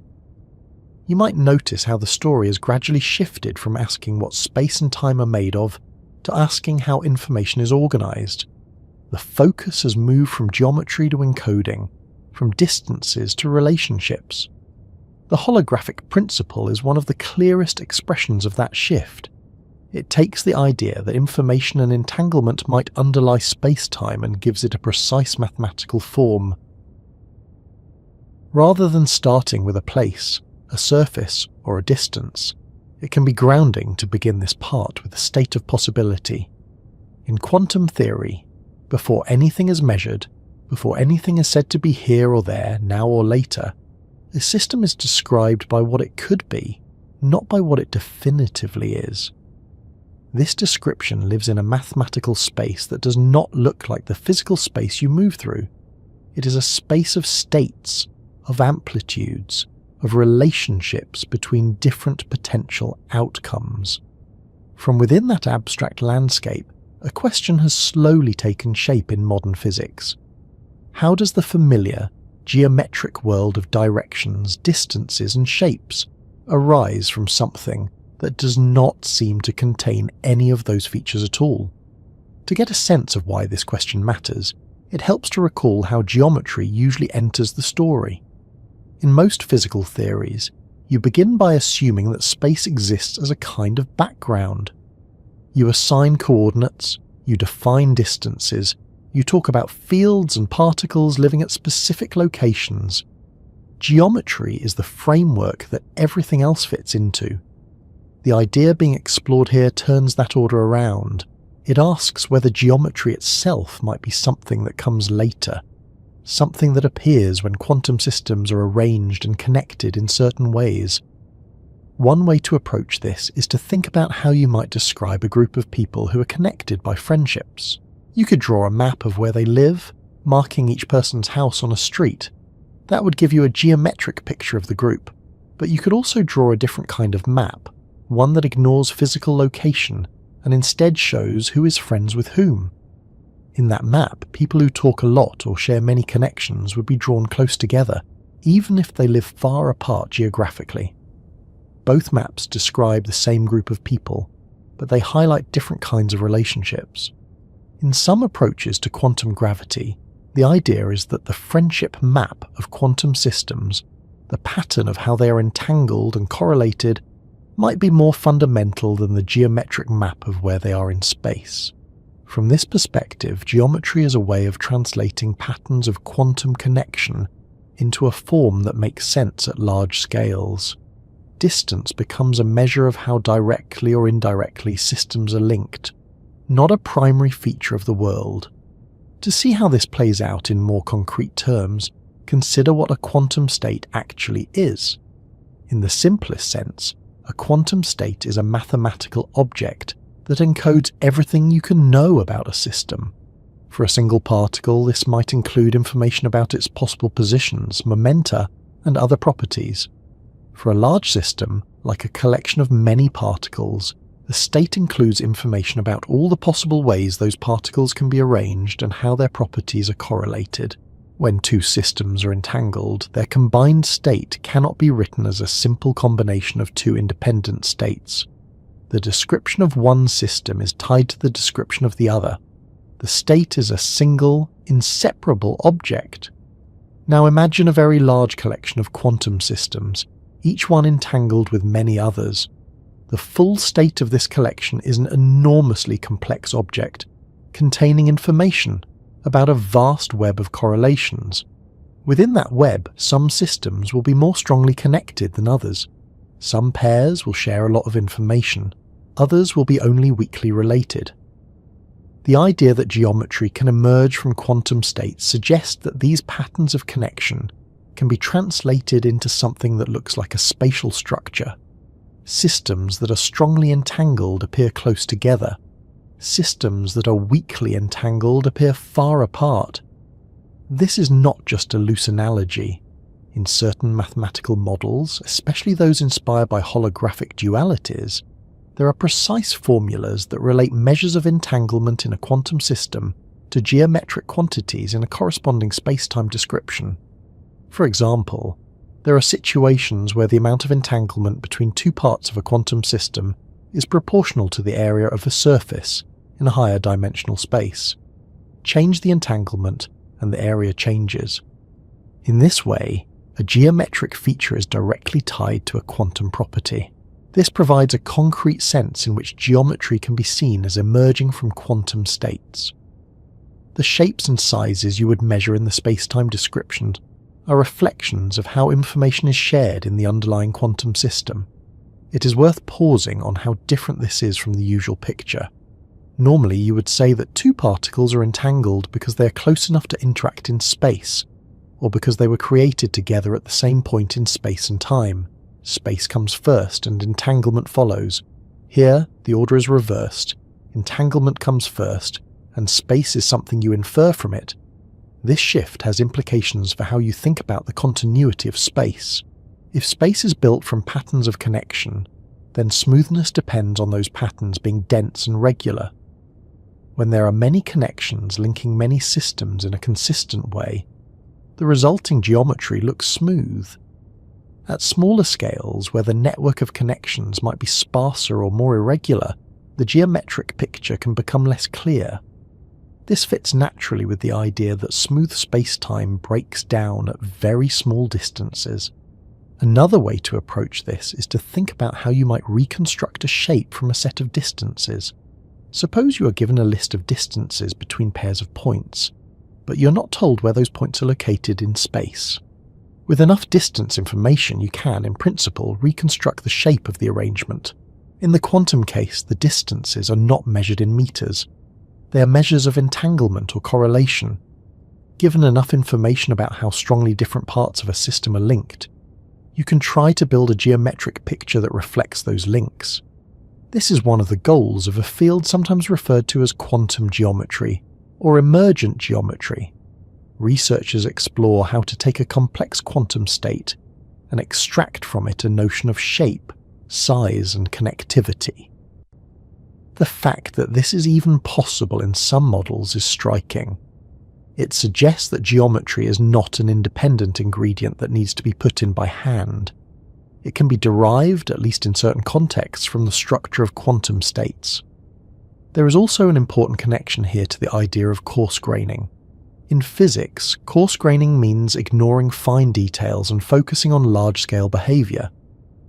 Speaker 1: You might notice how the story has gradually shifted from asking what space and time are made of to asking how information is organized. The focus has moved from geometry to encoding, from distances to relationships. The holographic principle is one of the clearest expressions of that shift. It takes the idea that information and entanglement might underlie space-time and gives it a precise mathematical form. Rather than starting with a place, a surface, or a distance, it can be grounding to begin this part with a state of possibility. In quantum theory, before anything is measured, before anything is said to be here or there, now or later, a system is described by what it could be, not by what it definitively is. This description lives in a mathematical space that does not look like the physical space you move through. It is a space of states, of amplitudes, of relationships between different potential outcomes. From within that abstract landscape, a question has slowly taken shape in modern physics. How does the familiar, geometric world of directions, distances, and shapes arise from something that does not seem to contain any of those features at all? To get a sense of why this question matters, it helps to recall how geometry usually enters the story. In most physical theories, you begin by assuming that space exists as a kind of background. You assign coordinates, you define distances, You talk about fields and particles living at specific locations. Geometry is the framework that everything else fits into. The idea being explored here turns that order around. It asks whether geometry itself might be something that comes later, something that appears when quantum systems are arranged and connected in certain ways. One way to approach this is to think about how you might describe a group of people who are connected by friendships. You could draw a map of where they live, marking each person's house on a street. That would give you a geometric picture of the group, but you could also draw a different kind of map, one that ignores physical location and instead shows who is friends with whom. In that map, people who talk a lot or share many connections would be drawn close together, even if they live far apart geographically. Both maps describe the same group of people, but they highlight different kinds of relationships. In some approaches to quantum gravity, the idea is that the friendship map of quantum systems, the pattern of how they are entangled and correlated, might be more fundamental than the geometric map of where they are in space. From this perspective, geometry is a way of translating patterns of quantum connection into a form that makes sense at large scales. Distance becomes a measure of how directly or indirectly systems are linked, not a primary feature of the world. To see how this plays out in more concrete terms, consider what a quantum state actually is. In the simplest sense, a quantum state is a mathematical object that encodes everything you can know about a system. For a single particle, this might include information about its possible positions, momenta, and other properties. For a large system, like a collection of many particles, the state includes information about all the possible ways those particles can be arranged and how their properties are correlated. When two systems are entangled, their combined state cannot be written as a simple combination of two independent states. The description of one system is tied to the description of the other. The state is a single, inseparable object. Now imagine a very large collection of quantum systems, each one entangled with many others. The full state of this collection is an enormously complex object, containing information about a vast web of correlations. Within that web, some systems will be more strongly connected than others. Some pairs will share a lot of information, others will be only weakly related. The idea that geometry can emerge from quantum states suggests that these patterns of connection can be translated into something that looks like a spatial structure. Systems that are strongly entangled appear close together. Systems that are weakly entangled appear far apart. This is not just a loose analogy. In certain mathematical models, especially those inspired by holographic dualities, there are precise formulas that relate measures of entanglement in a quantum system to geometric quantities in a corresponding spacetime description. For example, there are situations where the amount of entanglement between two parts of a quantum system is proportional to the area of a surface in a higher dimensional space. Change the entanglement and the area changes. In this way, a geometric feature is directly tied to a quantum property. This provides a concrete sense in which geometry can be seen as emerging from quantum states. The shapes and sizes you would measure in the spacetime description are reflections of how information is shared in the underlying quantum system. It is worth pausing on how different this is from the usual picture. Normally, you would say that two particles are entangled because they are close enough to interact in space, or because they were created together at the same point in space and time. Space comes first and entanglement follows. Here, the order is reversed. Entanglement comes first, and space is something you infer from it. This shift has implications for how you think about the continuity of space. If space is built from patterns of connection, then smoothness depends on those patterns being dense and regular. When there are many connections linking many systems in a consistent way, the resulting geometry looks smooth. At smaller scales, where the network of connections might be sparser or more irregular, the geometric picture can become less clear. This fits naturally with the idea that smooth spacetime breaks down at very small distances. Another way to approach this is to think about how you might reconstruct a shape from a set of distances. Suppose you are given a list of distances between pairs of points, but you're not told where those points are located in space. With enough distance information, you can, in principle, reconstruct the shape of the arrangement. In the quantum case, the distances are not measured in meters. They are measures of entanglement or correlation. Given enough information about how strongly different parts of a system are linked, you can try to build a geometric picture that reflects those links. This is one of the goals of a field sometimes referred to as quantum geometry or emergent geometry. Researchers explore how to take a complex quantum state and extract from it a notion of shape, size, and connectivity. The fact that this is even possible in some models is striking. It suggests that geometry is not an independent ingredient that needs to be put in by hand. It can be derived, at least in certain contexts, from the structure of quantum states. There is also an important connection here to the idea of coarse graining. In physics, coarse graining means ignoring fine details and focusing on large-scale behavior.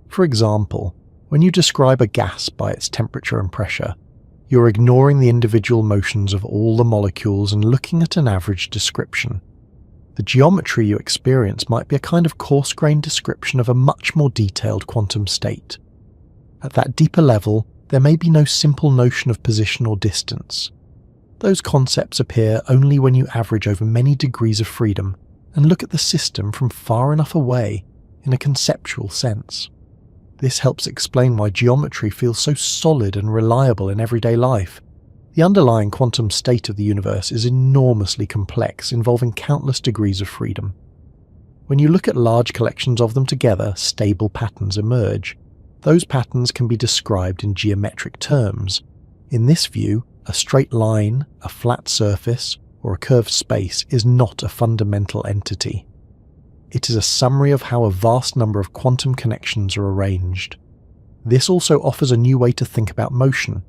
Speaker 1: For example, when you describe a gas by its temperature and pressure, you're ignoring the individual motions of all the molecules and looking at an average description. The geometry you experience might be a kind of coarse-grained description of a much more detailed quantum state. At that deeper level, there may be no simple notion of position or distance. Those concepts appear only when you average over many degrees of freedom and look at the system from far enough away in a conceptual sense. This helps explain why geometry feels so solid and reliable in everyday life. The underlying quantum state of the universe is enormously complex, involving countless degrees of freedom. When you look at large collections of them together, stable patterns emerge. Those patterns can be described in geometric terms. In this view, a straight line, a flat surface, or a curved space is not a fundamental entity. It is a summary of how a vast number of quantum connections are arranged. This also offers a new way to think about motion.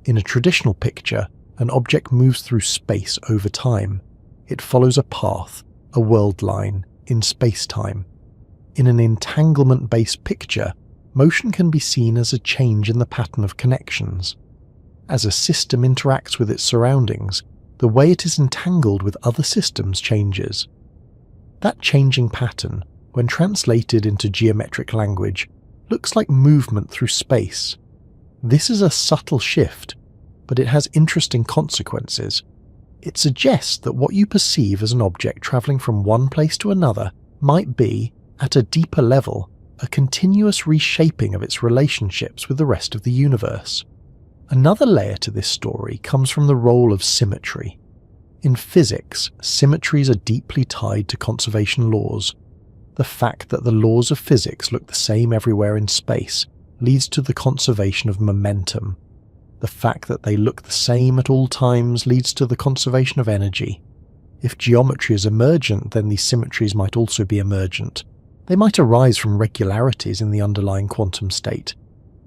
Speaker 1: In a traditional picture, an object moves through space over time. It follows a path, a world line, in spacetime. In an entanglement-based picture, motion can be seen as a change in the pattern of connections. As a system interacts with its surroundings, the way it is entangled with other systems changes. That changing pattern, when translated into geometric language, looks like movement through space. This is a subtle shift, but it has interesting consequences. It suggests that what you perceive as an object travelling from one place to another might be, at a deeper level, a continuous reshaping of its relationships with the rest of the universe. Another layer to this story comes from the role of symmetry. In physics, symmetries are deeply tied to conservation laws. The fact that the laws of physics look the same everywhere in space leads to the conservation of momentum. The fact that they look the same at all times leads to the conservation of energy. If geometry is emergent, then these symmetries might also be emergent. They might arise from regularities in the underlying quantum state.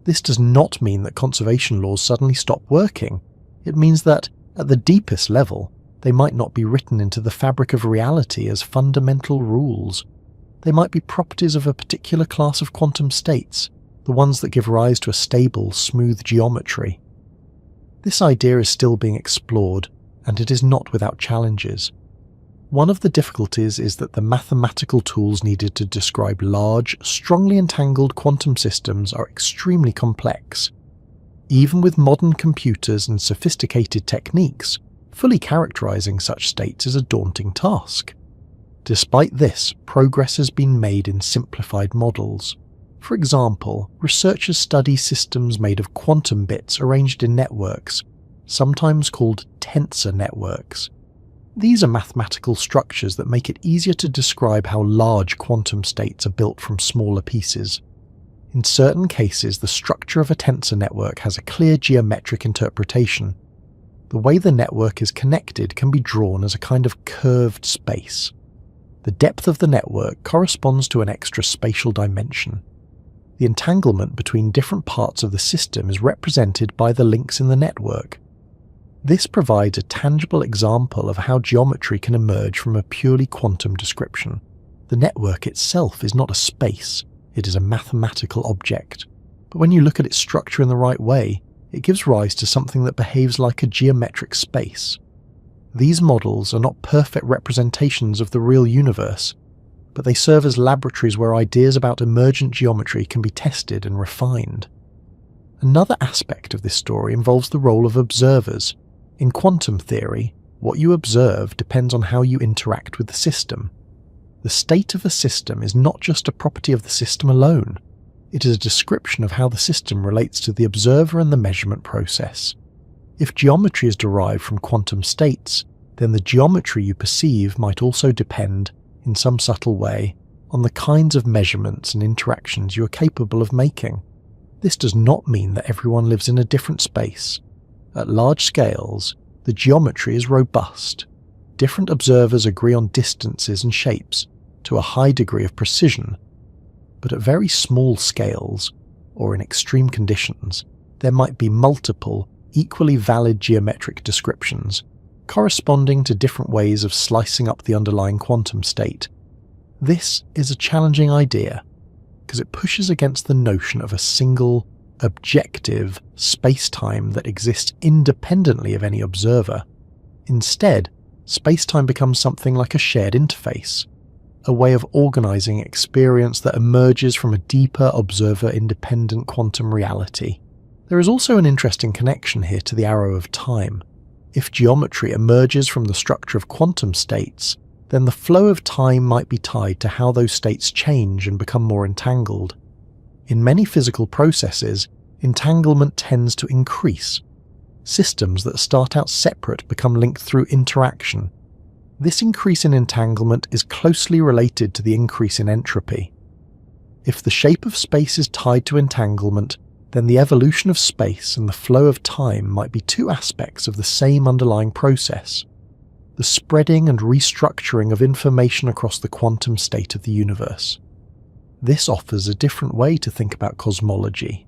Speaker 1: This does not mean that conservation laws suddenly stop working. It means that, at the deepest level, they might not be written into the fabric of reality as fundamental rules. They might be properties of a particular class of quantum states, the ones that give rise to a stable, smooth geometry. This idea is still being explored, and it is not without challenges. One of the difficulties is that the mathematical tools needed to describe large, strongly entangled quantum systems are extremely complex. Even with modern computers and sophisticated techniques, fully characterizing such states is a daunting task. Despite this, progress has been made in simplified models. For example, researchers study systems made of quantum bits arranged in networks, sometimes called tensor networks. These are mathematical structures that make it easier to describe how large quantum states are built from smaller pieces. In certain cases, the structure of a tensor network has a clear geometric interpretation. The way the network is connected can be drawn as a kind of curved space. The depth of the network corresponds to an extra spatial dimension. The entanglement between different parts of the system is represented by the links in the network. This provides a tangible example of how geometry can emerge from a purely quantum description. The network itself is not a space, it is a mathematical object. But when you look at its structure in the right way, it gives rise to something that behaves like a geometric space. These models are not perfect representations of the real universe, but they serve as laboratories where ideas about emergent geometry can be tested and refined. Another aspect of this story involves the role of observers. In quantum theory, what you observe depends on how you interact with the system. The state of a system is not just a property of the system alone. It is a description of how the system relates to the observer and the measurement process. If geometry is derived from quantum states, then the geometry you perceive might also depend, in some subtle way, on the kinds of measurements and interactions you are capable of making. This does not mean that everyone lives in a different space. At large scales, the geometry is robust. Different observers agree on distances and shapes to a high degree of precision. But at very small scales, or in extreme conditions, there might be multiple, equally valid geometric descriptions, corresponding to different ways of slicing up the underlying quantum state. This is a challenging idea, because it pushes against the notion of a single, objective spacetime that exists independently of any observer. Instead, spacetime becomes something like a shared interface, a way of organizing experience that emerges from a deeper observer-independent quantum reality. There is also an interesting connection here to the arrow of time. If geometry emerges from the structure of quantum states, then the flow of time might be tied to how those states change and become more entangled. In many physical processes, entanglement tends to increase. Systems that start out separate become linked through interaction. This increase in entanglement is closely related to the increase in entropy. If the shape of space is tied to entanglement, then the evolution of space and the flow of time might be two aspects of the same underlying process: the spreading and restructuring of information across the quantum state of the universe. This offers a different way to think about cosmology.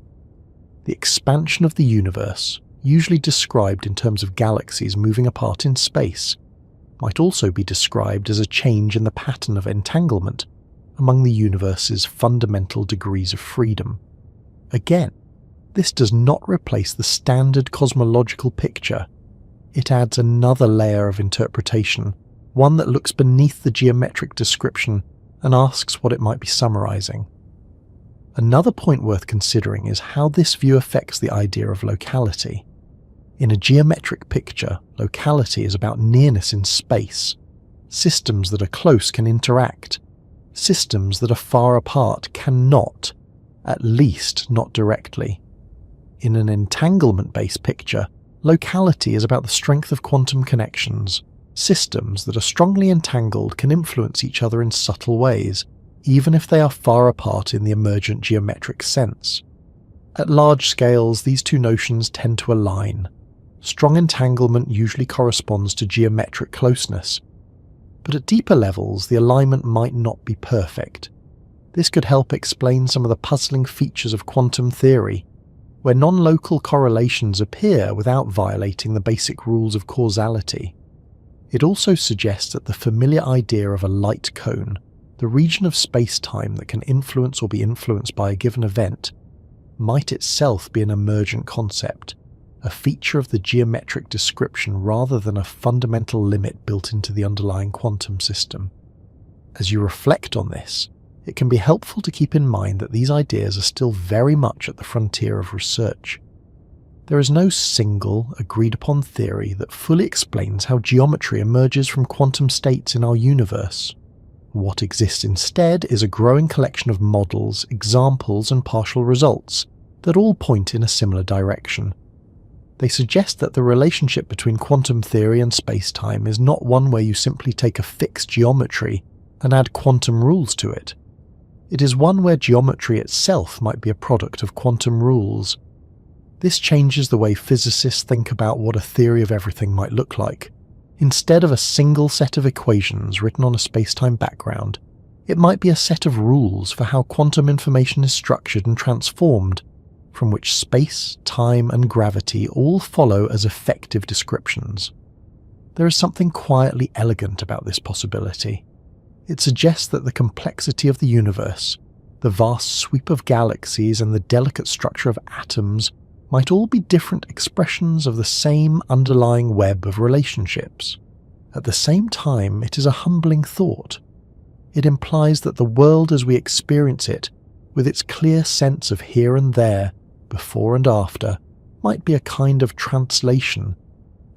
Speaker 1: The expansion of the universe, usually described in terms of galaxies moving apart in space, might also be described as a change in the pattern of entanglement among the universe's fundamental degrees of freedom. Again, this does not replace the standard cosmological picture. It adds another layer of interpretation, one that looks beneath the geometric description and asks what it might be summarizing. Another point worth considering is how this view affects the idea of locality. In a geometric picture, locality is about nearness in space. Systems that are close can interact. Systems that are far apart cannot, at least not directly. In an entanglement-based picture, locality is about the strength of quantum connections. Systems that are strongly entangled can influence each other in subtle ways, even if they are far apart in the emergent geometric sense. At large scales, these two notions tend to align. Strong entanglement usually corresponds to geometric closeness, but at deeper levels the alignment might not be perfect. This could help explain some of the puzzling features of quantum theory, where non-local correlations appear without violating the basic rules of causality. It also suggests that the familiar idea of a light cone, the region of space-time that can influence or be influenced by a given event, might itself be an emergent concept, a feature of the geometric description rather than a fundamental limit built into the underlying quantum system. As you reflect on this, it can be helpful to keep in mind that these ideas are still very much at the frontier of research. There is no single, agreed-upon theory that fully explains how geometry emerges from quantum states in our universe. What exists instead is a growing collection of models, examples, and partial results that all point in a similar direction. They suggest that the relationship between quantum theory and space-time is not one where you simply take a fixed geometry and add quantum rules to it. It is one where geometry itself might be a product of quantum rules. This changes the way physicists think about what a theory of everything might look like. Instead of a single set of equations written on a space-time background, it might be a set of rules for how quantum information is structured and transformed, from which space, time, and gravity all follow as effective descriptions. There is something quietly elegant about this possibility. It suggests that the complexity of the universe, the vast sweep of galaxies, and the delicate structure of atoms might all be different expressions of the same underlying web of relationships. At the same time, it is a humbling thought. It implies that the world as we experience it, with its clear sense of here and there, before and after, might be a kind of translation,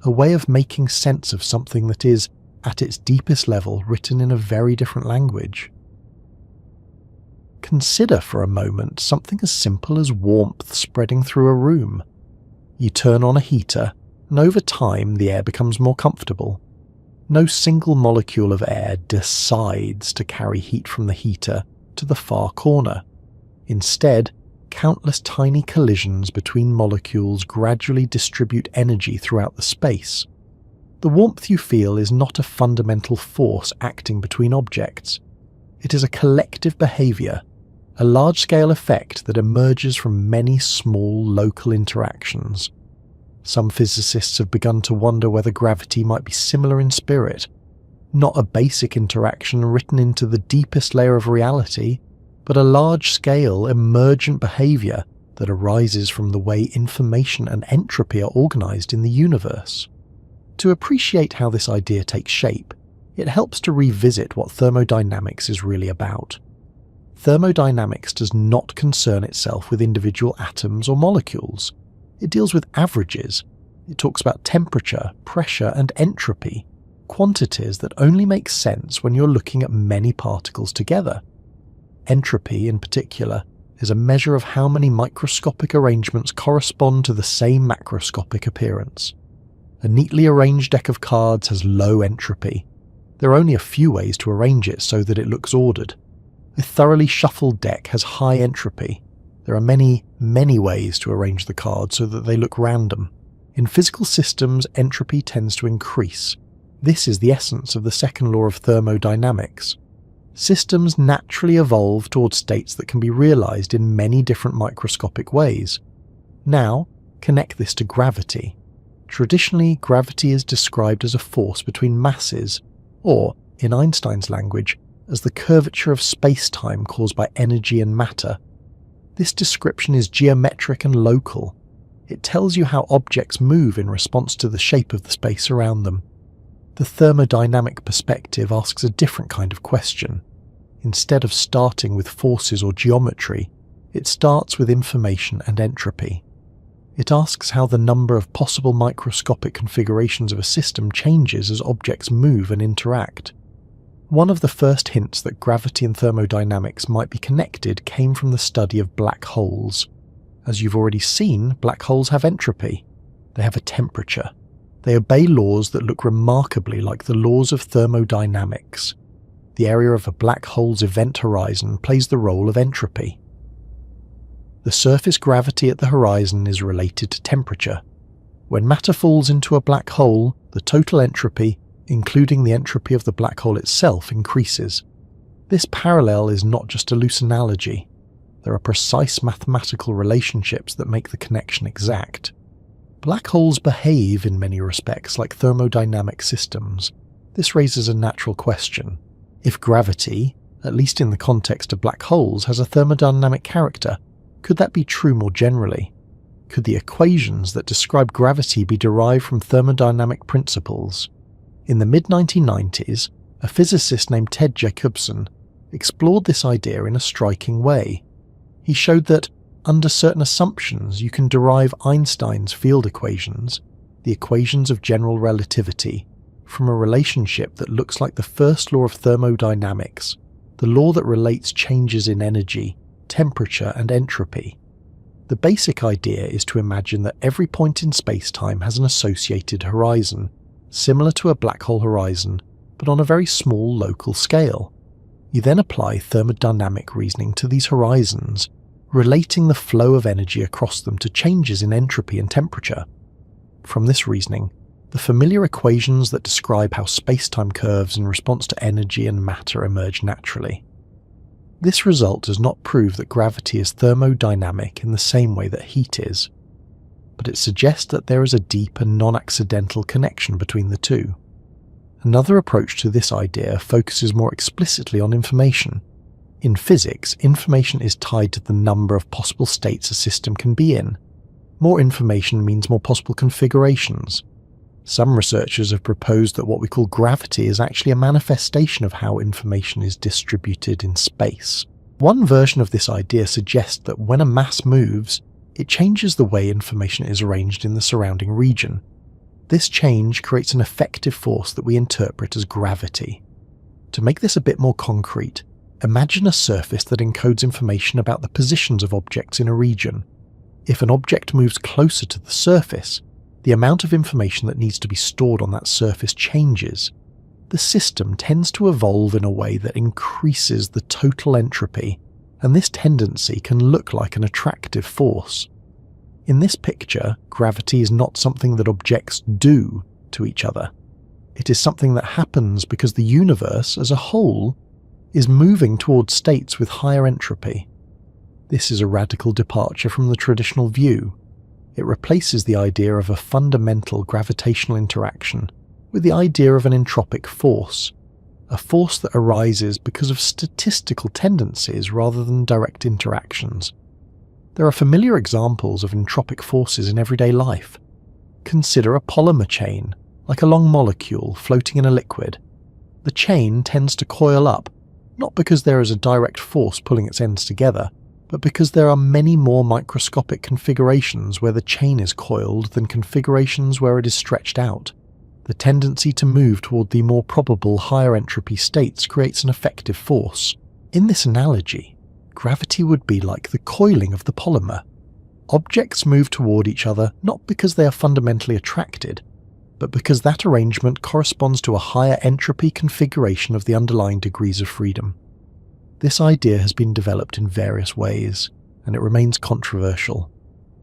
Speaker 1: a way of making sense of something that is, at its deepest level, written in a very different language. Consider for a moment something as simple as warmth spreading through a room. You turn on a heater, and over time the air becomes more comfortable. No single molecule of air decides to carry heat from the heater to the far corner. Instead, countless tiny collisions between molecules gradually distribute energy throughout the space. The warmth you feel is not a fundamental force acting between objects. It is a collective behavior, a large-scale effect that emerges from many small local interactions. Some physicists have begun to wonder whether gravity might be similar in spirit, not a basic interaction written into the deepest layer of reality, but a large-scale emergent behavior that arises from the way information and entropy are organized in the universe. To appreciate how this idea takes shape, it helps to revisit what thermodynamics is really about. Thermodynamics does not concern itself with individual atoms or molecules. It deals with averages. It talks about temperature, pressure, and entropy, quantities that only make sense when you're looking at many particles together. Entropy, in particular, is a measure of how many microscopic arrangements correspond to the same macroscopic appearance. A neatly arranged deck of cards has low entropy. There are only a few ways to arrange it so that it looks ordered. A thoroughly shuffled deck has high entropy. There are many, many ways to arrange the cards so that they look random. In physical systems, entropy tends to increase. This is the essence of the second law of thermodynamics. Systems naturally evolve toward states that can be realized in many different microscopic ways. Now, connect this to gravity. Traditionally, gravity is described as a force between masses, or, in Einstein's language, as the curvature of spacetime caused by energy and matter. This description is geometric and local. It tells you how objects move in response to the shape of the space around them. The thermodynamic perspective asks a different kind of question. Instead of starting with forces or geometry, it starts with information and entropy. It asks how the number of possible microscopic configurations of a system changes as objects move and interact. One of the first hints that gravity and thermodynamics might be connected came from the study of black holes. As you've already seen, black holes have entropy. They have a temperature. They obey laws that look remarkably like the laws of thermodynamics. The area of a black hole's event horizon plays the role of entropy. The surface gravity at the horizon is related to temperature. When matter falls into a black hole, the total entropy, including the entropy of the black hole itself, increases. This parallel is not just a loose analogy. There are precise mathematical relationships that make the connection exact. Black holes behave in many respects like thermodynamic systems. This raises a natural question. If gravity, at least in the context of black holes, has a thermodynamic character, could that be true more generally? Could the equations that describe gravity be derived from thermodynamic principles? In the mid-1990s, a physicist named Ted Jacobson explored this idea in a striking way. He showed that, under certain assumptions, you can derive Einstein's field equations, the equations of general relativity, from a relationship that looks like the first law of thermodynamics, the law that relates changes in energy, temperature, and entropy. The basic idea is to imagine that every point in space-time has an associated horizon, similar to a black hole horizon, but on a very small local scale. You then apply thermodynamic reasoning to these horizons, relating the flow of energy across them to changes in entropy and temperature. From this reasoning, the familiar equations that describe how space-time curves in response to energy and matter emerge naturally. This result does not prove that gravity is thermodynamic in the same way that heat is, but it suggests that there is a deep and non-accidental connection between the two. Another approach to this idea focuses more explicitly on information. In physics, information is tied to the number of possible states a system can be in. More information means more possible configurations. Some researchers have proposed that what we call gravity is actually a manifestation of how information is distributed in space. One version of this idea suggests that when a mass moves, it changes the way information is arranged in the surrounding region. This change creates an effective force that we interpret as gravity. To make this a bit more concrete, imagine a surface that encodes information about the positions of objects in a region. If an object moves closer to the surface, the amount of information that needs to be stored on that surface changes. The system tends to evolve in a way that increases the total entropy, and this tendency can look like an attractive force. In this picture, gravity is not something that objects do to each other. It is something that happens because the universe as a whole is moving towards states with higher entropy. This is a radical departure from the traditional view. It replaces the idea of a fundamental gravitational interaction with the idea of an entropic force, a force that arises because of statistical tendencies rather than direct interactions. There are familiar examples of entropic forces in everyday life. Consider a polymer chain, like a long molecule floating in a liquid. The chain tends to coil up, not because there is a direct force pulling its ends together, but because there are many more microscopic configurations where the chain is coiled than configurations where it is stretched out. The tendency to move toward the more probable higher entropy states creates an effective force. In this analogy, gravity would be like the coiling of the polymer. Objects move toward each other not because they are fundamentally attracted, but because that arrangement corresponds to a higher entropy configuration of the underlying degrees of freedom. This idea has been developed in various ways, and it remains controversial.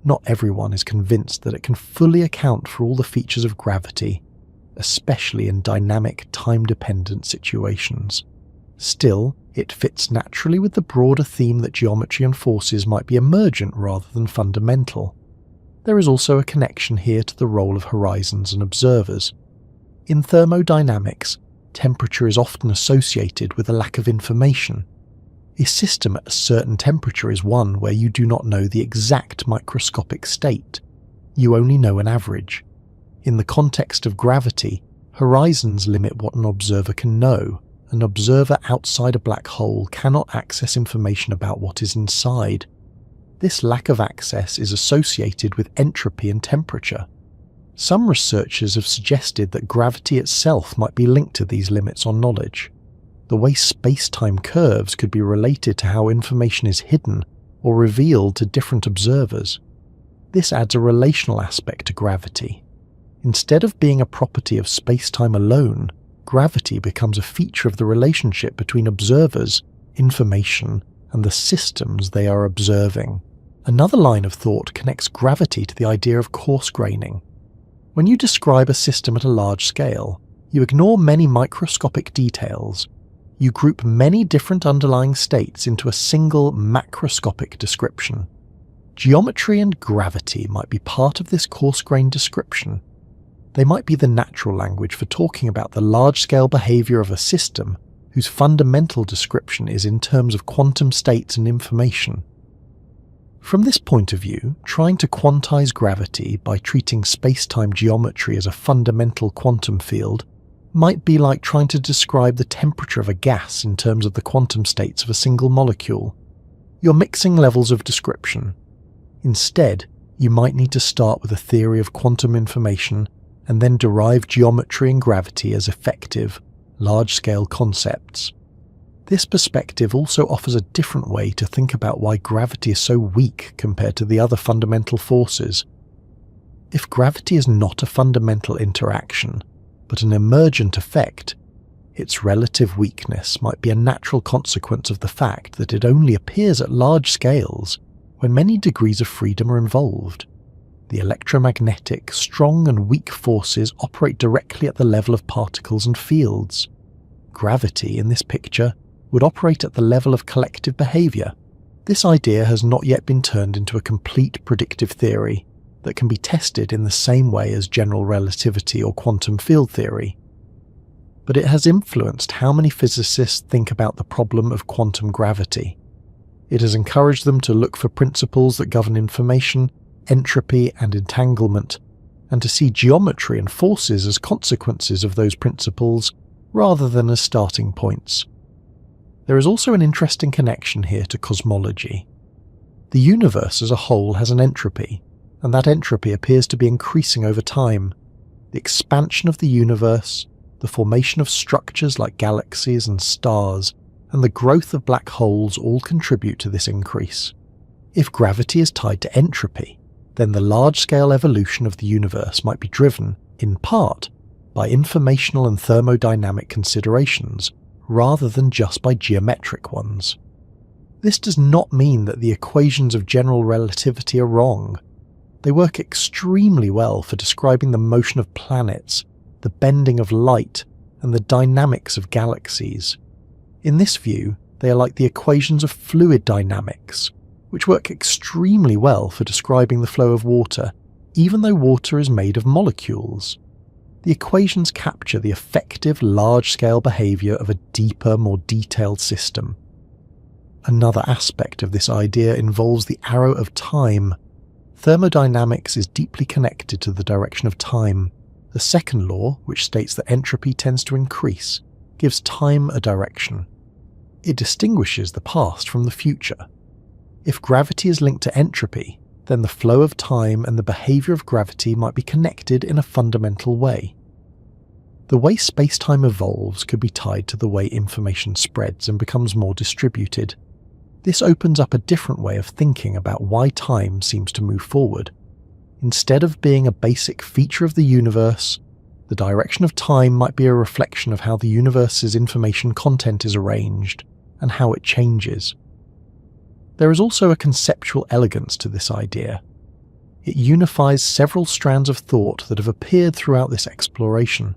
Speaker 1: Not everyone is convinced that it can fully account for all the features of gravity, especially in dynamic, time-dependent situations. Still, it fits naturally with the broader theme that geometry and forces might be emergent rather than fundamental. There is also a connection here to the role of horizons and observers. In thermodynamics, temperature is often associated with a lack of information. A system at a certain temperature is one where you do not know the exact microscopic state. You only know an average. In the context of gravity, horizons limit what an observer can know. An observer outside a black hole cannot access information about what is inside. This lack of access is associated with entropy and temperature. Some researchers have suggested that gravity itself might be linked to these limits on knowledge. The way space-time curves could be related to how information is hidden or revealed to different observers. This adds a relational aspect to gravity. Instead of being a property of space-time alone, gravity becomes a feature of the relationship between observers, information, and the systems they are observing. Another line of thought connects gravity to the idea of coarse graining. When you describe a system at a large scale, you ignore many microscopic details. You group many different underlying states into a single macroscopic description. Geometry and gravity might be part of this coarse-grained description. They might be the natural language for talking about the large-scale behavior of a system whose fundamental description is in terms of quantum states and information. From this point of view, trying to quantize gravity by treating space-time geometry as a fundamental quantum field might be like trying to describe the temperature of a gas in terms of the quantum states of a single molecule. You're mixing levels of description. Instead, you might need to start with a theory of quantum information and then derive geometry and gravity as effective, large-scale concepts. This perspective also offers a different way to think about why gravity is so weak compared to the other fundamental forces. If gravity is not a fundamental interaction, but an emergent effect, its relative weakness might be a natural consequence of the fact that it only appears at large scales when many degrees of freedom are involved. The electromagnetic, strong and weak forces operate directly at the level of particles and fields. Gravity, in this picture, would operate at the level of collective behavior. This idea has not yet been turned into a complete predictive theory that can be tested in the same way as general relativity or quantum field theory. But it has influenced how many physicists think about the problem of quantum gravity. It has encouraged them to look for principles that govern information entropy and entanglement, and to see geometry and forces as consequences of those principles rather than as starting points. There is also an interesting connection here to cosmology. The universe as a whole has an entropy, and that entropy appears to be increasing over time. The expansion of the universe, the formation of structures like galaxies and stars, and the growth of black holes all contribute to this increase. If gravity is tied to entropy, then the large-scale evolution of the universe might be driven, in part, by informational and thermodynamic considerations, rather than just by geometric ones. This does not mean that the equations of general relativity are wrong. They work extremely well for describing the motion of planets, the bending of light, and the dynamics of galaxies. In this view, they are like the equations of fluid dynamics, which work extremely well for describing the flow of water, even though water is made of molecules. The equations capture the effective large-scale behaviour of a deeper, more detailed system. Another aspect of this idea involves the arrow of time. Thermodynamics is deeply connected to the direction of time. The second law, which states that entropy tends to increase, gives time a direction. It distinguishes the past from the future. If gravity is linked to entropy, then the flow of time and the behaviour of gravity might be connected in a fundamental way. The way spacetime evolves could be tied to the way information spreads and becomes more distributed. This opens up a different way of thinking about why time seems to move forward. Instead of being a basic feature of the universe, the direction of time might be a reflection of how the universe's information content is arranged and how it changes. There is also a conceptual elegance to this idea. It unifies several strands of thought that have appeared throughout this exploration.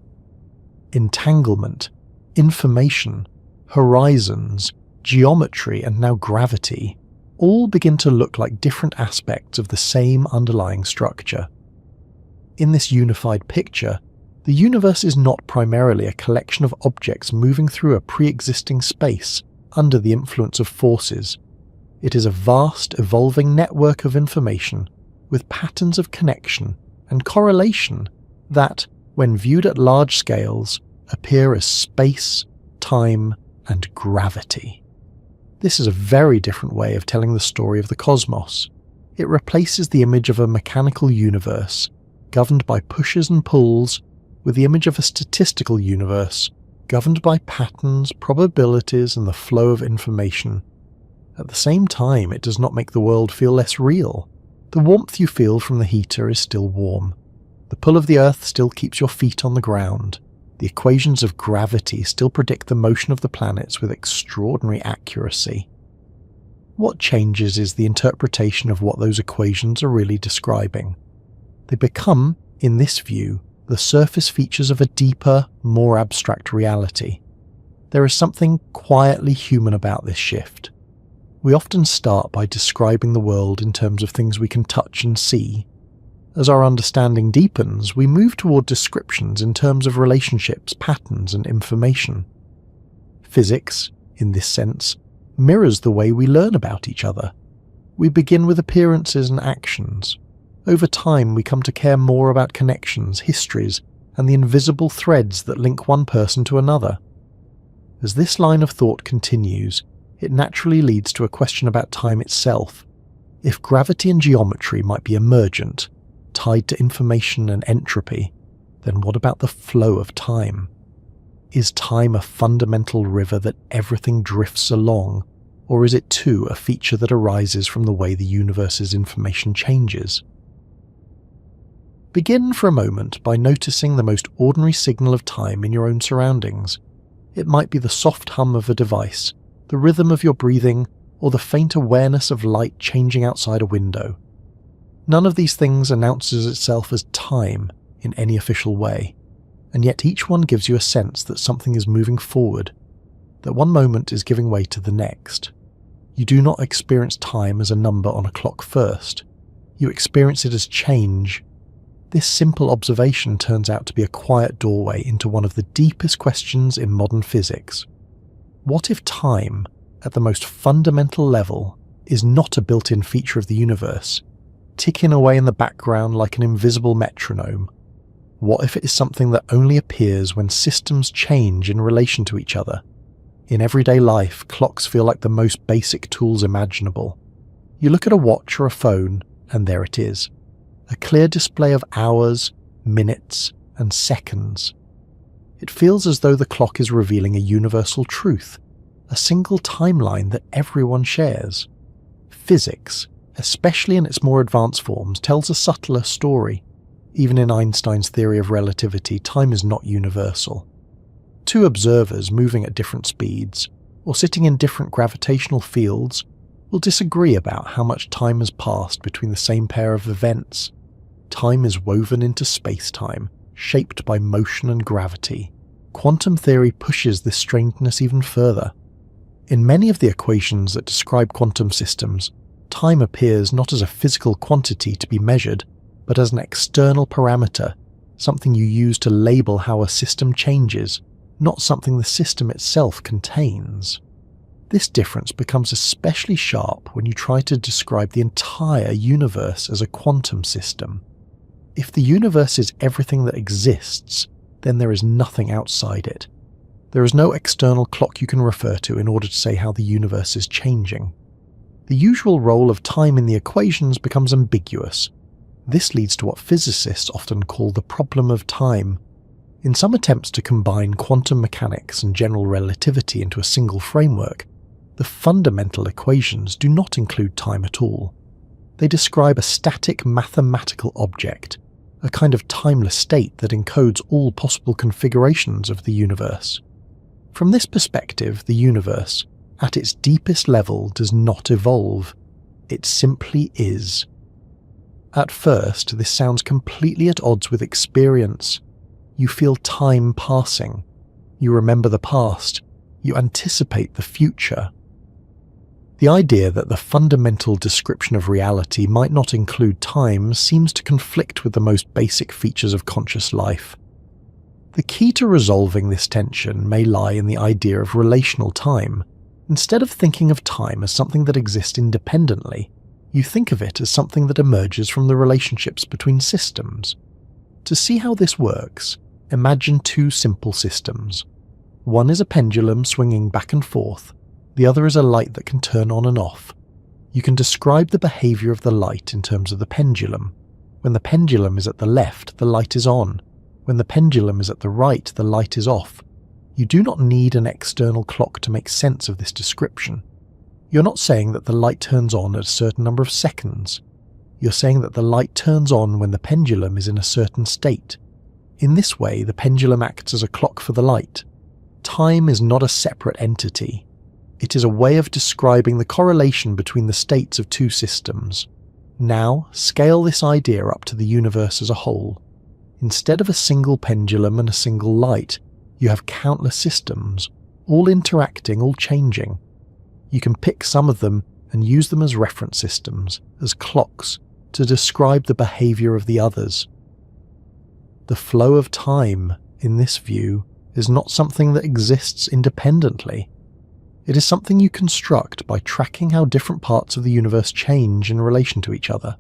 Speaker 1: Entanglement, information, horizons, geometry, and now gravity all begin to look like different aspects of the same underlying structure. In this unified picture, the universe is not primarily a collection of objects moving through a pre-existing space under the influence of forces. It is a vast, evolving network of information with patterns of connection and correlation that, when viewed at large scales, appear as space, time, and gravity. This is a very different way of telling the story of the cosmos. It replaces the image of a mechanical universe, governed by pushes and pulls, with the image of a statistical universe, governed by patterns, probabilities, and the flow of information. At the same time, it does not make the world feel less real. The warmth you feel from the heater is still warm. The pull of the earth still keeps your feet on the ground. The equations of gravity still predict the motion of the planets with extraordinary accuracy. What changes is the interpretation of what those equations are really describing. They become, in this view, the surface features of a deeper, more abstract reality. There is something quietly human about this shift. We often start by describing the world in terms of things we can touch and see. As our understanding deepens, we move toward descriptions in terms of relationships, patterns, and information. Physics, in this sense, mirrors the way we learn about each other. We begin with appearances and actions. Over time, we come to care more about connections, histories, and the invisible threads that link one person to another. As this line of thought continues, it naturally leads to a question about time itself. If gravity and geometry might be emergent, tied to information and entropy, then what about the flow of time? Is time a fundamental river that everything drifts along, or is it too a feature that arises from the way the universe's information changes? Begin for a moment by noticing the most ordinary signal of time in your own surroundings. It might be the soft hum of a device, the rhythm of your breathing, or the faint awareness of light changing outside a window. None of these things announces itself as time in any official way, and yet each one gives you a sense that something is moving forward, that one moment is giving way to the next. You do not experience time as a number on a clock first. You experience it as change. This simple observation turns out to be a quiet doorway into one of the deepest questions in modern physics. What if time, at the most fundamental level, is not a built-in feature of the universe, ticking away in the background like an invisible metronome? What if it is something that only appears when systems change in relation to each other? In everyday life, clocks feel like the most basic tools imaginable. You look at a watch or a phone, and there it is. A clear display of hours, minutes, and seconds. It feels as though the clock is revealing a universal truth, a single timeline that everyone shares. Physics, especially in its more advanced forms, tells a subtler story. Even in Einstein's theory of relativity, time is not universal. Two observers moving at different speeds, or sitting in different gravitational fields, will disagree about how much time has passed between the same pair of events. Time is woven into space-time, shaped by motion and gravity. Quantum theory pushes this strangeness even further. In many of the equations that describe quantum systems, time appears not as a physical quantity to be measured, but as an external parameter, something you use to label how a system changes, not something the system itself contains. This difference becomes especially sharp when you try to describe the entire universe as a quantum system. If the universe is everything that exists, then there is nothing outside it. There is no external clock you can refer to in order to say how the universe is changing. The usual role of time in the equations becomes ambiguous. This leads to what physicists often call the problem of time. In some attempts to combine quantum mechanics and general relativity into a single framework, the fundamental equations do not include time at all. They describe a static mathematical object, a kind of timeless state that encodes all possible configurations of the universe. From this perspective, the universe, at its deepest level, does not evolve. It simply is. At first, this sounds completely at odds with experience. You feel time passing. You remember the past. You anticipate the future. The idea that the fundamental description of reality might not include time seems to conflict with the most basic features of conscious life. The key to resolving this tension may lie in the idea of relational time. Instead of thinking of time as something that exists independently, you think of it as something that emerges from the relationships between systems. To see how this works, imagine two simple systems. One is a pendulum swinging back and forth. The other is a light that can turn on and off. You can describe the behavior of the light in terms of the pendulum. When the pendulum is at the left, the light is on. When the pendulum is at the right, the light is off. You do not need an external clock to make sense of this description. You're not saying that the light turns on at a certain number of seconds. You're saying that the light turns on when the pendulum is in a certain state. In this way, the pendulum acts as a clock for the light. Time is not a separate entity. It is a way of describing the correlation between the states of two systems. Now, scale this idea up to the universe as a whole. Instead of a single pendulum and a single light, you have countless systems, all interacting, all changing. You can pick some of them and use them as reference systems, as clocks, to describe the behavior of the others. The flow of time, in this view, is not something that exists independently. It is something you construct by tracking how different parts of the universe change in relation to each other.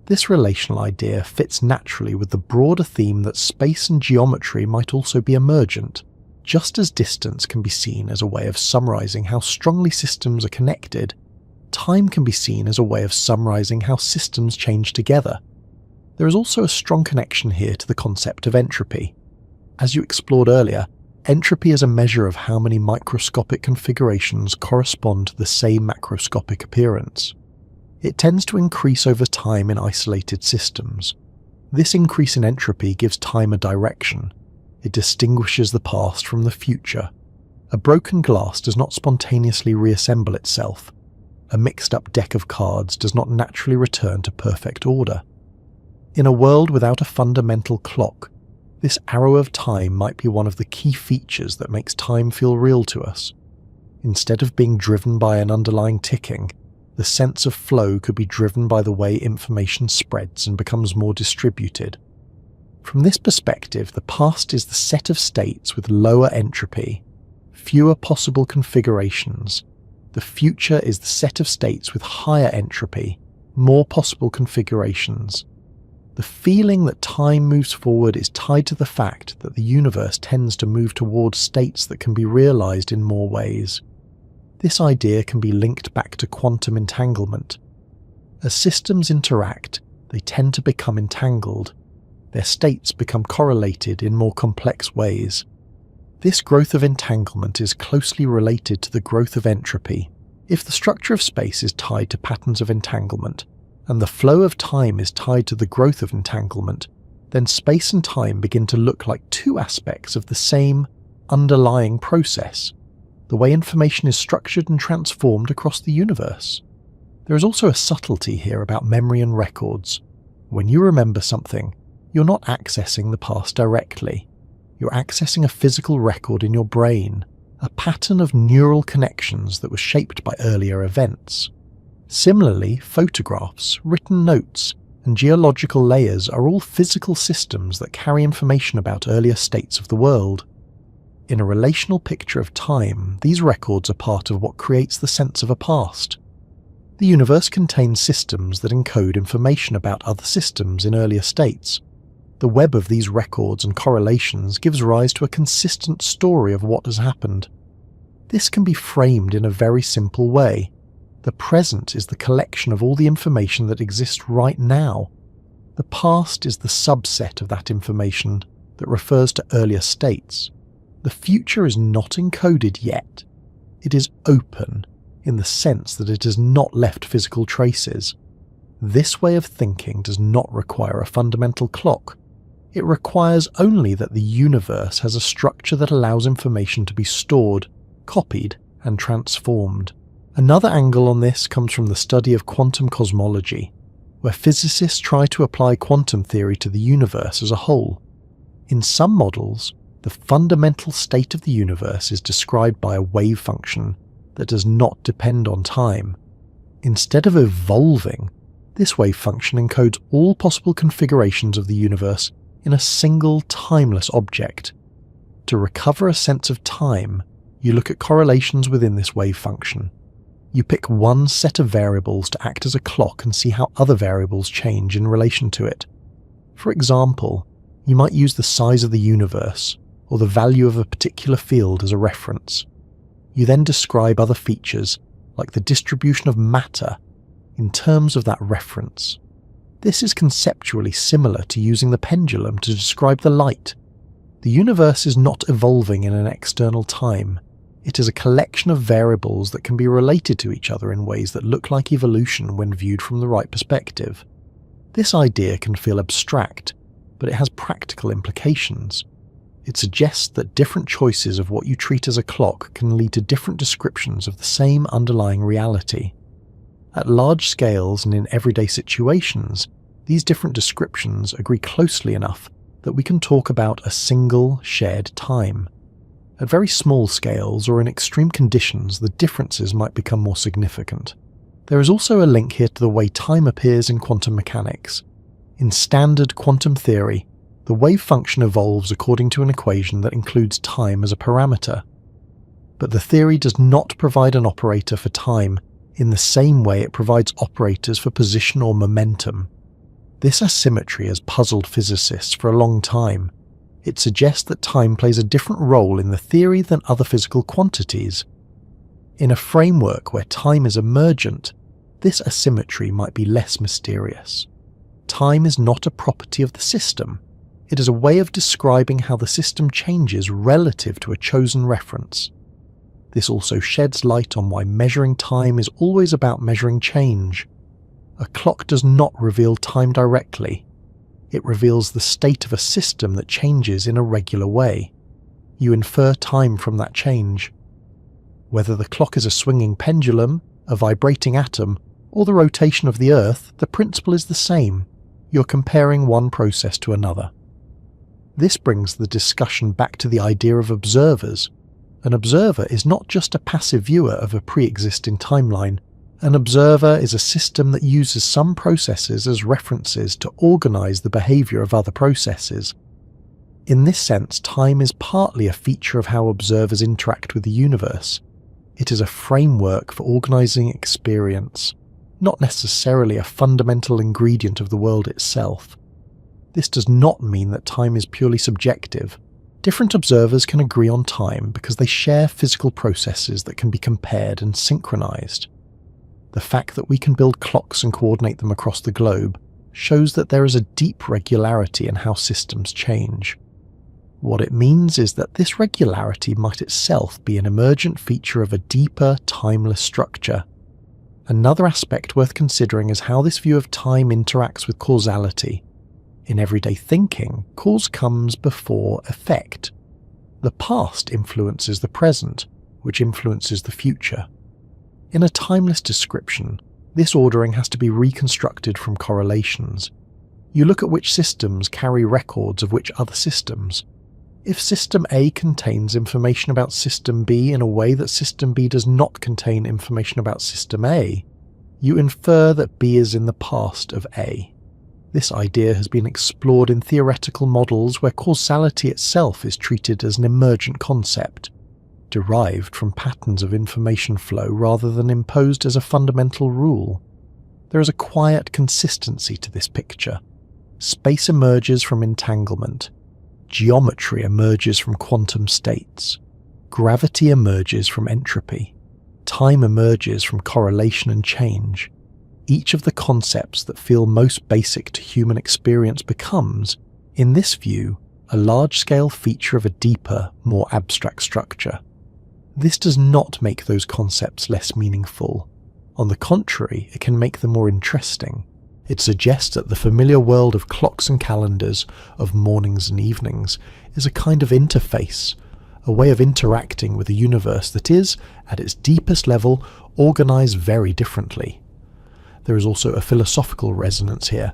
Speaker 1: This relational idea fits naturally with the broader theme that space and geometry might also be emergent. Just as distance can be seen as a way of summarizing how strongly systems are connected, time can be seen as a way of summarizing how systems change together. There is also a strong connection here to the concept of entropy. As you explored earlier, entropy is a measure of how many microscopic configurations correspond to the same macroscopic appearance. It tends to increase over time in isolated systems. This increase in entropy gives time a direction. It distinguishes the past from the future. A broken glass does not spontaneously reassemble itself. A mixed-up deck of cards does not naturally return to perfect order. In a world without a fundamental clock, this arrow of time might be one of the key features that makes time feel real to us. Instead of being driven by an underlying ticking, the sense of flow could be driven by the way information spreads and becomes more distributed. From this perspective, the past is the set of states with lower entropy, fewer possible configurations. The future is the set of states with higher entropy, more possible configurations. The feeling that time moves forward is tied to the fact that the universe tends to move towards states that can be realized in more ways. This idea can be linked back to quantum entanglement. As systems interact, they tend to become entangled. Their states become correlated in more complex ways. This growth of entanglement is closely related to the growth of entropy. If the structure of space is tied to patterns of entanglement, and the flow of time is tied to the growth of entanglement, then space and time begin to look like two aspects of the same underlying process, the way information is structured and transformed across the universe. There is also a subtlety here about memory and records. When you remember something, you're not accessing the past directly. You're accessing a physical record in your brain, a pattern of neural connections that was shaped by earlier events. Similarly, photographs, written notes, and geological layers are all physical systems that carry information about earlier states of the world. In a relational picture of time, these records are part of what creates the sense of a past. The universe contains systems that encode information about other systems in earlier states. The web of these records and correlations gives rise to a consistent story of what has happened. This can be framed in a very simple way. The present is the collection of all the information that exists right now. The past is the subset of that information that refers to earlier states. The future is not encoded yet. It is open, in the sense that it has not left physical traces. This way of thinking does not require a fundamental clock. It requires only that the universe has a structure that allows information to be stored, copied, and transformed. Another angle on this comes from the study of quantum cosmology, where physicists try to apply quantum theory to the universe as a whole. In some models, the fundamental state of the universe is described by a wave function that does not depend on time. Instead of evolving, this wave function encodes all possible configurations of the universe in a single timeless object. To recover a sense of time, you look at correlations within this wave function. You pick one set of variables to act as a clock and see how other variables change in relation to it. For example, you might use the size of the universe or the value of a particular field as a reference. You then describe other features, like the distribution of matter, in terms of that reference. This is conceptually similar to using the pendulum to describe the light. The universe is not evolving in an external time. It is a collection of variables that can be related to each other in ways that look like evolution when viewed from the right perspective. This idea can feel abstract, but it has practical implications. It suggests that different choices of what you treat as a clock can lead to different descriptions of the same underlying reality. At large scales and in everyday situations, these different descriptions agree closely enough that we can talk about a single shared time. At very small scales or in extreme conditions, the differences might become more significant. There is also a link here to the way time appears in quantum mechanics. In standard quantum theory, the wave function evolves according to an equation that includes time as a parameter. But the theory does not provide an operator for time in the same way it provides operators for position or momentum. This asymmetry has puzzled physicists for a long time. It suggests that time plays a different role in the theory than other physical quantities. In a framework where time is emergent, this asymmetry might be less mysterious. Time is not a property of the system. It is a way of describing how the system changes relative to a chosen reference. This also sheds light on why measuring time is always about measuring change. A clock does not reveal time directly. It reveals the state of a system that changes in a regular way. You infer time from that change. Whether the clock is a swinging pendulum, a vibrating atom, or the rotation of the Earth, the principle is the same. You're comparing one process to another. This brings the discussion back to the idea of observers. An observer is not just a passive viewer of a pre-existing timeline. An observer is a system that uses some processes as references to organize the behavior of other processes. In this sense, time is partly a feature of how observers interact with the universe. It is a framework for organizing experience. not necessarily a fundamental ingredient of the world itself. This does not mean that time is purely subjective. Different observers can agree on time because they share physical processes that can be compared and synchronized. The fact that we can build clocks and coordinate them across the globe shows that there is a deep regularity in how systems change. What it means is that this regularity might itself be an emergent feature of a deeper, timeless structure. Another aspect worth considering is how this view of time interacts with causality. In everyday thinking, cause comes before effect. The past influences the present, which influences the future. In a timeless description, this ordering has to be reconstructed from correlations. You look at which systems carry records of which other systems. If System A contains information about System B in a way that System B does not contain information about System A, you infer that B is in the past of A. This idea has been explored in theoretical models where causality itself is treated as an emergent concept, derived from patterns of information flow rather than imposed as a fundamental rule. There is a quiet consistency to this picture. Space emerges from entanglement. Geometry emerges from quantum states. Gravity emerges from entropy. Time emerges from correlation and change. Each of the concepts that feel most basic to human experience becomes, in this view, a large-scale feature of a deeper, more abstract structure. This does not make those concepts less meaningful. On the contrary, it can make them more interesting. It suggests that the familiar world of clocks and calendars, of mornings and evenings, is a kind of interface, a way of interacting with a universe that is, at its deepest level, organized very differently. There is also a philosophical resonance here.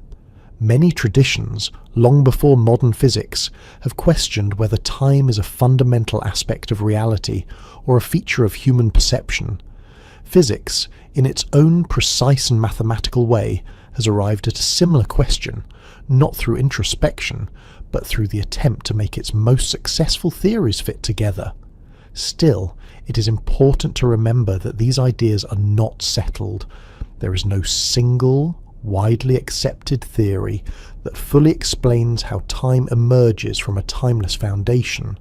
Speaker 1: Many traditions, long before modern physics, have questioned whether time is a fundamental aspect of reality or a feature of human perception. Physics, in its own precise and mathematical way, has arrived at a similar question, not through introspection, but through the attempt to make its most successful theories fit together. Still, it is important to remember that these ideas are not settled. There is no single, widely accepted theory that fully explains how time emerges from a timeless foundation.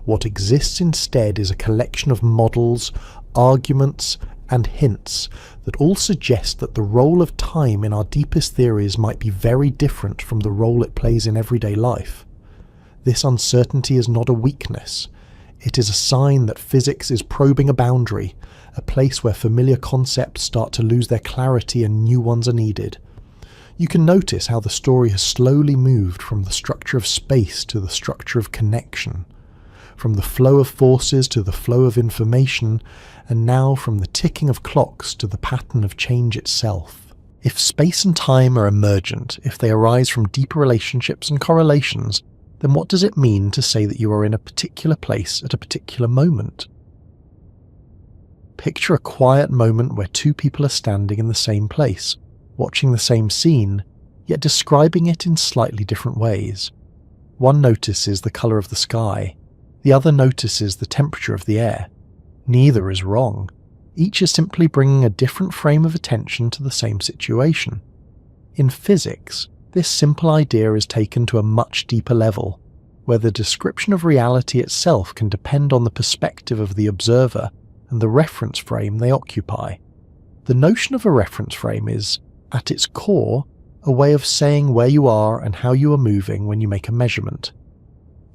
Speaker 1: What exists instead is a collection of models, arguments, and hints that all suggest that the role of time in our deepest theories might be very different from the role it plays in everyday life. This uncertainty is not a weakness. It is a sign that physics is probing a boundary, a place where familiar concepts start to lose their clarity and new ones are needed. You can notice how the story has slowly moved from the structure of space to the structure of connection, from the flow of forces to the flow of information, and now from the ticking of clocks to the pattern of change itself. If space and time are emergent, if they arise from deeper relationships and correlations, then what does it mean to say that you are in a particular place at a particular moment? Picture a quiet moment where two people are standing in the same place, watching the same scene, yet describing it in slightly different ways. One notices the colour of the sky, the other notices the temperature of the air. Neither is wrong. Each is simply bringing a different frame of attention to the same situation. In physics, this simple idea is taken to a much deeper level, where the description of reality itself can depend on the perspective of the observer and the reference frame they occupy. The notion of a reference frame is, at its core, a way of saying where you are and how you are moving when you make a measurement.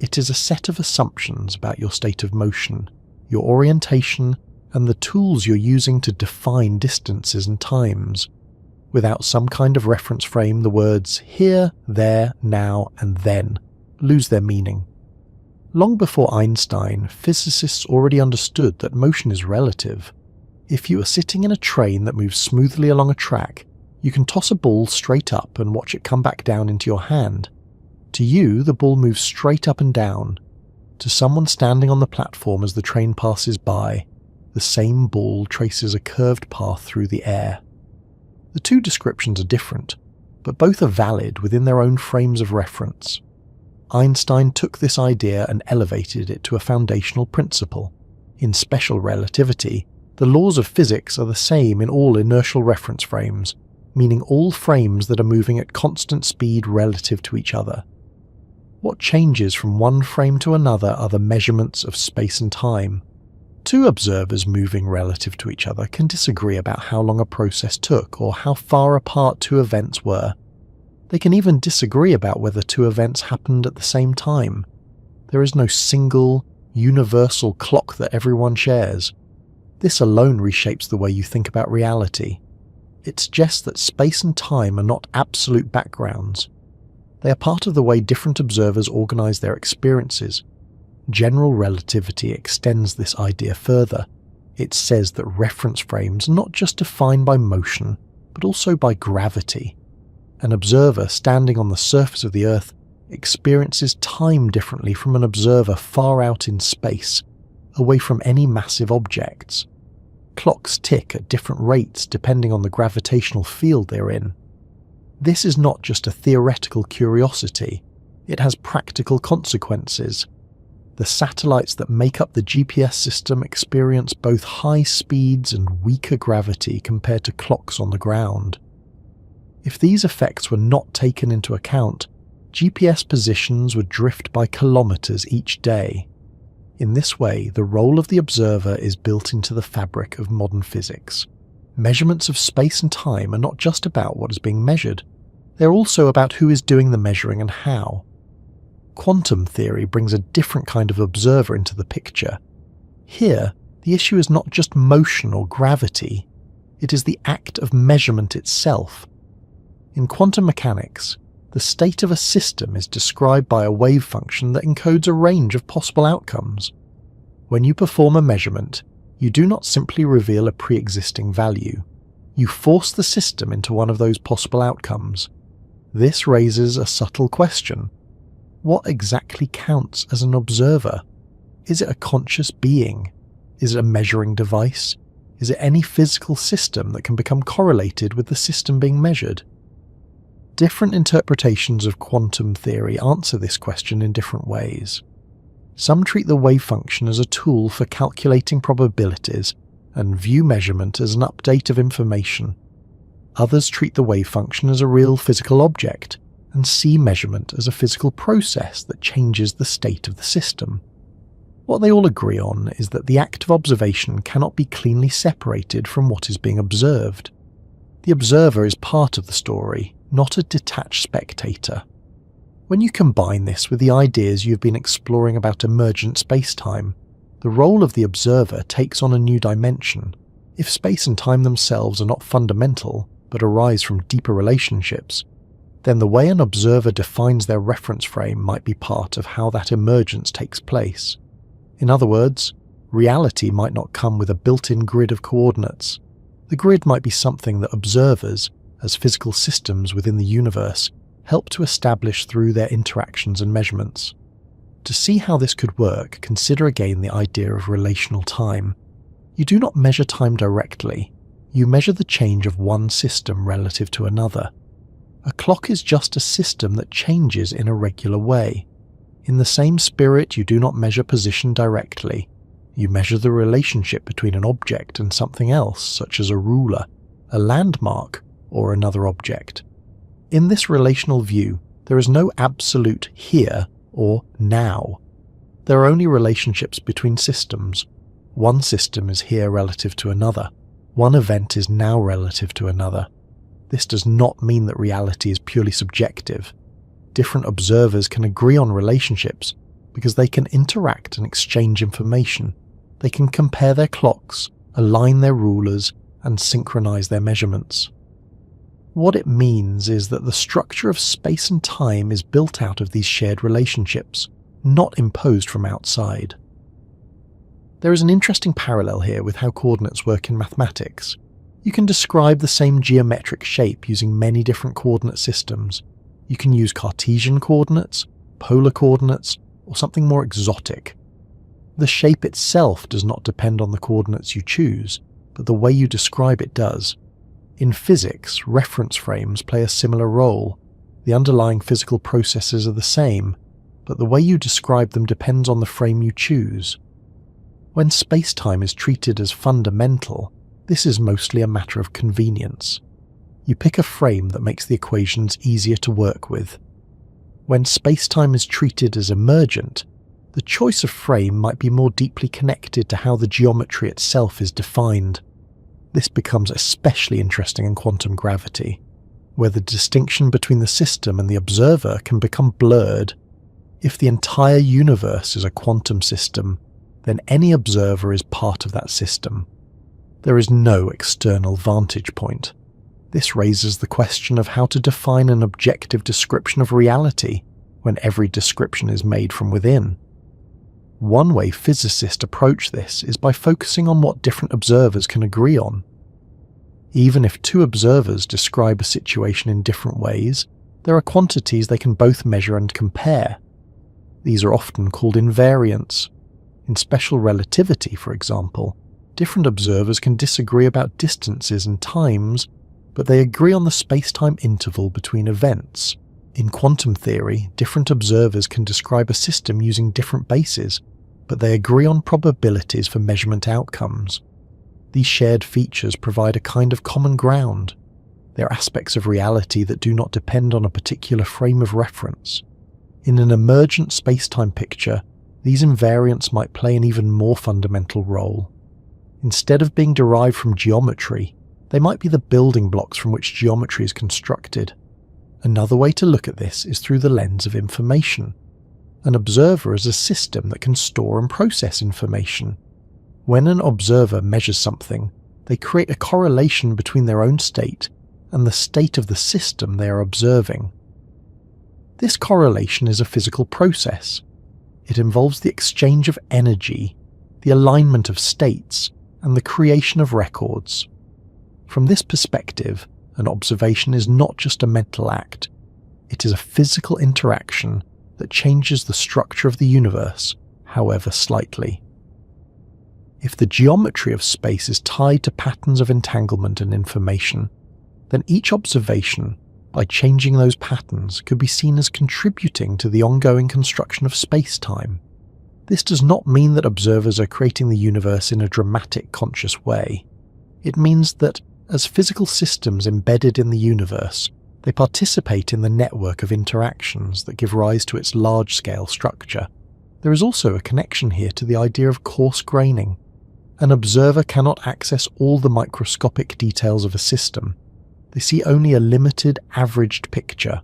Speaker 1: It is a set of assumptions about your state of motion, your orientation, and the tools you're using to define distances and times. Without some kind of reference frame, the words here, there, now, and then lose their meaning. Long before Einstein, physicists already understood that motion is relative. If you are sitting in a train that moves smoothly along a track, you can toss a ball straight up and watch it come back down into your hand. To you, the ball moves straight up and down. To someone standing on the platform as the train passes by, the same ball traces a curved path through the air. The two descriptions are different, but both are valid within their own frames of reference. Einstein took this idea and elevated it to a foundational principle. In special relativity, The laws of physics are the same in all inertial reference frames, meaning all frames that are moving at constant speed relative to each other. What changes from one frame to another are the measurements of space and time. Two observers moving relative to each other can disagree about how long a process took or how far apart two events were. They can even disagree about whether two events happened at the same time. There is no single, universal clock that everyone shares. This alone reshapes the way you think about reality. It suggests that space and time are not absolute backgrounds. They are part of the way different observers organize their experiences. General relativity extends this idea further. It says that reference frames are not just defined by motion, but also by gravity. An observer standing on the surface of the Earth experiences time differently from an observer far out in space, away from any massive objects. Clocks tick at different rates depending on the gravitational field they're in. This is not just a theoretical curiosity, it has practical consequences. The satellites that make up the GPS system experience both high speeds and weaker gravity compared to clocks on the ground. If these effects were not taken into account, GPS positions would drift by kilometers each day. In this way, the role of the observer is built into the fabric of modern physics. Measurements of space and time are not just about what is being measured, they're also about who is doing the measuring and how. Quantum theory brings a different kind of observer into the picture. Here, the issue is not just motion or gravity, it is the act of measurement itself. In quantum mechanics, the state of a system is described by a wave function that encodes a range of possible outcomes. When you perform a measurement, you do not simply reveal a pre-existing value. You force the system into one of those possible outcomes. This raises a subtle question. What exactly counts as an observer? Is it a conscious being? Is it a measuring device? Is it any physical system that can become correlated with the system being measured? Different interpretations of quantum theory answer this question in different ways. Some treat the wave function as a tool for calculating probabilities and view measurement as an update of information. Others treat the wave function as a real physical object and see measurement as a physical process that changes the state of the system. What they all agree on is that the act of observation cannot be cleanly separated from what is being observed. The observer is part of the story, not a detached spectator. When you combine this with the ideas you've been exploring about emergent spacetime, the role of the observer takes on a new dimension. If space and time themselves are not fundamental, but arise from deeper relationships, then the way an observer defines their reference frame might be part of how that emergence takes place. In other words, reality might not come with a built-in grid of coordinates. The grid might be something that observers, as physical systems within the universe, help to establish through their interactions and measurements. To see how this could work, consider again the idea of relational time. You do not measure time directly, you measure the change of one system relative to another. A clock is just a system that changes in a regular way. In the same spirit, you do not measure position directly. You measure the relationship between an object and something else, such as a ruler, a landmark, or another object. In this relational view, there is no absolute here or now. There are only relationships between systems. One system is here relative to another. One event is now relative to another. This does not mean that reality is purely subjective. Different observers can agree on relationships because they can interact and exchange information. They can compare their clocks, align their rulers, and synchronize their measurements. What it means is that the structure of space and time is built out of these shared relationships, not imposed from outside. There is an interesting parallel here with how coordinates work in mathematics. You can describe the same geometric shape using many different coordinate systems. You can use Cartesian coordinates, polar coordinates, or something more exotic. The shape itself does not depend on the coordinates you choose, but the way you describe it does. In physics, reference frames play a similar role. The underlying physical processes are the same, but the way you describe them depends on the frame you choose. When spacetime is treated as fundamental, this is mostly a matter of convenience. You pick a frame that makes the equations easier to work with. When spacetime is treated as emergent, the choice of frame might be more deeply connected to how the geometry itself is defined. This becomes especially interesting in quantum gravity, where the distinction between the system and the observer can become blurred. If the entire universe is a quantum system, then any observer is part of that system. There is no external vantage point. This raises the question of how to define an objective description of reality when every description is made from within. One way physicists approach this is by focusing on what different observers can agree on. Even if two observers describe a situation in different ways, there are quantities they can both measure and compare. These are often called invariants. In special relativity, for example, different observers can disagree about distances and times, but they agree on the space-time interval between events. In quantum theory, different observers can describe a system using different bases, but they agree on probabilities for measurement outcomes. These shared features provide a kind of common ground. They are aspects of reality that do not depend on a particular frame of reference. In an emergent space-time picture, these invariants might play an even more fundamental role. Instead of being derived from geometry, they might be the building blocks from which geometry is constructed. Another way to look at this is through the lens of information. An observer is a system that can store and process information. When an observer measures something, they create a correlation between their own state and the state of the system they are observing. This correlation is a physical process. It involves the exchange of energy, the alignment of states, and the creation of records. From this perspective, an observation is not just a mental act. It is a physical interaction that changes the structure of the universe, however slightly. If the geometry of space is tied to patterns of entanglement and information, then each observation, by changing those patterns, could be seen as contributing to the ongoing construction of space-time. This does not mean that observers are creating the universe in a dramatic, conscious way. It means that, as physical systems embedded in the universe, they participate in the network of interactions that give rise to its large-scale structure. There is also a connection here to the idea of coarse graining. An observer cannot access all the microscopic details of a system. They see only a limited, averaged picture.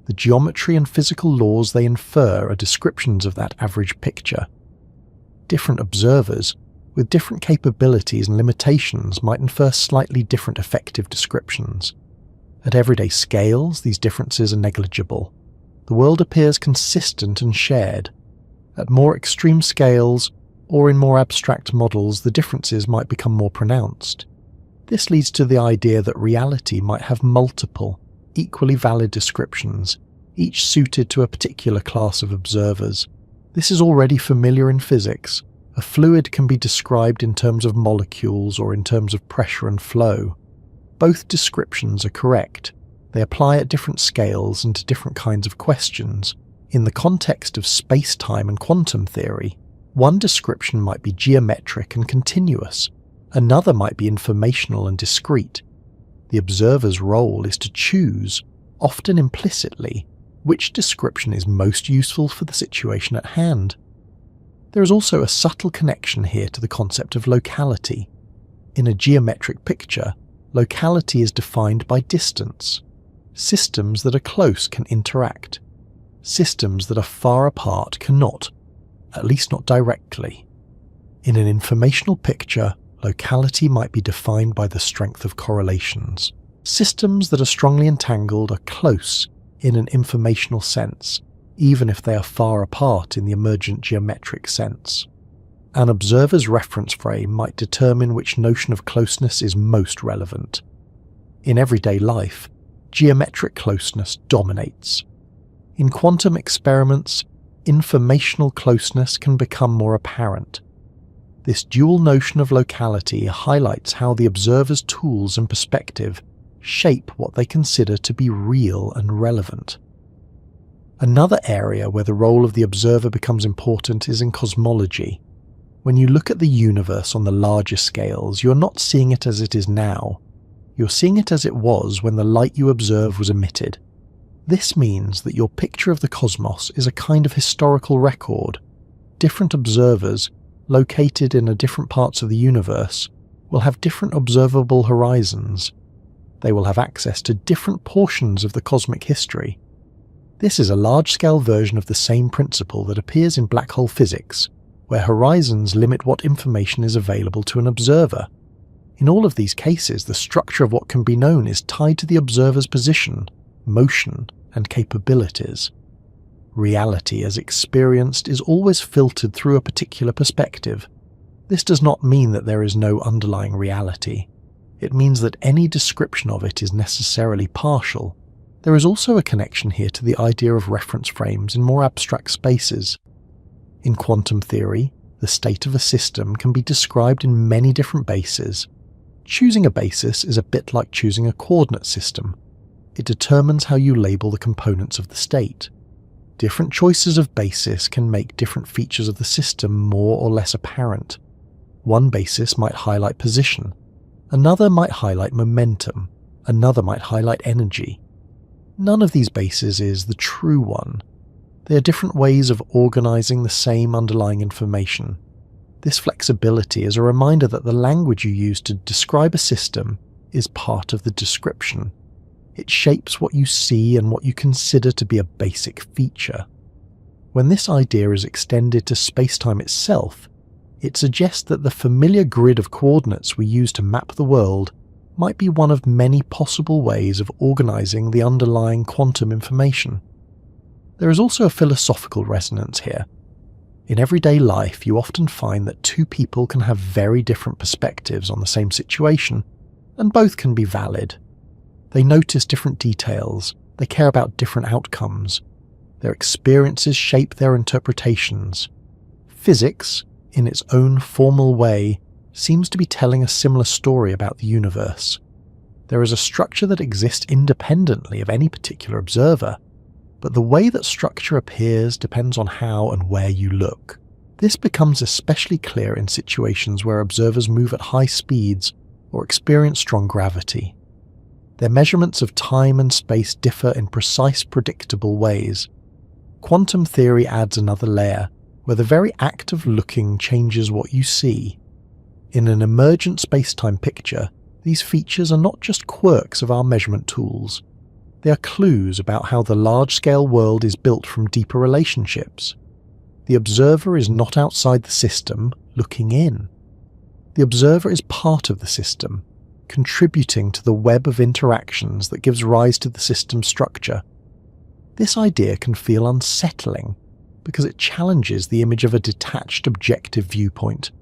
Speaker 1: The geometry and physical laws they infer are descriptions of that average picture. Different observers, with different capabilities and limitations, might infer slightly different effective descriptions. At everyday scales, these differences are negligible. The world appears consistent and shared. At more extreme scales, or in more abstract models, the differences might become more pronounced. This leads to the idea that reality might have multiple, equally valid descriptions, each suited to a particular class of observers. This is already familiar in physics. A fluid can be described in terms of molecules or in terms of pressure and flow. Both descriptions are correct. They apply at different scales and to different kinds of questions. In the context of space-time and quantum theory, one description might be geometric and continuous. Another might be informational and discrete. The observer's role is to choose, often implicitly, which description is most useful for the situation at hand. There is also a subtle connection here to the concept of locality. In a geometric picture, locality is defined by distance. Systems that are close can interact. Systems that are far apart cannot, at least not directly. In an informational picture, locality might be defined by the strength of correlations. Systems that are strongly entangled are close in an informational sense, even if they are far apart in the emergent geometric sense. An observer's reference frame might determine which notion of closeness is most relevant. In everyday life, geometric closeness dominates. In quantum experiments, informational closeness can become more apparent. This dual notion of locality highlights how the observer's tools and perspective shape what they consider to be real and relevant. Another area where the role of the observer becomes important is in cosmology. When you look at the universe on the larger scales, you're not seeing it as it is now. You're seeing it as it was when the light you observe was emitted. This means that your picture of the cosmos is a kind of historical record. Different observers, located in different parts of the universe, will have different observable horizons. They will have access to different portions of the cosmic history. This is a large-scale version of the same principle that appears in black hole physics, where horizons limit what information is available to an observer. In all of these cases, the structure of what can be known is tied to the observer's position, motion, and capabilities. Reality as experienced is always filtered through a particular perspective. This does not mean that there is no underlying reality. It means that any description of it is necessarily partial. There is also a connection here to the idea of reference frames in more abstract spaces. In quantum theory, the state of a system can be described in many different bases. Choosing a basis is a bit like choosing a coordinate system. It determines how you label the components of the state. Different choices of basis can make different features of the system more or less apparent. One basis might highlight position, another might highlight momentum, another might highlight energy. None of these bases is the true one. They are different ways of organizing the same underlying information. This flexibility is a reminder that the language you use to describe a system is part of the description. It shapes what you see and what you consider to be a basic feature. When this idea is extended to spacetime itself, it suggests that the familiar grid of coordinates we use to map the world might be one of many possible ways of organizing the underlying quantum information. There is also a philosophical resonance here. In everyday life, you often find that two people can have very different perspectives on the same situation, and both can be valid. They notice different details, they care about different outcomes. Their experiences shape their interpretations. Physics, in its own formal way, seems to be telling a similar story about the universe. There is a structure that exists independently of any particular observer, but the way that structure appears depends on how and where you look. This becomes especially clear in situations where observers move at high speeds or experience strong gravity. Their measurements of time and space differ in precise, predictable ways. Quantum theory adds another layer, where the very act of looking changes what you see. In an emergent spacetime picture, these features are not just quirks of our measurement tools. They are clues about how the large-scale world is built from deeper relationships. The observer is not outside the system, looking in. The observer is part of the system, contributing to the web of interactions that gives rise to the system's structure. This idea can feel unsettling because it challenges the image of a detached, objective viewpoint,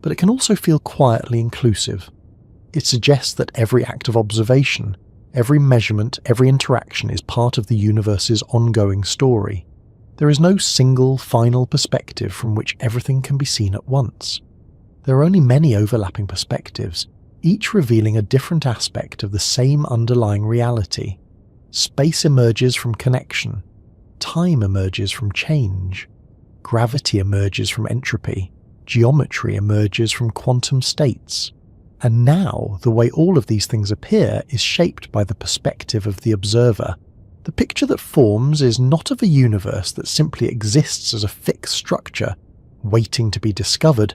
Speaker 1: but it can also feel quietly inclusive. It suggests that every act of observation, every measurement, every interaction is part of the universe's ongoing story. There is no single, final perspective from which everything can be seen at once. There are only many overlapping perspectives, each revealing a different aspect of the same underlying reality. Space emerges from connection. Time emerges from change. Gravity emerges from entropy. Geometry emerges from quantum states. And now, the way all of these things appear is shaped by the perspective of the observer. The picture that forms is not of a universe that simply exists as a fixed structure, waiting to be discovered,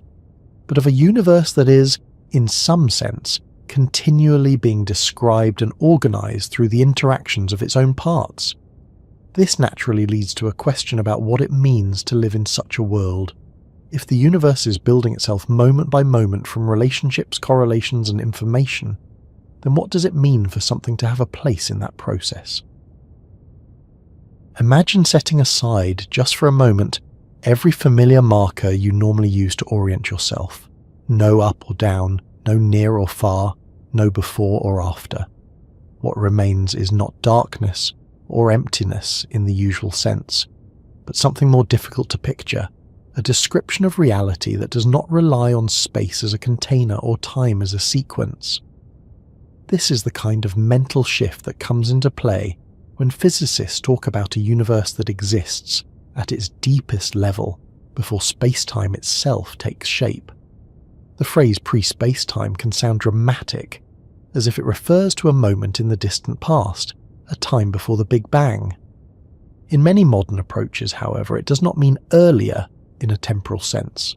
Speaker 1: but of a universe that is, in some sense, continually being described and organized through the interactions of its own parts. This naturally leads to a question about what it means to live in such a world. If the universe is building itself moment by moment from relationships, correlations, and information, then what does it mean for something to have a place in that process? Imagine setting aside, just for a moment, every familiar marker you normally use to orient yourself. No up or down, no near or far, no before or after. What remains is not darkness or emptiness in the usual sense, but something more difficult to picture, a description of reality that does not rely on space as a container or time as a sequence. This is the kind of mental shift that comes into play when physicists talk about a universe that exists, at its deepest level, before spacetime itself takes shape. The phrase pre-spacetime can sound dramatic, as if it refers to a moment in the distant past, a time before the Big Bang. In many modern approaches, however, it does not mean earlier in a temporal sense,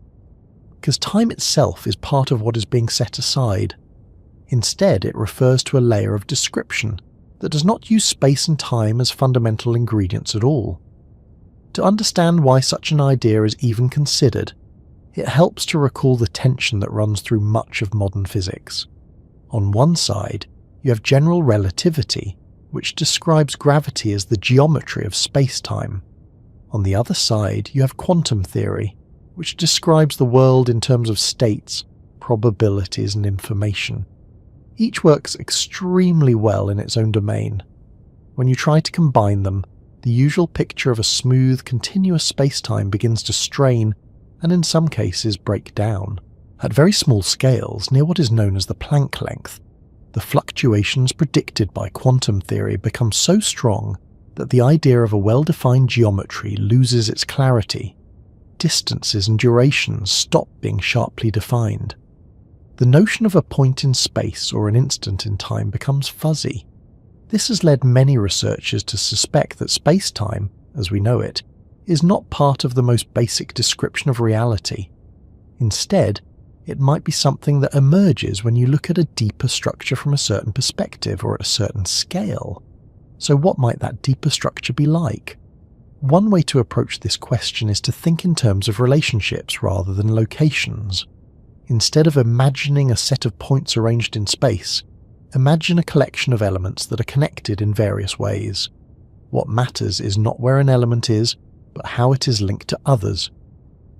Speaker 1: because time itself is part of what is being set aside. Instead, it refers to a layer of description that does not use space and time as fundamental ingredients at all. To understand why such an idea is even considered, it helps to recall the tension that runs through much of modern physics. On one side, you have general relativity, which describes gravity as the geometry of space-time. On the other side, you have quantum theory, which describes the world in terms of states, probabilities, and information. Each works extremely well in its own domain. When you try to combine them, the usual picture of a smooth, continuous space-time begins to strain and in some cases break down. At very small scales, near what is known as the Planck length, the fluctuations predicted by quantum theory become so strong that the idea of a well-defined geometry loses its clarity. Distances and durations stop being sharply defined. The notion of a point in space or an instant in time becomes fuzzy. This has led many researchers to suspect that space-time, as we know it, is not part of the most basic description of reality. Instead, it might be something that emerges when you look at a deeper structure from a certain perspective or at a certain scale. So what might that deeper structure be like? One way to approach this question is to think in terms of relationships rather than locations. Instead of imagining a set of points arranged in space, imagine a collection of elements that are connected in various ways. What matters is not where an element is, but how it is linked to others.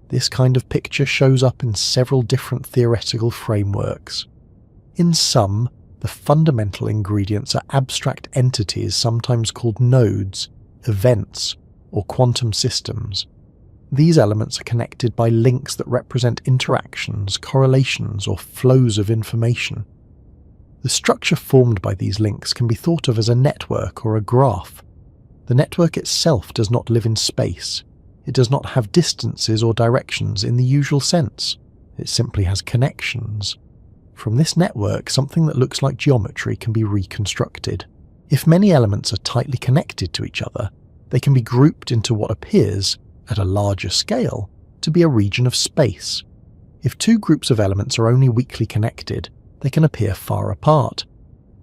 Speaker 1: This kind of picture shows up in several different theoretical frameworks. In some, the fundamental ingredients are abstract entities sometimes called nodes, events, or quantum systems. These elements are connected by links that represent interactions, correlations, or flows of information. The structure formed by these links can be thought of as a network or a graph. The network itself does not live in space. It does not have distances or directions in the usual sense. It simply has connections. From this network, something that looks like geometry can be reconstructed. If many elements are tightly connected to each other, they can be grouped into what appears, at a larger scale, to be a region of space. If two groups of elements are only weakly connected, they can appear far apart.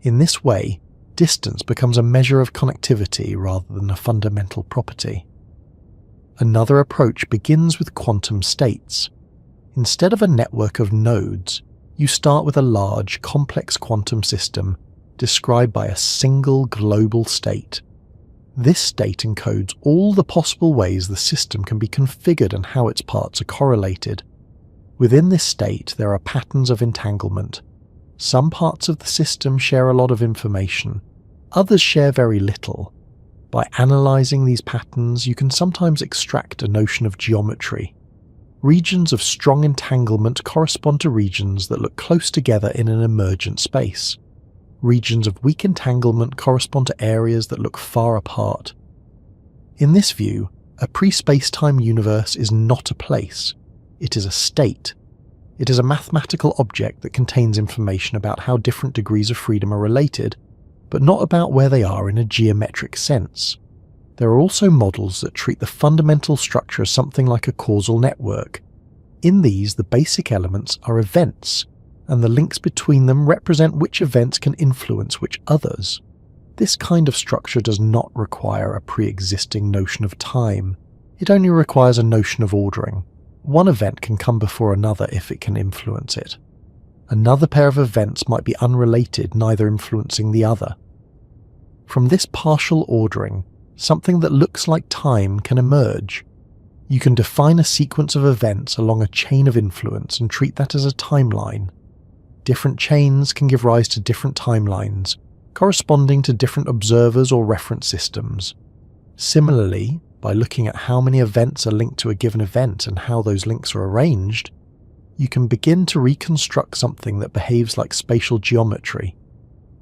Speaker 1: In this way, distance becomes a measure of connectivity rather than a fundamental property. Another approach begins with quantum states. Instead of a network of nodes, you start with a large, complex quantum system described by a single global state. This state encodes all the possible ways the system can be configured and how its parts are correlated. Within this state, there are patterns of entanglement. Some parts of the system share a lot of information, others share very little. By analysing these patterns, you can sometimes extract a notion of geometry. Regions of strong entanglement correspond to regions that look close together in an emergent space. Regions of weak entanglement correspond to areas that look far apart. In this view, a pre-space-time universe is not a place. It is a state. It is a mathematical object that contains information about how different degrees of freedom are related, but not about where they are in a geometric sense. There are also models that treat the fundamental structure as something like a causal network. In these, the basic elements are events, and the links between them represent which events can influence which others. This kind of structure does not require a pre-existing notion of time. It only requires a notion of ordering. One event can come before another if it can influence it. Another pair of events might be unrelated, neither influencing the other. From this partial ordering, something that looks like time can emerge. You can define a sequence of events along a chain of influence and treat that as a timeline. Different chains can give rise to different timelines, corresponding to different observers or reference systems. Similarly, by looking at how many events are linked to a given event and how those links are arranged, you can begin to reconstruct something that behaves like spatial geometry.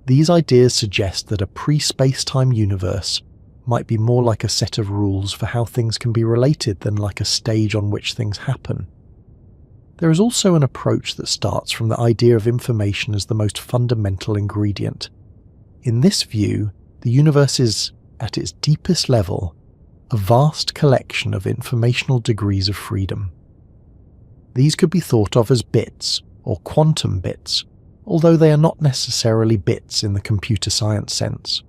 Speaker 1: These ideas suggest that a pre-space-time universe might be more like a set of rules for how things can be related than like a stage on which things happen. There is also an approach that starts from the idea of information as the most fundamental ingredient. In this view, the universe is, at its deepest level, a vast collection of informational degrees of freedom. These could be thought of as bits, or quantum bits, although they are not necessarily bits in the computer science sense.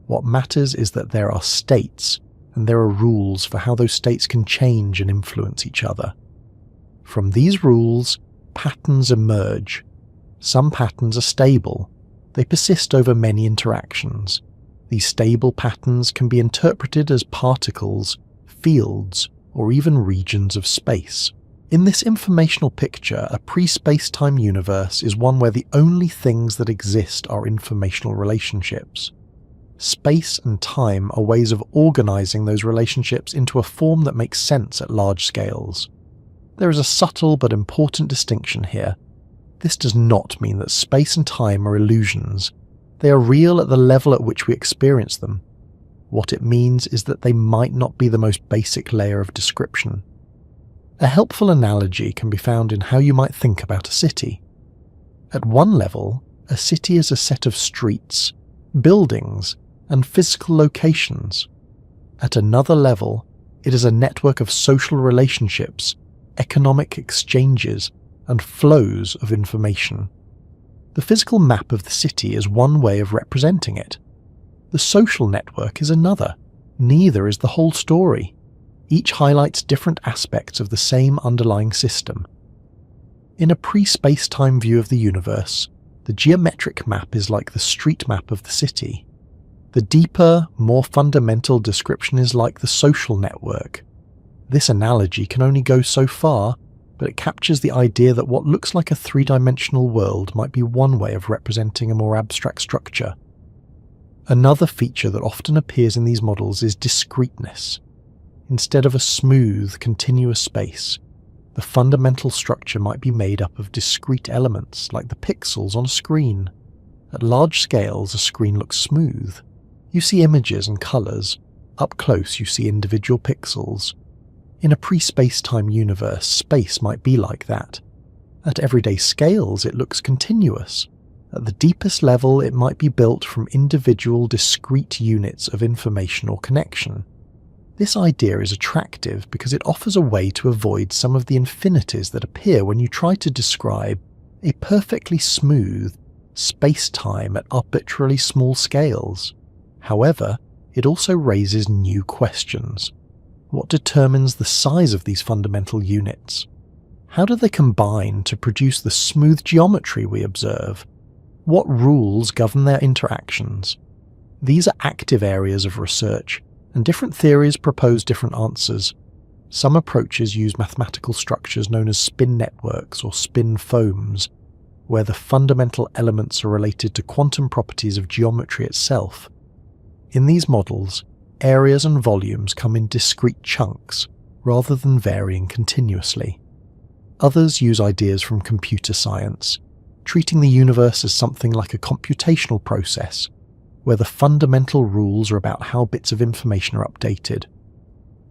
Speaker 1: What matters is that there are states, and there are rules for how those states can change and influence each other. From these rules, patterns emerge. Some patterns are stable. They persist over many interactions. These stable patterns can be interpreted as particles, fields, or even regions of space. In this informational picture, a pre-spacetime universe is one where the only things that exist are informational relationships. Space and time are ways of organizing those relationships into a form that makes sense at large scales. There is a subtle but important distinction here. This does not mean that space and time are illusions. They are real at the level at which we experience them. What it means is that they might not be the most basic layer of description. A helpful analogy can be found in how you might think about a city. At one level, a city is a set of streets, buildings, and physical locations. At another level, it is a network of social relationships, economic exchanges, and flows of information. The physical map of the city is one way of representing it. The social network is another. Neither is the whole story. Each highlights different aspects of the same underlying system. In a pre-spacetime view of the universe, the geometric map is like the street map of the city. The deeper, more fundamental description is like the social network. This analogy can only go so far, but it captures the idea that what looks like a three-dimensional world might be one way of representing a more abstract structure. Another feature that often appears in these models is discreteness. Instead of a smooth, continuous space, the fundamental structure might be made up of discrete elements like the pixels on a screen. At large scales, a screen looks smooth. You see images and colours. Up close, you see individual pixels. In a pre-spacetime universe, space might be like that. At everyday scales, it looks continuous. At the deepest level, it might be built from individual, discrete units of information or connection. This idea is attractive because it offers a way to avoid some of the infinities that appear when you try to describe a perfectly smooth space-time at arbitrarily small scales. However, it also raises new questions. What determines the size of these fundamental units? How do they combine to produce the smooth geometry we observe? What rules govern their interactions? These are active areas of research, and different theories propose different answers. Some approaches use mathematical structures known as spin networks or spin foams, where the fundamental elements are related to quantum properties of geometry itself. In these models, areas and volumes come in discrete chunks, rather than varying continuously. Others use ideas from computer science, treating the universe as something like a computational process, where the fundamental rules are about how bits of information are updated.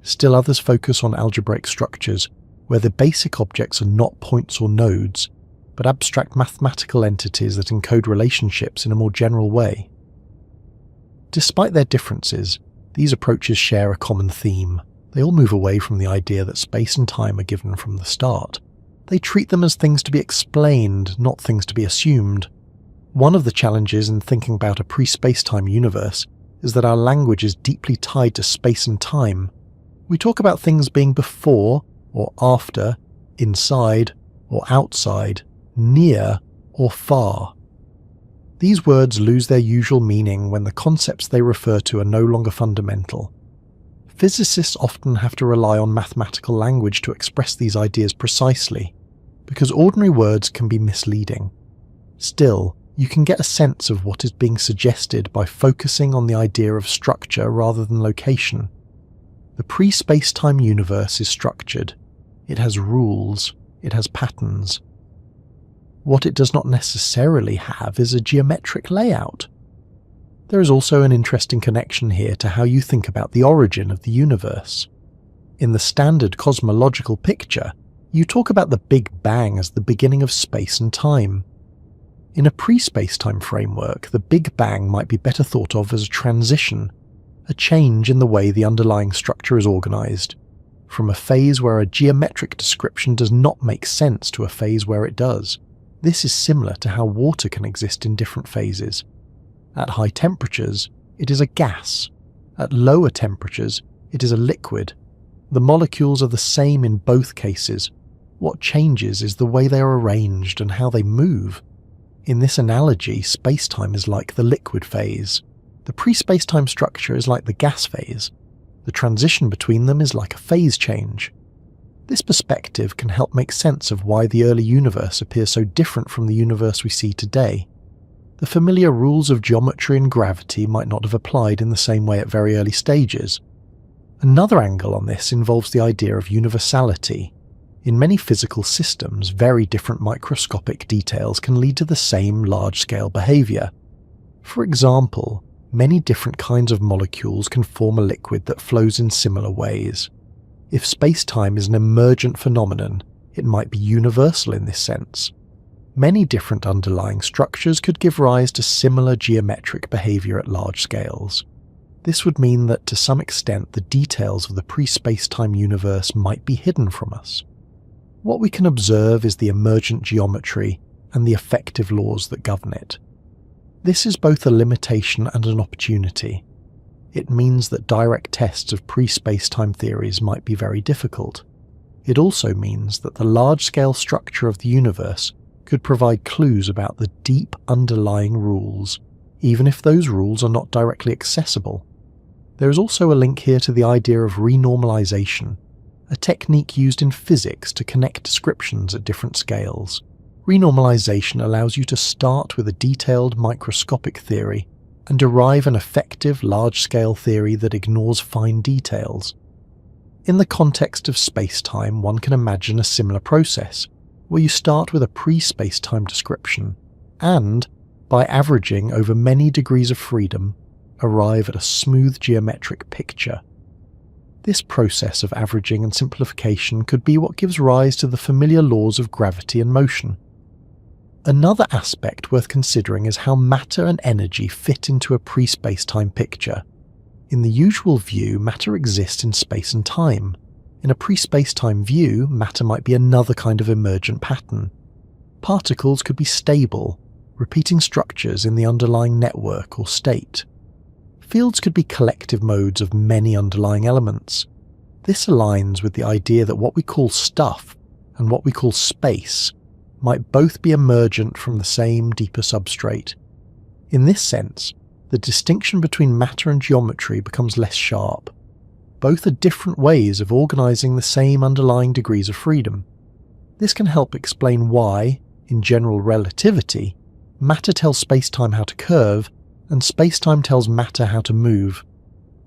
Speaker 1: Still others focus on algebraic structures, where the basic objects are not points or nodes, but abstract mathematical entities that encode relationships in a more general way. Despite their differences, these approaches share a common theme. They all move away from the idea that space and time are given from the start. They treat them as things to be explained, not things to be assumed. One of the challenges in thinking about a pre-spacetime universe is that our language is deeply tied to space and time. We talk about things being before or after, inside or outside, near or far. These words lose their usual meaning when the concepts they refer to are no longer fundamental. Physicists often have to rely on mathematical language to express these ideas precisely, because ordinary words can be misleading. Still, you can get a sense of what is being suggested by focusing on the idea of structure rather than location. The pre-spacetime universe is structured. It has rules. It has patterns. What it does not necessarily have is a geometric layout. There is also an interesting connection here to how you think about the origin of the universe. In the standard cosmological picture, you talk about the Big Bang as the beginning of space and time. In a pre-spacetime framework, the Big Bang might be better thought of as a transition, a change in the way the underlying structure is organized, from a phase where a geometric description does not make sense to a phase where it does. This is similar to how water can exist in different phases. At high temperatures, it is a gas. At lower temperatures, it is a liquid. The molecules are the same in both cases. What changes is the way they are arranged and how they move. In this analogy, spacetime is like the liquid phase. The pre-spacetime structure is like the gas phase. The transition between them is like a phase change. This perspective can help make sense of why the early universe appears so different from the universe we see today. The familiar rules of geometry and gravity might not have applied in the same way at very early stages. Another angle on this involves the idea of universality. In many physical systems, very different microscopic details can lead to the same large-scale behavior. For example, many different kinds of molecules can form a liquid that flows in similar ways. If space-time is an emergent phenomenon, it might be universal in this sense. Many different underlying structures could give rise to similar geometric behavior at large scales. This would mean that to some extent the details of the pre-spacetime universe might be hidden from us. What we can observe is the emergent geometry and the effective laws that govern it. This is both a limitation and an opportunity. It means that direct tests of pre-spacetime theories might be very difficult. It also means that the large-scale structure of the universe could provide clues about the deep underlying rules, even if those rules are not directly accessible. There is also a link here to the idea of renormalization, a technique used in physics to connect descriptions at different scales. Renormalization allows you to start with a detailed microscopic theory and derive an effective large-scale theory that ignores fine details. In the context of spacetime, one can imagine a similar process, where you start with a pre-spacetime description and, by averaging over many degrees of freedom, arrive at a smooth geometric picture. This process of averaging and simplification could be what gives rise to the familiar laws of gravity and motion. Another aspect worth considering is how matter and energy fit into a pre-spacetime picture. In the usual view, matter exists in space and time. In a pre-spacetime view, matter might be another kind of emergent pattern. Particles could be stable, repeating structures in the underlying network or state. Fields could be collective modes of many underlying elements. This aligns with the idea that what we call stuff and what we call space might both be emergent from the same deeper substrate. In this sense, the distinction between matter and geometry becomes less sharp. Both are different ways of organizing the same underlying degrees of freedom. This can help explain why, in general relativity, matter tells spacetime how to curve, and spacetime tells matter how to move.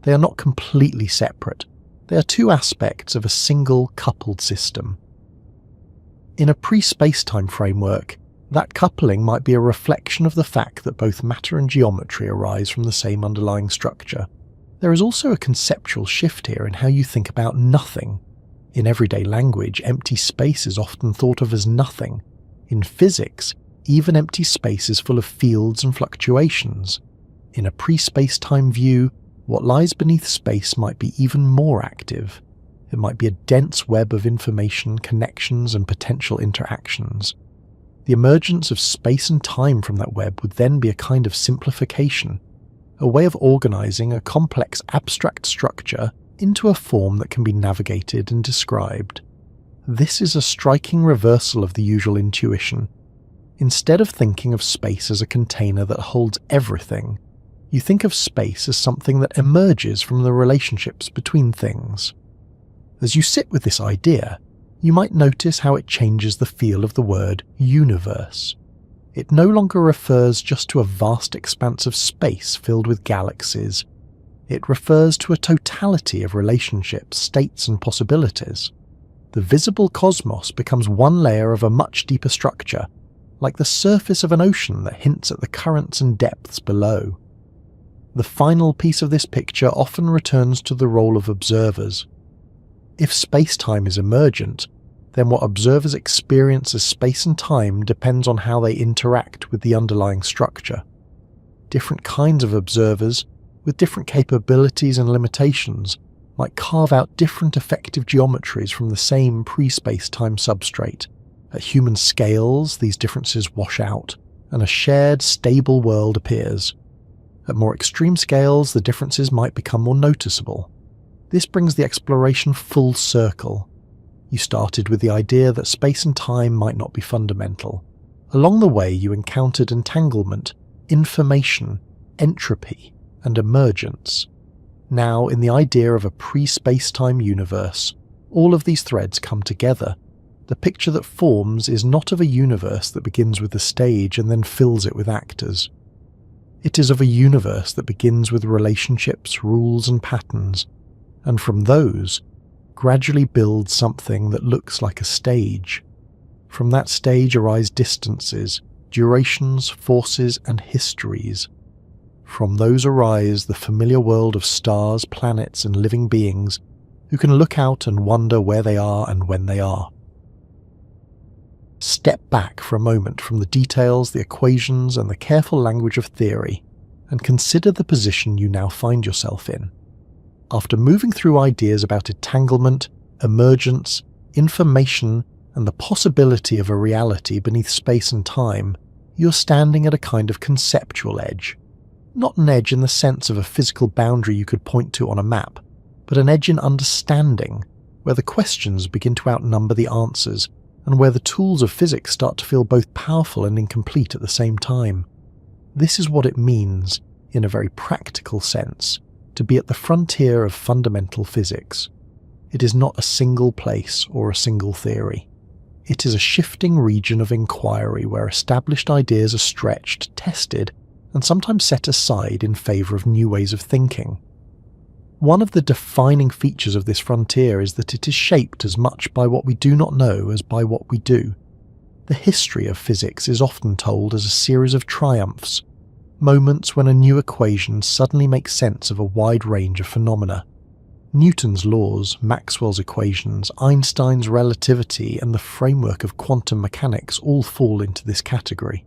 Speaker 1: They are not completely separate. They are two aspects of a single coupled system. In a pre-spacetime framework, that coupling might be a reflection of the fact that both matter and geometry arise from the same underlying structure. There is also a conceptual shift here in how you think about nothing. In everyday language, empty space is often thought of as nothing. In physics, even empty space is full of fields and fluctuations. In a pre-spacetime view, what lies beneath space might be even more active. It might be a dense web of information, connections, and potential interactions. The emergence of space and time from that web would then be a kind of simplification, a way of organizing a complex abstract structure into a form that can be navigated and described. This is a striking reversal of the usual intuition. Instead of thinking of space as a container that holds everything, you think of space as something that emerges from the relationships between things. As you sit with this idea, you might notice how it changes the feel of the word universe. It no longer refers just to a vast expanse of space filled with galaxies. It refers to a totality of relationships, states, and possibilities. The visible cosmos becomes one layer of a much deeper structure, like the surface of an ocean that hints at the currents and depths below. The final piece of this picture often returns to the role of observers. If space-time is emergent, then what observers experience as space and time depends on how they interact with the underlying structure. Different kinds of observers, with different capabilities and limitations, might carve out different effective geometries from the same pre-space-time substrate. At human scales, these differences wash out, and a shared, stable world appears. At more extreme scales, the differences might become more noticeable. This brings the exploration full circle. You started with the idea that space and time might not be fundamental. Along the way, you encountered entanglement, information, entropy, and emergence. Now, in the idea of a pre-space-time universe, all of these threads come together. The picture that forms is not of a universe that begins with the stage and then fills it with actors. It is of a universe that begins with relationships, rules, and patterns, and from those, gradually builds something that looks like a stage. From that stage arise distances, durations, forces, and histories. From those arise the familiar world of stars, planets, and living beings who can look out and wonder where they are and when they are. Step back for a moment from the details, the equations, and the careful language of theory, and consider the position you now find yourself in. After moving through ideas about entanglement, emergence, information, and the possibility of a reality beneath space and time, you're standing at a kind of conceptual edge. Not an edge in the sense of a physical boundary you could point to on a map, but an edge in understanding, where the questions begin to outnumber the answers, and where the tools of physics start to feel both powerful and incomplete at the same time. This is what it means, in a very practical sense, to be at the frontier of fundamental physics. It is not a single place or a single theory. It is a shifting region of inquiry where established ideas are stretched, tested, and sometimes set aside in favour of new ways of thinking. One of the defining features of this frontier is that it is shaped as much by what we do not know as by what we do. The history of physics is often told as a series of triumphs, moments when a new equation suddenly makes sense of a wide range of phenomena. Newton's laws, Maxwell's equations, Einstein's relativity, and the framework of quantum mechanics all fall into this category.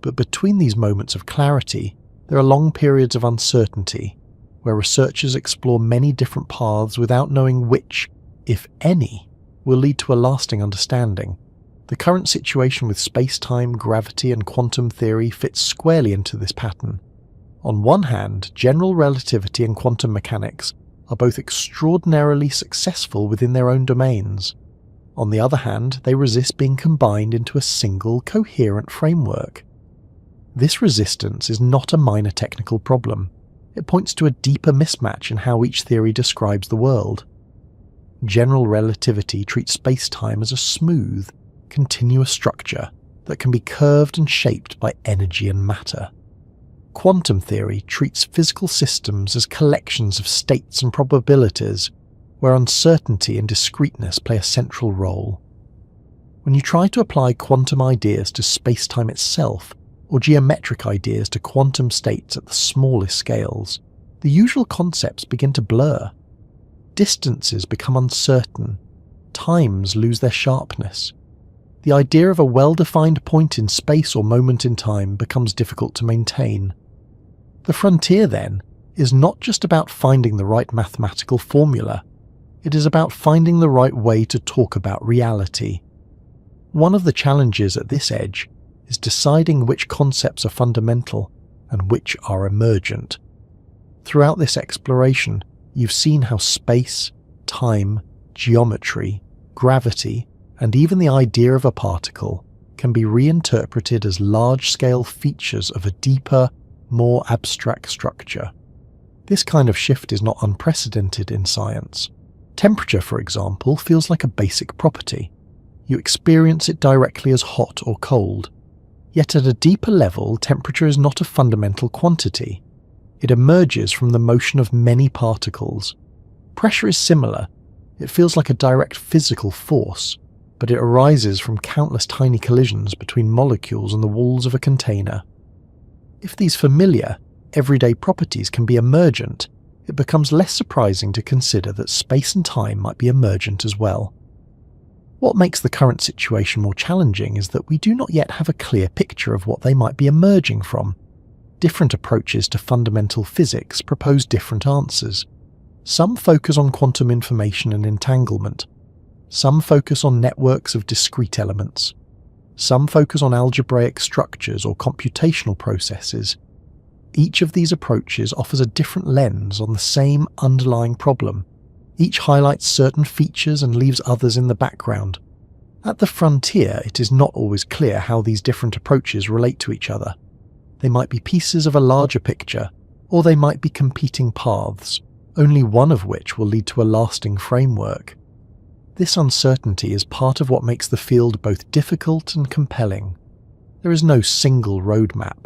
Speaker 1: But between these moments of clarity, there are long periods of uncertainty, where researchers explore many different paths without knowing which, if any, will lead to a lasting understanding. The current situation with space-time, gravity, and quantum theory fits squarely into this pattern. On one hand, general relativity and quantum mechanics are both extraordinarily successful within their own domains. On the other hand, they resist being combined into a single, coherent framework. This resistance is not a minor technical problem. It points to a deeper mismatch in how each theory describes the world. General relativity treats space-time as a smooth, continuous structure that can be curved and shaped by energy and matter. Quantum theory treats physical systems as collections of states and probabilities, where uncertainty and discreteness play a central role. When you try to apply quantum ideas to space-time itself, or geometric ideas to quantum states at the smallest scales, the usual concepts begin to blur. Distances become uncertain, times lose their sharpness. The idea of a well-defined point in space or moment in time becomes difficult to maintain. The frontier, then, is not just about finding the right mathematical formula, it is about finding the right way to talk about reality. One of the challenges at this edge is deciding which concepts are fundamental and which are emergent. Throughout this exploration, you've seen how space, time, geometry, gravity, and even the idea of a particle can be reinterpreted as large-scale features of a deeper, more abstract structure. This kind of shift is not unprecedented in science. Temperature, for example, feels like a basic property. You experience it directly as hot or cold. Yet at a deeper level, temperature is not a fundamental quantity. It emerges from the motion of many particles. Pressure is similar. It feels like a direct physical force, but it arises from countless tiny collisions between molecules on the walls of a container. If these familiar, everyday properties can be emergent, it becomes less surprising to consider that space and time might be emergent as well. What makes the current situation more challenging is that we do not yet have a clear picture of what they might be emerging from. Different approaches to fundamental physics propose different answers. Some focus on quantum information and entanglement. Some focus on networks of discrete elements. Some focus on algebraic structures or computational processes. Each of these approaches offers a different lens on the same underlying problem. Each highlights certain features and leaves others in the background. At the frontier, it is not always clear how these different approaches relate to each other. They might be pieces of a larger picture, or they might be competing paths, only one of which will lead to a lasting framework. This uncertainty is part of what makes the field both difficult and compelling. There is no single roadmap.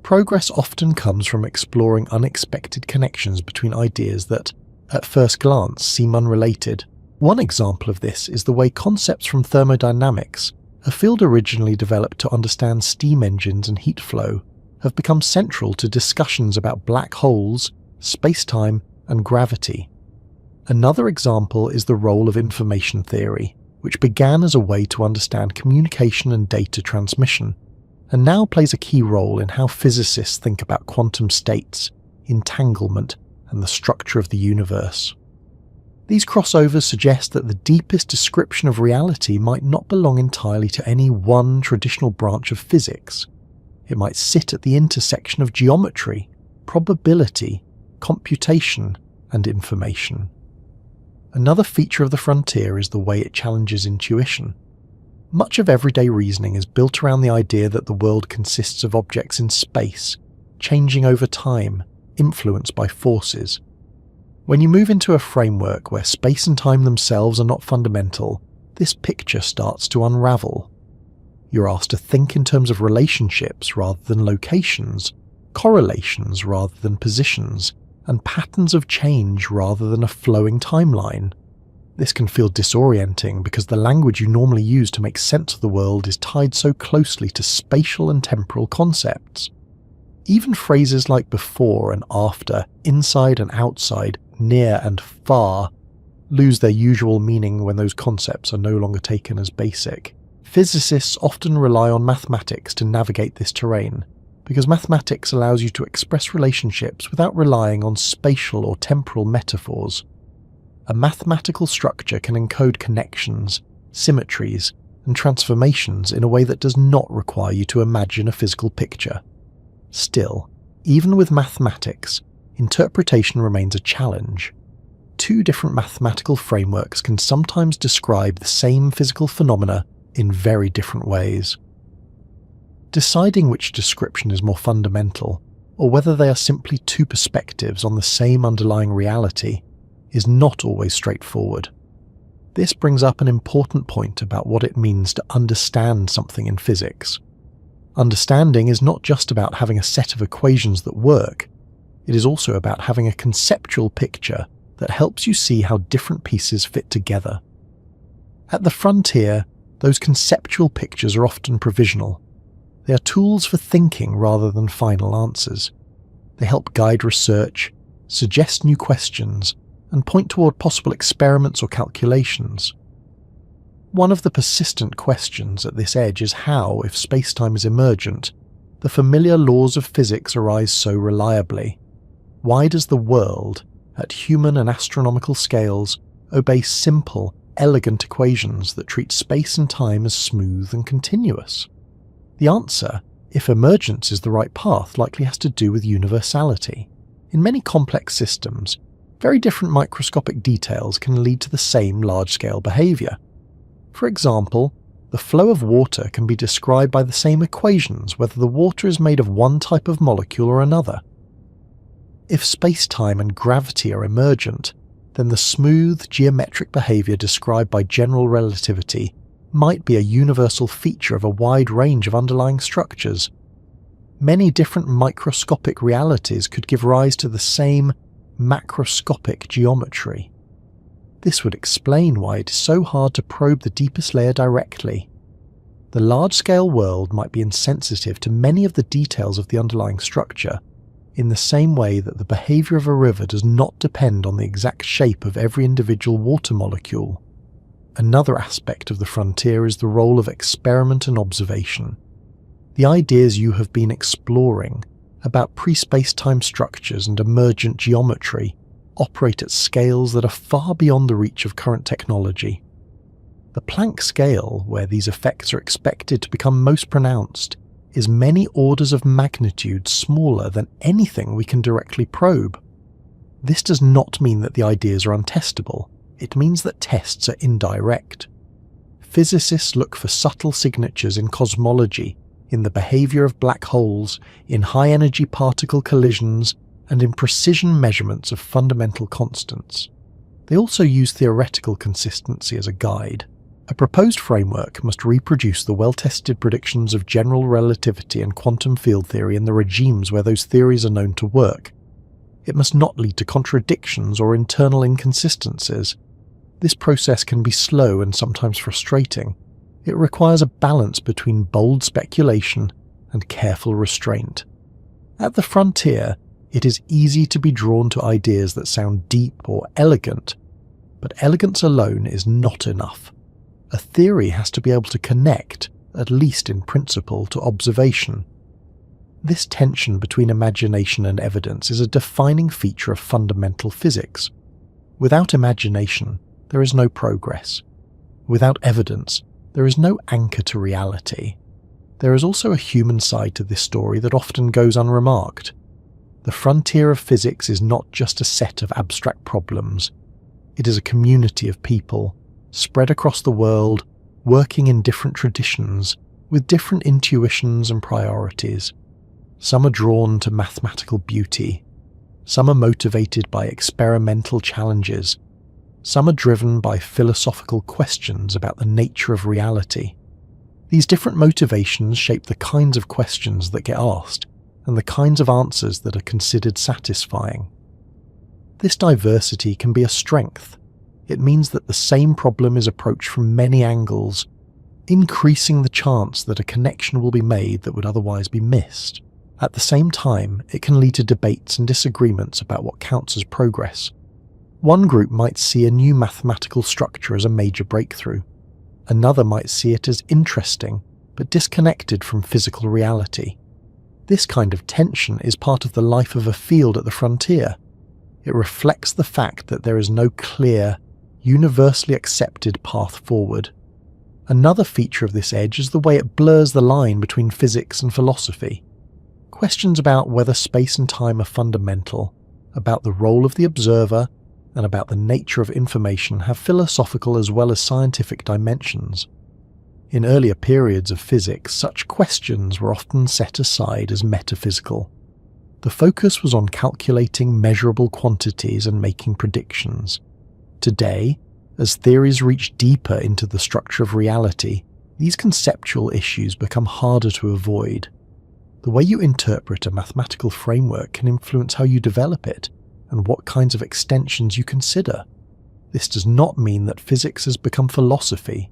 Speaker 1: Progress often comes from exploring unexpected connections between ideas that, at first glance, seem unrelated. One example of this is the way concepts from thermodynamics, a field originally developed to understand steam engines and heat flow, have become central to discussions about black holes, spacetime, and gravity. Another example is the role of information theory, which began as a way to understand communication and data transmission, and now plays a key role in how physicists think about quantum states, entanglement, and the structure of the universe. These crossovers suggest that the deepest description of reality might not belong entirely to any one traditional branch of physics. It might sit at the intersection of geometry, probability, computation, and information. Another feature of the frontier is the way it challenges intuition. Much of everyday reasoning is built around the idea that the world consists of objects in space, changing over time, influenced by forces. When you move into a framework where space and time themselves are not fundamental, this picture starts to unravel. You're asked to think in terms of relationships rather than locations, correlations rather than positions, and patterns of change rather than a flowing timeline. This can feel disorienting because the language you normally use to make sense of the world is tied so closely to spatial and temporal concepts. Even phrases like before and after, inside and outside, near and far, lose their usual meaning when those concepts are no longer taken as basic. Physicists often rely on mathematics to navigate this terrain, because mathematics allows you to express relationships without relying on spatial or temporal metaphors. A mathematical structure can encode connections, symmetries, and transformations in a way that does not require you to imagine a physical picture. Still, even with mathematics, interpretation remains a challenge. Two different mathematical frameworks can sometimes describe the same physical phenomena in very different ways. Deciding which description is more fundamental, or whether they are simply two perspectives on the same underlying reality, is not always straightforward. This brings up an important point about what it means to understand something in physics. Understanding is not just about having a set of equations that work, it is also about having a conceptual picture that helps you see how different pieces fit together. At the frontier, those conceptual pictures are often provisional. They are tools for thinking rather than final answers. They help guide research, suggest new questions, and point toward possible experiments or calculations. One of the persistent questions at this edge is how, if spacetime is emergent, the familiar laws of physics arise so reliably. Why does the world, at human and astronomical scales, obey simple, elegant equations that treat space and time as smooth and continuous? The answer, if emergence is the right path, likely has to do with universality. In many complex systems, very different microscopic details can lead to the same large-scale behavior. For example, the flow of water can be described by the same equations whether the water is made of one type of molecule or another. If space-time and gravity are emergent, then the smooth, geometric behavior described by general relativity might be a universal feature of a wide range of underlying structures. Many different microscopic realities could give rise to the same macroscopic geometry. This would explain why it is so hard to probe the deepest layer directly. The large-scale world might be insensitive to many of the details of the underlying structure, in the same way that the behaviour of a river does not depend on the exact shape of every individual water molecule. Another aspect of the frontier is the role of experiment and observation. The ideas you have been exploring about pre-spacetime structures and emergent geometry operate at scales that are far beyond the reach of current technology. The Planck scale, where these effects are expected to become most pronounced, is many orders of magnitude smaller than anything we can directly probe. This does not mean that the ideas are untestable. It means that tests are indirect. Physicists look for subtle signatures in cosmology, in the behaviour of black holes, in high-energy particle collisions, and in precision measurements of fundamental constants. They also use theoretical consistency as a guide. A proposed framework must reproduce the well-tested predictions of general relativity and quantum field theory in the regimes where those theories are known to work. It must not lead to contradictions or internal inconsistencies. This process can be slow and sometimes frustrating. It requires a balance between bold speculation and careful restraint. At the frontier, it is easy to be drawn to ideas that sound deep or elegant, but elegance alone is not enough. A theory has to be able to connect, at least in principle, to observation. This tension between imagination and evidence is a defining feature of fundamental physics. Without imagination, there is no progress. Without evidence, there is no anchor to reality. There is also a human side to this story that often goes unremarked. The frontier of physics is not just a set of abstract problems. It is a community of people, spread across the world, working in different traditions, with different intuitions and priorities. Some are drawn to mathematical beauty. Some are motivated by experimental challenges. Some are driven by philosophical questions about the nature of reality. These different motivations shape the kinds of questions that get asked, and the kinds of answers that are considered satisfying. This diversity can be a strength. It means that the same problem is approached from many angles, increasing the chance that a connection will be made that would otherwise be missed. At the same time, it can lead to debates and disagreements about what counts as progress. One group might see a new mathematical structure as a major breakthrough. Another might see it as interesting, but disconnected from physical reality. This kind of tension is part of the life of a field at the frontier. It reflects the fact that there is no clear, universally accepted path forward. Another feature of this edge is the way it blurs the line between physics and philosophy. Questions about whether space and time are fundamental, about the role of the observer, and about the nature of information have philosophical as well as scientific dimensions. In earlier periods of physics, such questions were often set aside as metaphysical. The focus was on calculating measurable quantities and making predictions. Today, as theories reach deeper into the structure of reality, these conceptual issues become harder to avoid. The way you interpret a mathematical framework can influence how you develop it and what kinds of extensions you consider. This does not mean that physics has become philosophy.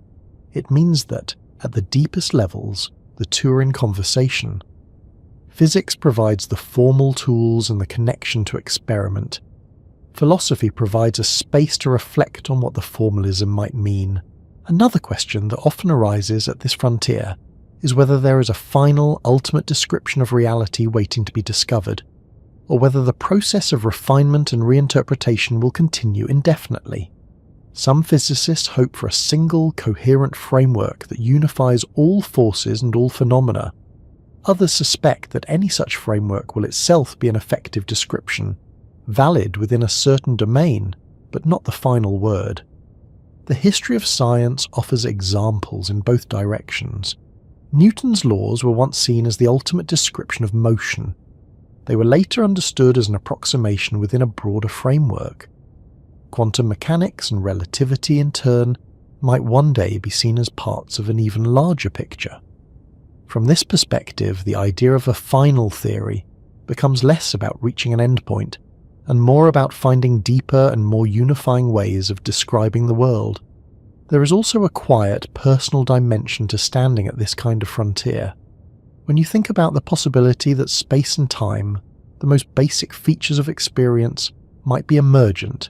Speaker 1: It means that, at the deepest levels, the two are in conversation. Physics provides the formal tools and the connection to experiment. Philosophy provides a space to reflect on what the formalism might mean. Another question that often arises at this frontier is whether there is a final, ultimate description of reality waiting to be discovered, or whether the process of refinement and reinterpretation will continue indefinitely. Some physicists hope for a single, coherent framework that unifies all forces and all phenomena. Others suspect that any such framework will itself be an effective description, valid within a certain domain, but not the final word. The history of science offers examples in both directions. Newton's laws were once seen as the ultimate description of motion. They were later understood as an approximation within a broader framework. Quantum mechanics and relativity, in turn, might one day be seen as parts of an even larger picture. From this perspective, the idea of a final theory becomes less about reaching an endpoint and more about finding deeper and more unifying ways of describing the world. There is also a quiet, personal dimension to standing at this kind of frontier. When you think about the possibility that space and time, the the most basic features of experience might be emergent,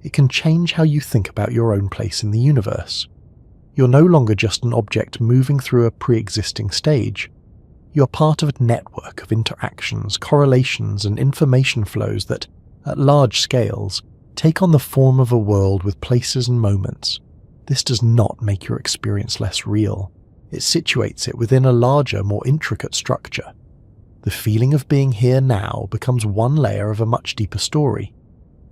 Speaker 1: it can change how you think about your own place in the universe. You're no longer just an object moving through a pre-existing stage. You're part of a network of interactions, correlations, and information flows that, at large scales, take on the form of a world with places and moments. This does not make your experience less real. It situates it within a larger, more intricate structure. The feeling of being here now becomes one layer of a much deeper story.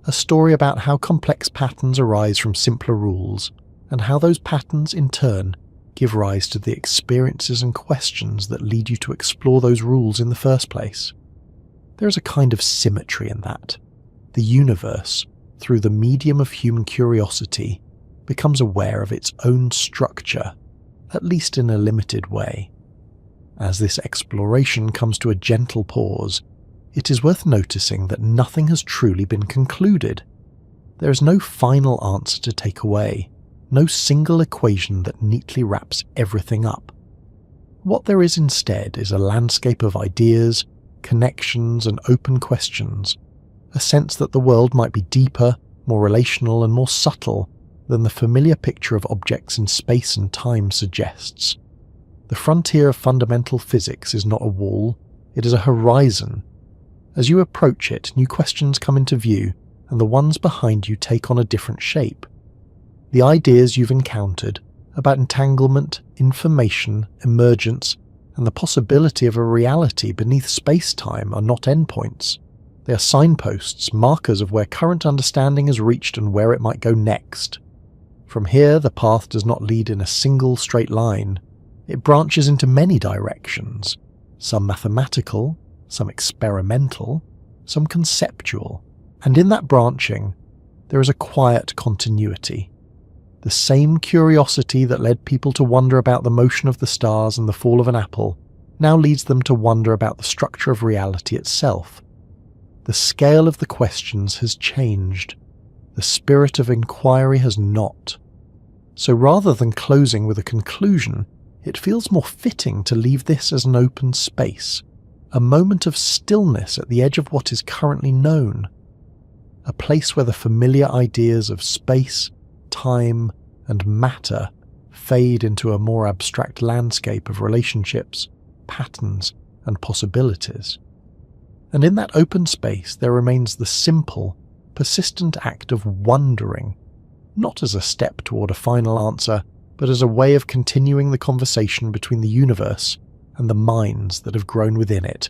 Speaker 1: A story about how complex patterns arise from simpler rules, and how those patterns, in turn, give rise to the experiences and questions that lead you to explore those rules in the first place. There is a kind of symmetry in that. The universe, through the medium of human curiosity, becomes aware of its own structure, at least in a limited way. As this exploration comes to a gentle pause, it is worth noticing that nothing has truly been concluded. There is no final answer to take away, no single equation that neatly wraps everything up. What there is instead is a landscape of ideas, connections, and open questions, a sense that the world might be deeper, more relational, and more subtle than the familiar picture of objects in space and time suggests. The frontier of fundamental physics is not a wall, it is a horizon. As you approach it, new questions come into view, and the ones behind you take on a different shape. The ideas you've encountered about entanglement, information, emergence, and the possibility of a reality beneath space-time are not endpoints. They are signposts, markers of where current understanding has reached and where it might go next. From here, the path does not lead in a single straight line. It branches into many directions, some mathematical, some experimental, some conceptual, and in that branching, there is a quiet continuity. The same curiosity that led people to wonder about the motion of the stars and the fall of an apple now leads them to wonder about the structure of reality itself. The scale of the questions has changed. The spirit of inquiry has not. So rather than closing with a conclusion, it feels more fitting to leave this as an open space, a moment of stillness at the edge of what is currently known, a place where the familiar ideas of space, time, and matter fade into a more abstract landscape of relationships, patterns, and possibilities. And in that open space there remains the simple, persistent act of wondering, not as a step toward a final answer, but as a way of continuing the conversation between the universe and the minds that have grown within it.